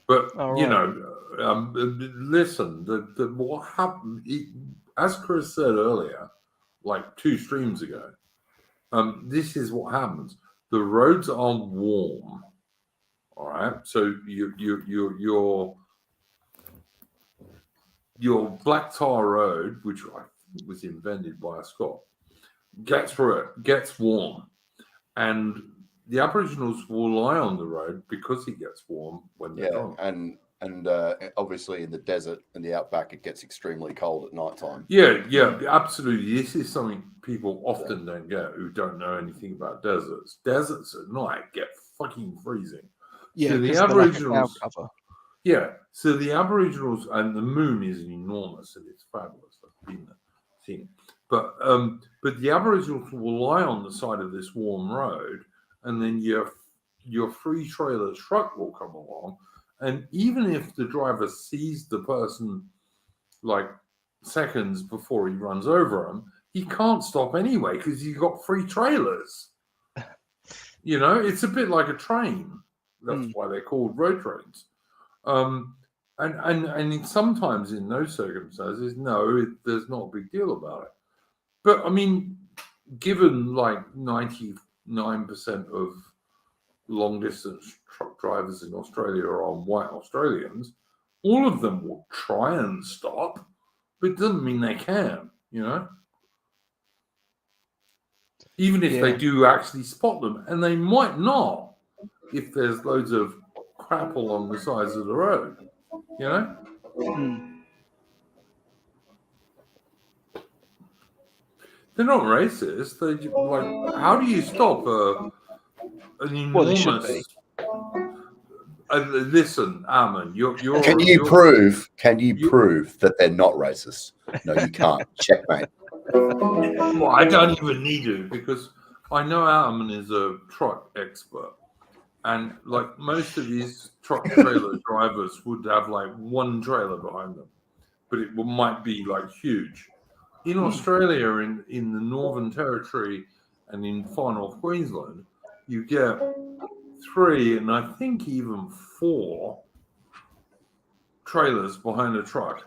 But All you right. know, listen. What happened? As Chris said earlier, like 2 streams ago, this is what happens. The roads are warm. All right, so your black tar road, which I think was invented by a Scot, gets warm, and the Aboriginals will lie on the road because it gets warm when they're drunk. and obviously in the desert and the outback, it gets extremely cold at night time. Yeah, absolutely. This is something people often don't get who don't know anything about deserts. Deserts at night get fucking freezing. Yeah, So the 'cause of the lack of Aboriginals, cloud cover. yeah. So the Aboriginals, and the moon is enormous and it's fabulous. I've been there, seen it. But the Aboriginals will lie on the side of this warm road, and then your free trailer truck will come along, and even if the driver sees the person like seconds before he runs over them, he can't stop anyway because you've got free trailers. You know, it's a bit like a train. That's why they're called road trains. And sometimes in those circumstances, there's not a big deal about it. But I mean, given like 99% of long distance truck drivers in Australia are white Australians, all of them will try and stop, but it doesn't mean they can, you know? Even if they do actually spot them, and they might not if there's loads of crap along the sides of the road, you know? They're not racist. They like, how do you stop an enormous? Well, they should be. Listen, Ataman, you're. Can you prove that they're not racist? No, you can't. Checkmate. Well, I don't even need to because I know Ataman is a truck expert, and like most of these truck trailer drivers would have like one trailer behind them, but it might be like huge. In Australia, in the Northern Territory, and in far north Queensland, you get 3 and I think even 4 trailers behind a truck.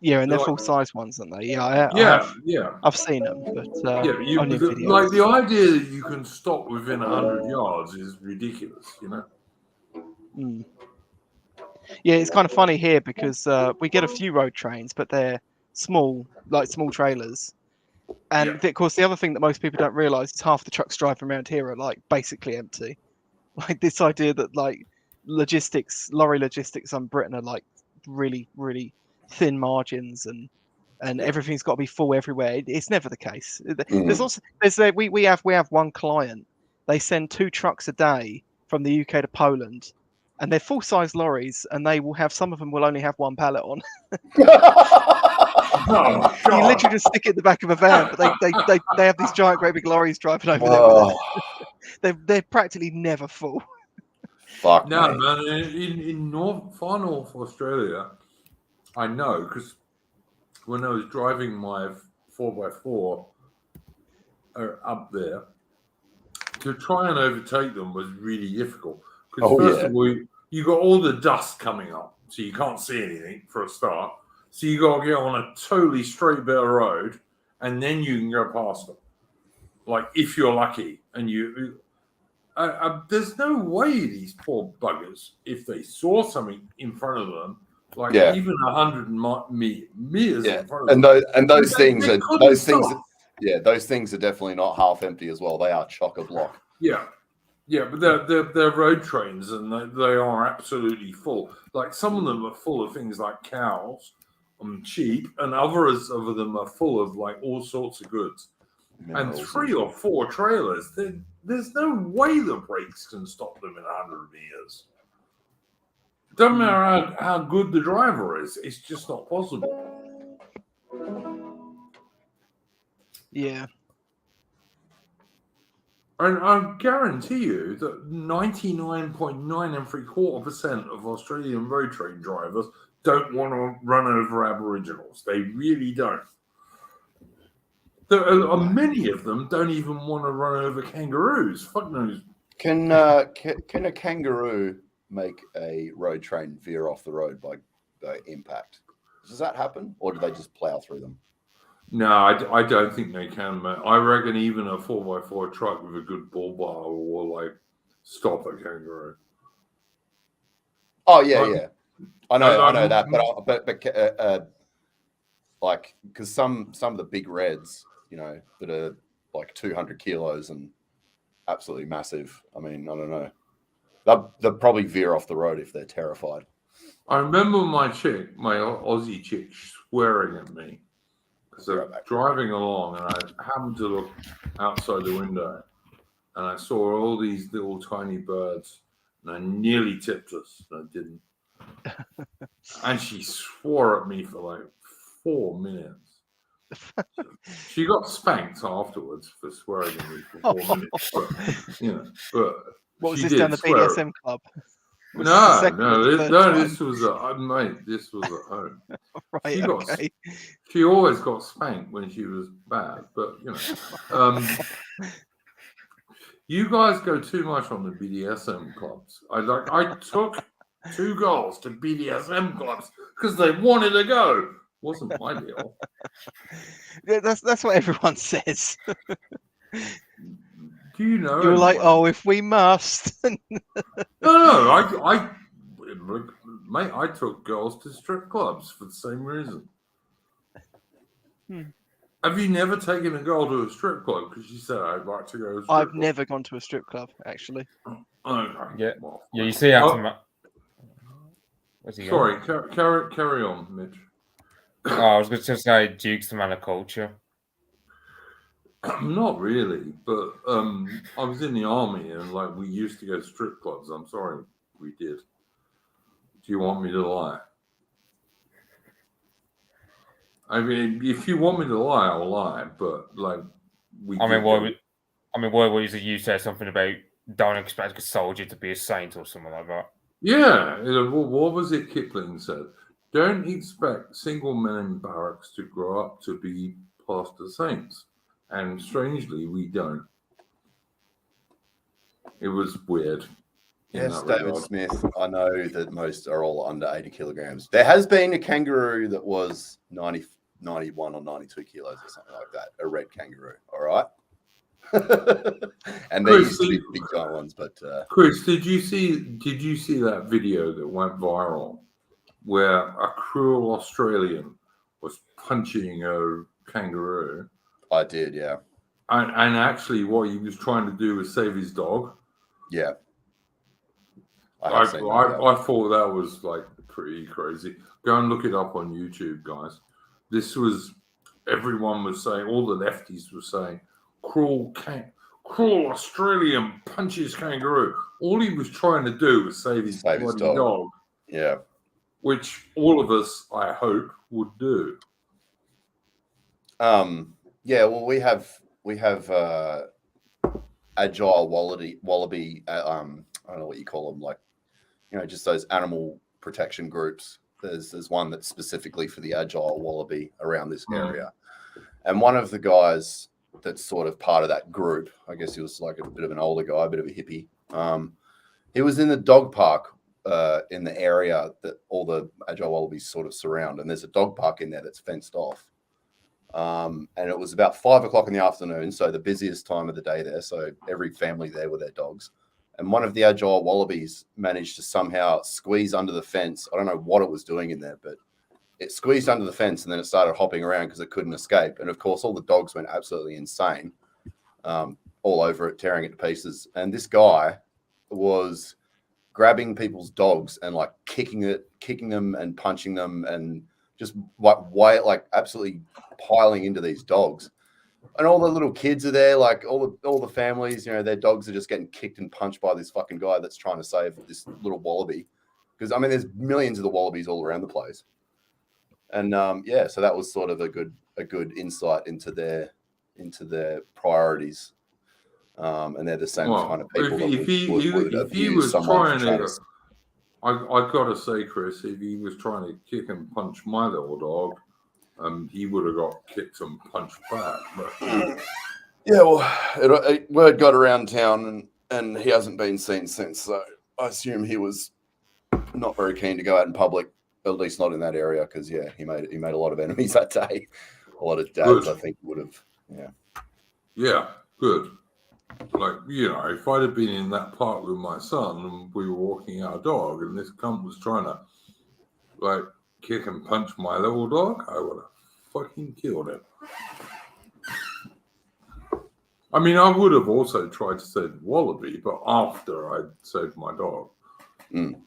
Yeah, and they're Like- full-size ones, aren't they? Yeah, Yeah. I've seen them, but Yeah, only in videos. like the idea that you can stop within 100 yards is ridiculous, you know. Mm. Yeah, it's kind of funny here because we get a few road trains, but they're small, like small trailers. And of course, the other thing that most people don't realise is half the trucks driving around here are like basically empty. Like this idea that like lorry logistics on Britain are like really, really thin margins and everything's got to be full everywhere. It's never the case. There's also we have one client. They send 2 trucks a day from the UK to Poland, and they're full size lorries, and they will have some of them will only have 1 pallet on. Oh, You God. literally just stick it in the back of a van, but they have these giant, great big lorries driving over Oh, there. They're practically never full. fuck No, me. man, in far north Australia, I know because when I was driving my 4x4 up there, to try and overtake them was really difficult. Because first of all, you got all the dust coming up, so you can't see anything for a start. So you got to get on a totally straight bit of road, and then you can go past them. Like if you're lucky, and there's no way these poor buggers, if they saw something in front of them, like even 100 meters in front of them, and those things stop. those things are definitely not half empty as well. They are chock a block. Yeah, but they're road trains, and they are absolutely full. Like some of them are full of things like cows and sheep, and others of them are full of like all sorts of goods. And 3 or 4 trailers, there's no way the brakes can stop them in 100 meters. Doesn't matter how good the driver is; it's just not possible. Yeah. And I guarantee you that 99.975% of Australian road train drivers don't want to run over Aboriginals. They really don't. There are many of them don't even want to run over kangaroos. Fuck knows. Can a kangaroo make a road train veer off the road by impact? Does that happen, or do they just plow through them? No, I don't think they can, mate. I reckon even a 4x4 truck with a good bull bar will like stop a kangaroo. Oh yeah. I know that, but like because some of the big reds, you know, that are like 200 kilos and absolutely massive. I mean, I don't know. They'll probably veer off the road if they're terrified. I remember my Aussie chick, swearing at me because I was driving along and I happened to look outside the window and I saw all these little tiny birds and I nearly tipped us and I didn't. And she swore at me for like 4 minutes. She got spanked afterwards for swearing at me for 4 minutes. But, you know, What was she this did down the swear. BDSM club? No, this was mate. This was at home. Right. She always got spanked when she was bad, but you know, you guys go too much on the BDSM clubs. I took 2 girls to BDSM clubs because they wanted to go. Wasn't my deal. Yeah, that's what everyone says. Do you know? You were like, oh, if we must. No, mate, I took girls to strip clubs for the same reason. Have you never taken a girl to a strip club because she said I'd like to go to a strip club? I've never gone to a strip club, actually. Okay. Yeah, Well, yeah. You see, Ataman. Sorry, carry on, Mitch. Oh, I was going to say Duke's the man of culture. Not really, but I was in the army and like we used to go to strip clubs. I'm sorry, we did. Do you want me to lie? I mean, if you want me to lie, I'll lie. But like, why would you say something about don't expect a soldier to be a saint or something like that? Yeah, what was it Kipling said? Don't expect single men in barracks to grow up to be pastor saints. And strangely, we don't. It was weird. in Yes, that David regard. Smith. I know that most are all under 80 kilograms. There has been a kangaroo that was 90, 91 or 92 kilos or something like that. A red kangaroo. All right. And there Chris, used to be big giant ones, but Chris, did you see that video that went viral where a cruel Australian was punching a kangaroo? I did, yeah. And actually what he was trying to do was save his dog. Yeah. I have seen that, yeah. I thought that was like pretty crazy. Go and look it up on YouTube, guys. This was, everyone was saying, all the lefties were saying, cruel Australian punches kangaroo. All he was trying to do was save his bloody dog. Yeah. Which all of us, I hope, would do. Yeah, well, we have agile wallaby. I don't know what you call them, like, you know, just those animal protection groups. There's one that's specifically for the agile wallaby around this area, and one of the guys that's sort of part of that group, I guess he was like a bit of an older guy, a bit of a hippie. He was in the dog park in the area that all the agile wallabies sort of surround, and there's a dog park in there that's fenced off. And it was about 5 o'clock in the afternoon, so the busiest time of the day there. So every family there with their dogs. And one of the agile wallabies managed to somehow squeeze under the fence. I don't know what it was doing in there, but it squeezed under the fence and then it started hopping around because it couldn't escape. And of course, all the dogs went absolutely insane, all over it, tearing it to pieces. And this guy was grabbing people's dogs and like kicking them and punching them and just like absolutely piling into these dogs. And all the little kids are there, like all the families, you know, their dogs are just getting kicked and punched by this fucking guy that's trying to save this little wallaby. Because I mean, there's millions of the wallabies all around the place. And yeah, so that was sort of a good insight into their priorities. And they're the same kind of people. If he was trying to, I gotta say, Chris, if he was trying to kick and punch my little dog, he would have got kicked and punched back. But yeah, well, word got around town, and he hasn't been seen since. So I assume he was not very keen to go out in public, at least not in that area, because yeah, he made a lot of enemies that day. A lot of dads, good. I think, would have. Yeah, good. Like, you know, if I'd have been in that park with my son and we were walking our dog, and this cunt was trying to like kick and punch my little dog, I would have fucking killed him. I mean, I would have also tried to save the wallaby, but after I'd saved my dog. Mm.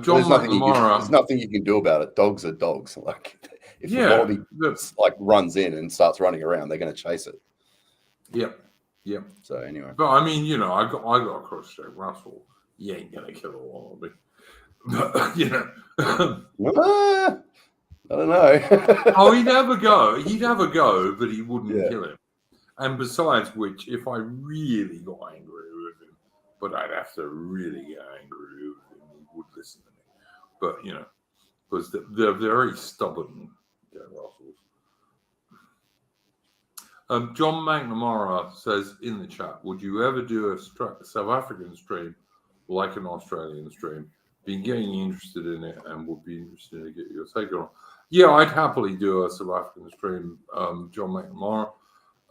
John McNamara. There's nothing you can do about it. Dogs are dogs. Like, if the wallaby like runs in and starts running around, they're going to chase it. Yep. So anyway. But I mean, you know, I got across Jack Russell. You ain't going to kill a wallaby. But, you know. I don't know. Oh, he'd have a go, but he wouldn't kill him. And besides which, if I really got angry with him, but I'd have to really get angry with him, he would listen to me. But, you know, because they're very stubborn, Jack Russells. John McNamara says in the chat, would you ever do a South African stream like an Australian stream? Been getting interested in it and would be interested to get your take on it. Yeah, I'd happily do a South African stream, John McNamara.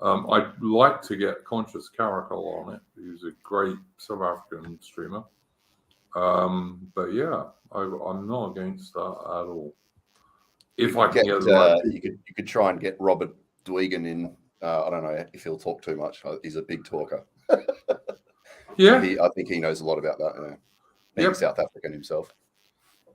I'd like to get Conscious Caracal on it. He's a great South African streamer. But yeah, I'm not against that at all. If I can get the right people. You could try and get Robert Dwegan in. I don't know if he'll talk too much. He's a big talker. Yeah, I think he knows a lot about that. Being South African himself.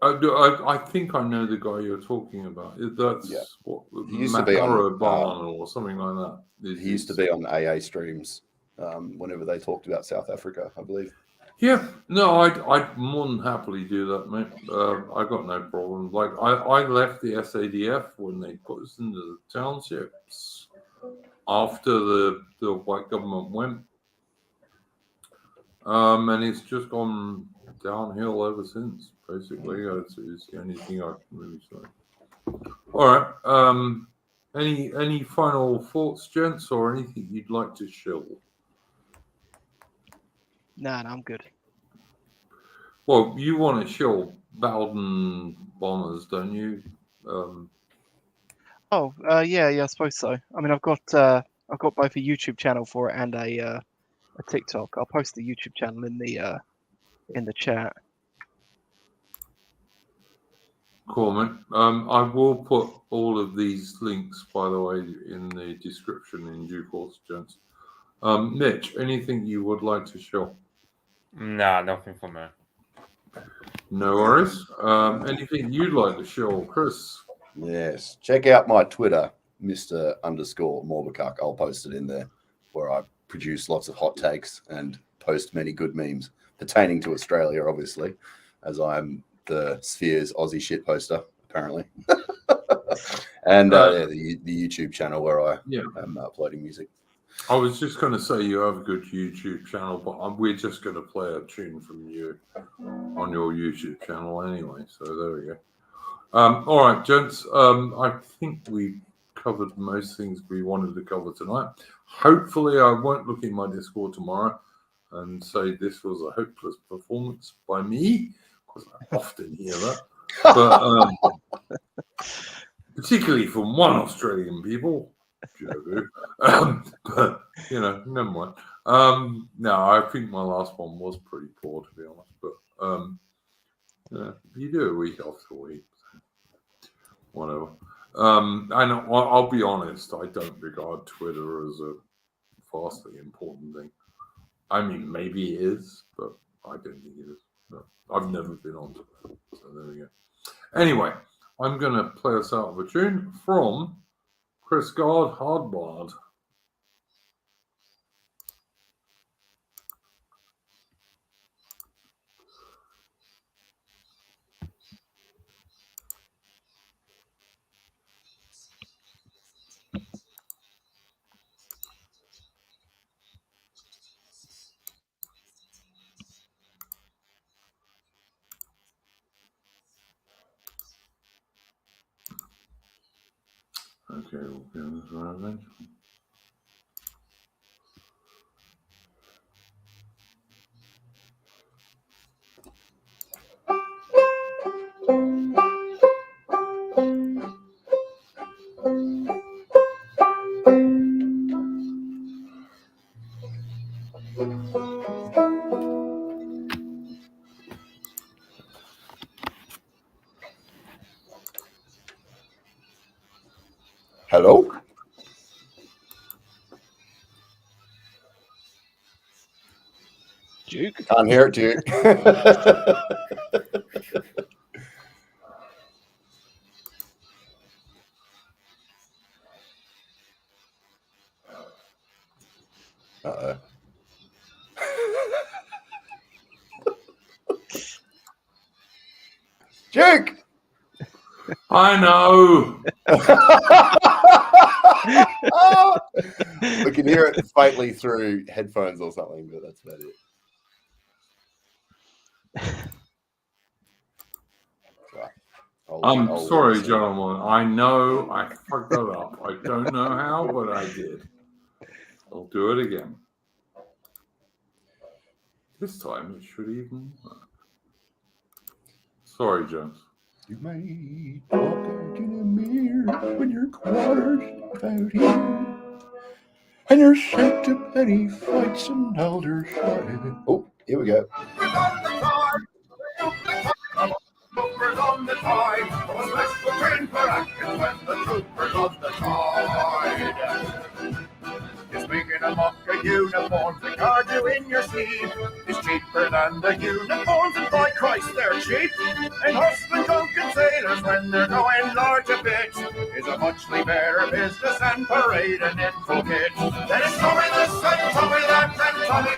I think I know the guy you're talking about. That's what he used to be on Barn or something like that. He used to be on AA streams whenever they talked about South Africa, I believe. Yeah, no, I'd more than happily do that, mate. I got no problem. Like I left the SADF when they put us into the townships after the white government went, and it's just gone downhill ever since. Basically, it's the only thing I can really say. All right. Any final thoughts, gents, or anything you'd like to shill? Nah, I'm good. Well, you want to show Bowden bombers, don't you? Yeah, I suppose so. I mean, I've got both a YouTube channel for it and a TikTok. I'll post the YouTube channel in the chat. Cool, man. I will put all of these links, by the way, in the description in due course, gents. Mitch, anything you would like to show? Nah, nothing for me. No worries. Anything you'd like to show, Chris? Yes. Check out my Twitter, Mr_Morbikak. I'll post it in there, where I produce lots of hot takes and post many good memes pertaining to Australia, obviously, as I'm the Sphere's Aussie shit poster, apparently. And the YouTube channel where I am uploading music. I was just going to say you have a good YouTube channel, but we're just going to play a tune from you on your YouTube channel anyway. So there we go. All right, gents. I think we covered most things we wanted to cover tonight. Hopefully, I won't look in my Discord tomorrow and say this was a hopeless performance by me, because I often hear that. But particularly from one Australian people. But never mind. No, I think my last one was pretty poor, to be honest. But you do it week after week, so whatever. And I'll be honest, I don't regard Twitter as a vastly important thing. I mean, maybe it is, but I don't think it is. No, I've never been on Twitter, so there we go. Anyway, I'm going to play us out with a tune from Chris Gard, Hardwired. Okay, we'll get this right eventually. Hello? Duke? Can't hear it, Duke. Uh-oh. Duke! I know. We can hear it faintly through headphones or something, but that's about it. I'm sorry, gentlemen. I know I fucked that up. I don't know how, but I did. I'll do it again. This time it should even work. Sorry, Jones. You may talk in a mirror when your quarters about you, and you're sent to petty fights and elder side. Oh, here we go. Troopers on the tide, a special train for action when the troopers on the tide. You're speaking of mock uniforms, the card you in your sleeve is cheaper than the uniforms, and by Christ they're cheap. And hustling drunken sailors when they're going large a bit is a muchly better business than parading in full kit. Then it's Tommy this and Tommy that and Tommy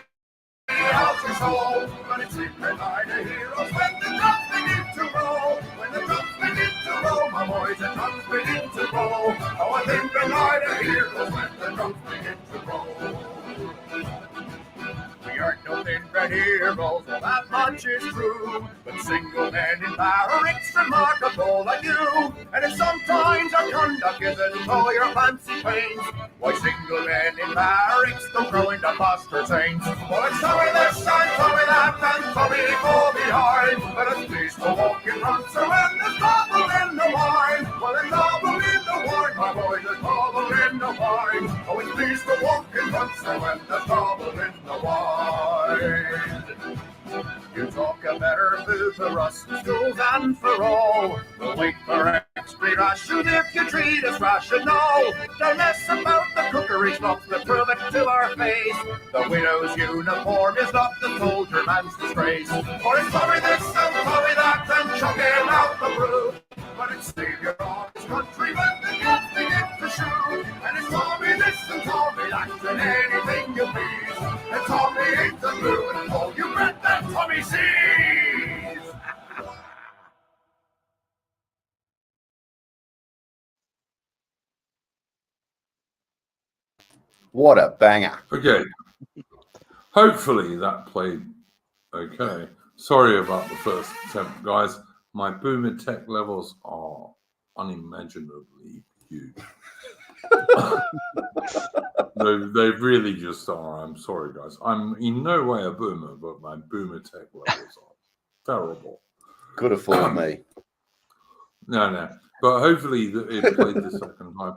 else your soul. But it's secret night of heroes when the drums begin to roll. When the drums begin to roll, my boys, the drums begin to roll. Oh, I think the night of heroes when the drums begin to roll. We aren't no thin-bred heroes, well that much is true. But single men in barracks remarkable like you. And if sometimes our conduct isn't all your fancy pains, why single men in barracks don't grow into foster saints. Well, it's Tommy this and behind. But it's pleased to walk in front, so when there's trouble in the wine, well, there's trouble in the wine, my boy, there's trouble in the wine. Oh, it's pleased to walk in front, so when there's trouble in the wine. You talk a better food for us, schools and for all. We'll wait for extra ration if you treat us rational. Don't mess about the cookery stuff to prove it to our face. The widow's uniform is not the soldier man's disgrace. For it's sorry this and sorry that and chucking out the brew. But it's savior of his country when the kids begin to shoot. And it's Tommy this and Tommy that and anything you please. And Tommy ain't the blue and all you bet that Tommy sees. What a banger. Okay. Hopefully that played okay. Sorry about the first attempt, guys. My boomer tech levels are unimaginably huge. they really just are. I'm sorry, guys. I'm in no way a boomer, but my boomer tech levels are terrible. Could have fooled me. No. But hopefully it played the second time.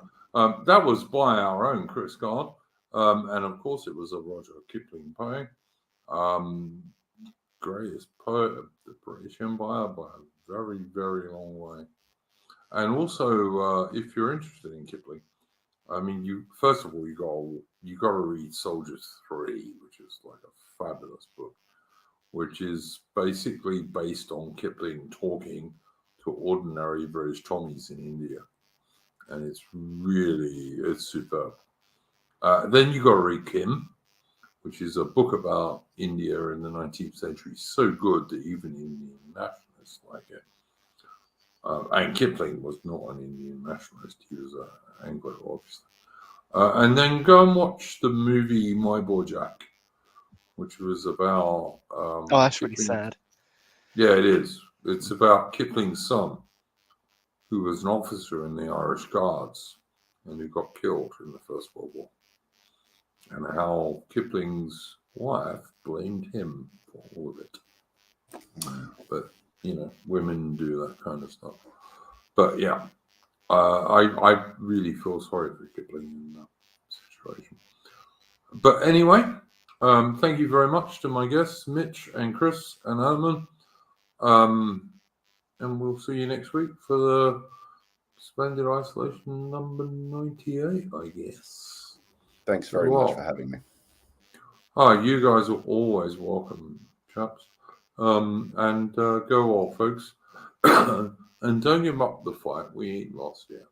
That was by our own Chris Gard. And of course it was a Roger Kipling poem. Greatest poet of the British Empire by a very, very long way. And also, if you're interested in Kipling, I mean, first of all, you got to read Soldiers 3, which is like a fabulous book, which is basically based on Kipling talking to ordinary British Tommies in India, and it's superb. Then you got to read Kim, which is a book about India in the 19th century, so good that even Indian nationalists like it. And Kipling was not an Indian nationalist; he was an Anglo, obviously. And then go and watch the movie My Boy Jack, which was about. Oh, that's really Kipling. sad. Yeah, it is. It's about Kipling's son, who was an officer in the Irish Guards and who got killed in the First World War, and how Kipling's wife blamed him for all of it. But women do that kind of stuff. But yeah, I really feel sorry for Kipling in that situation. But anyway, thank you very much to my guests, Mitch and Chris and Ataman. And we'll see you next week for the Splendid Isolation number 98, I guess. Thanks very much for having me. Oh, you guys are always welcome, chaps. And go all, folks. And don't give up the fight. We ain't lost yet.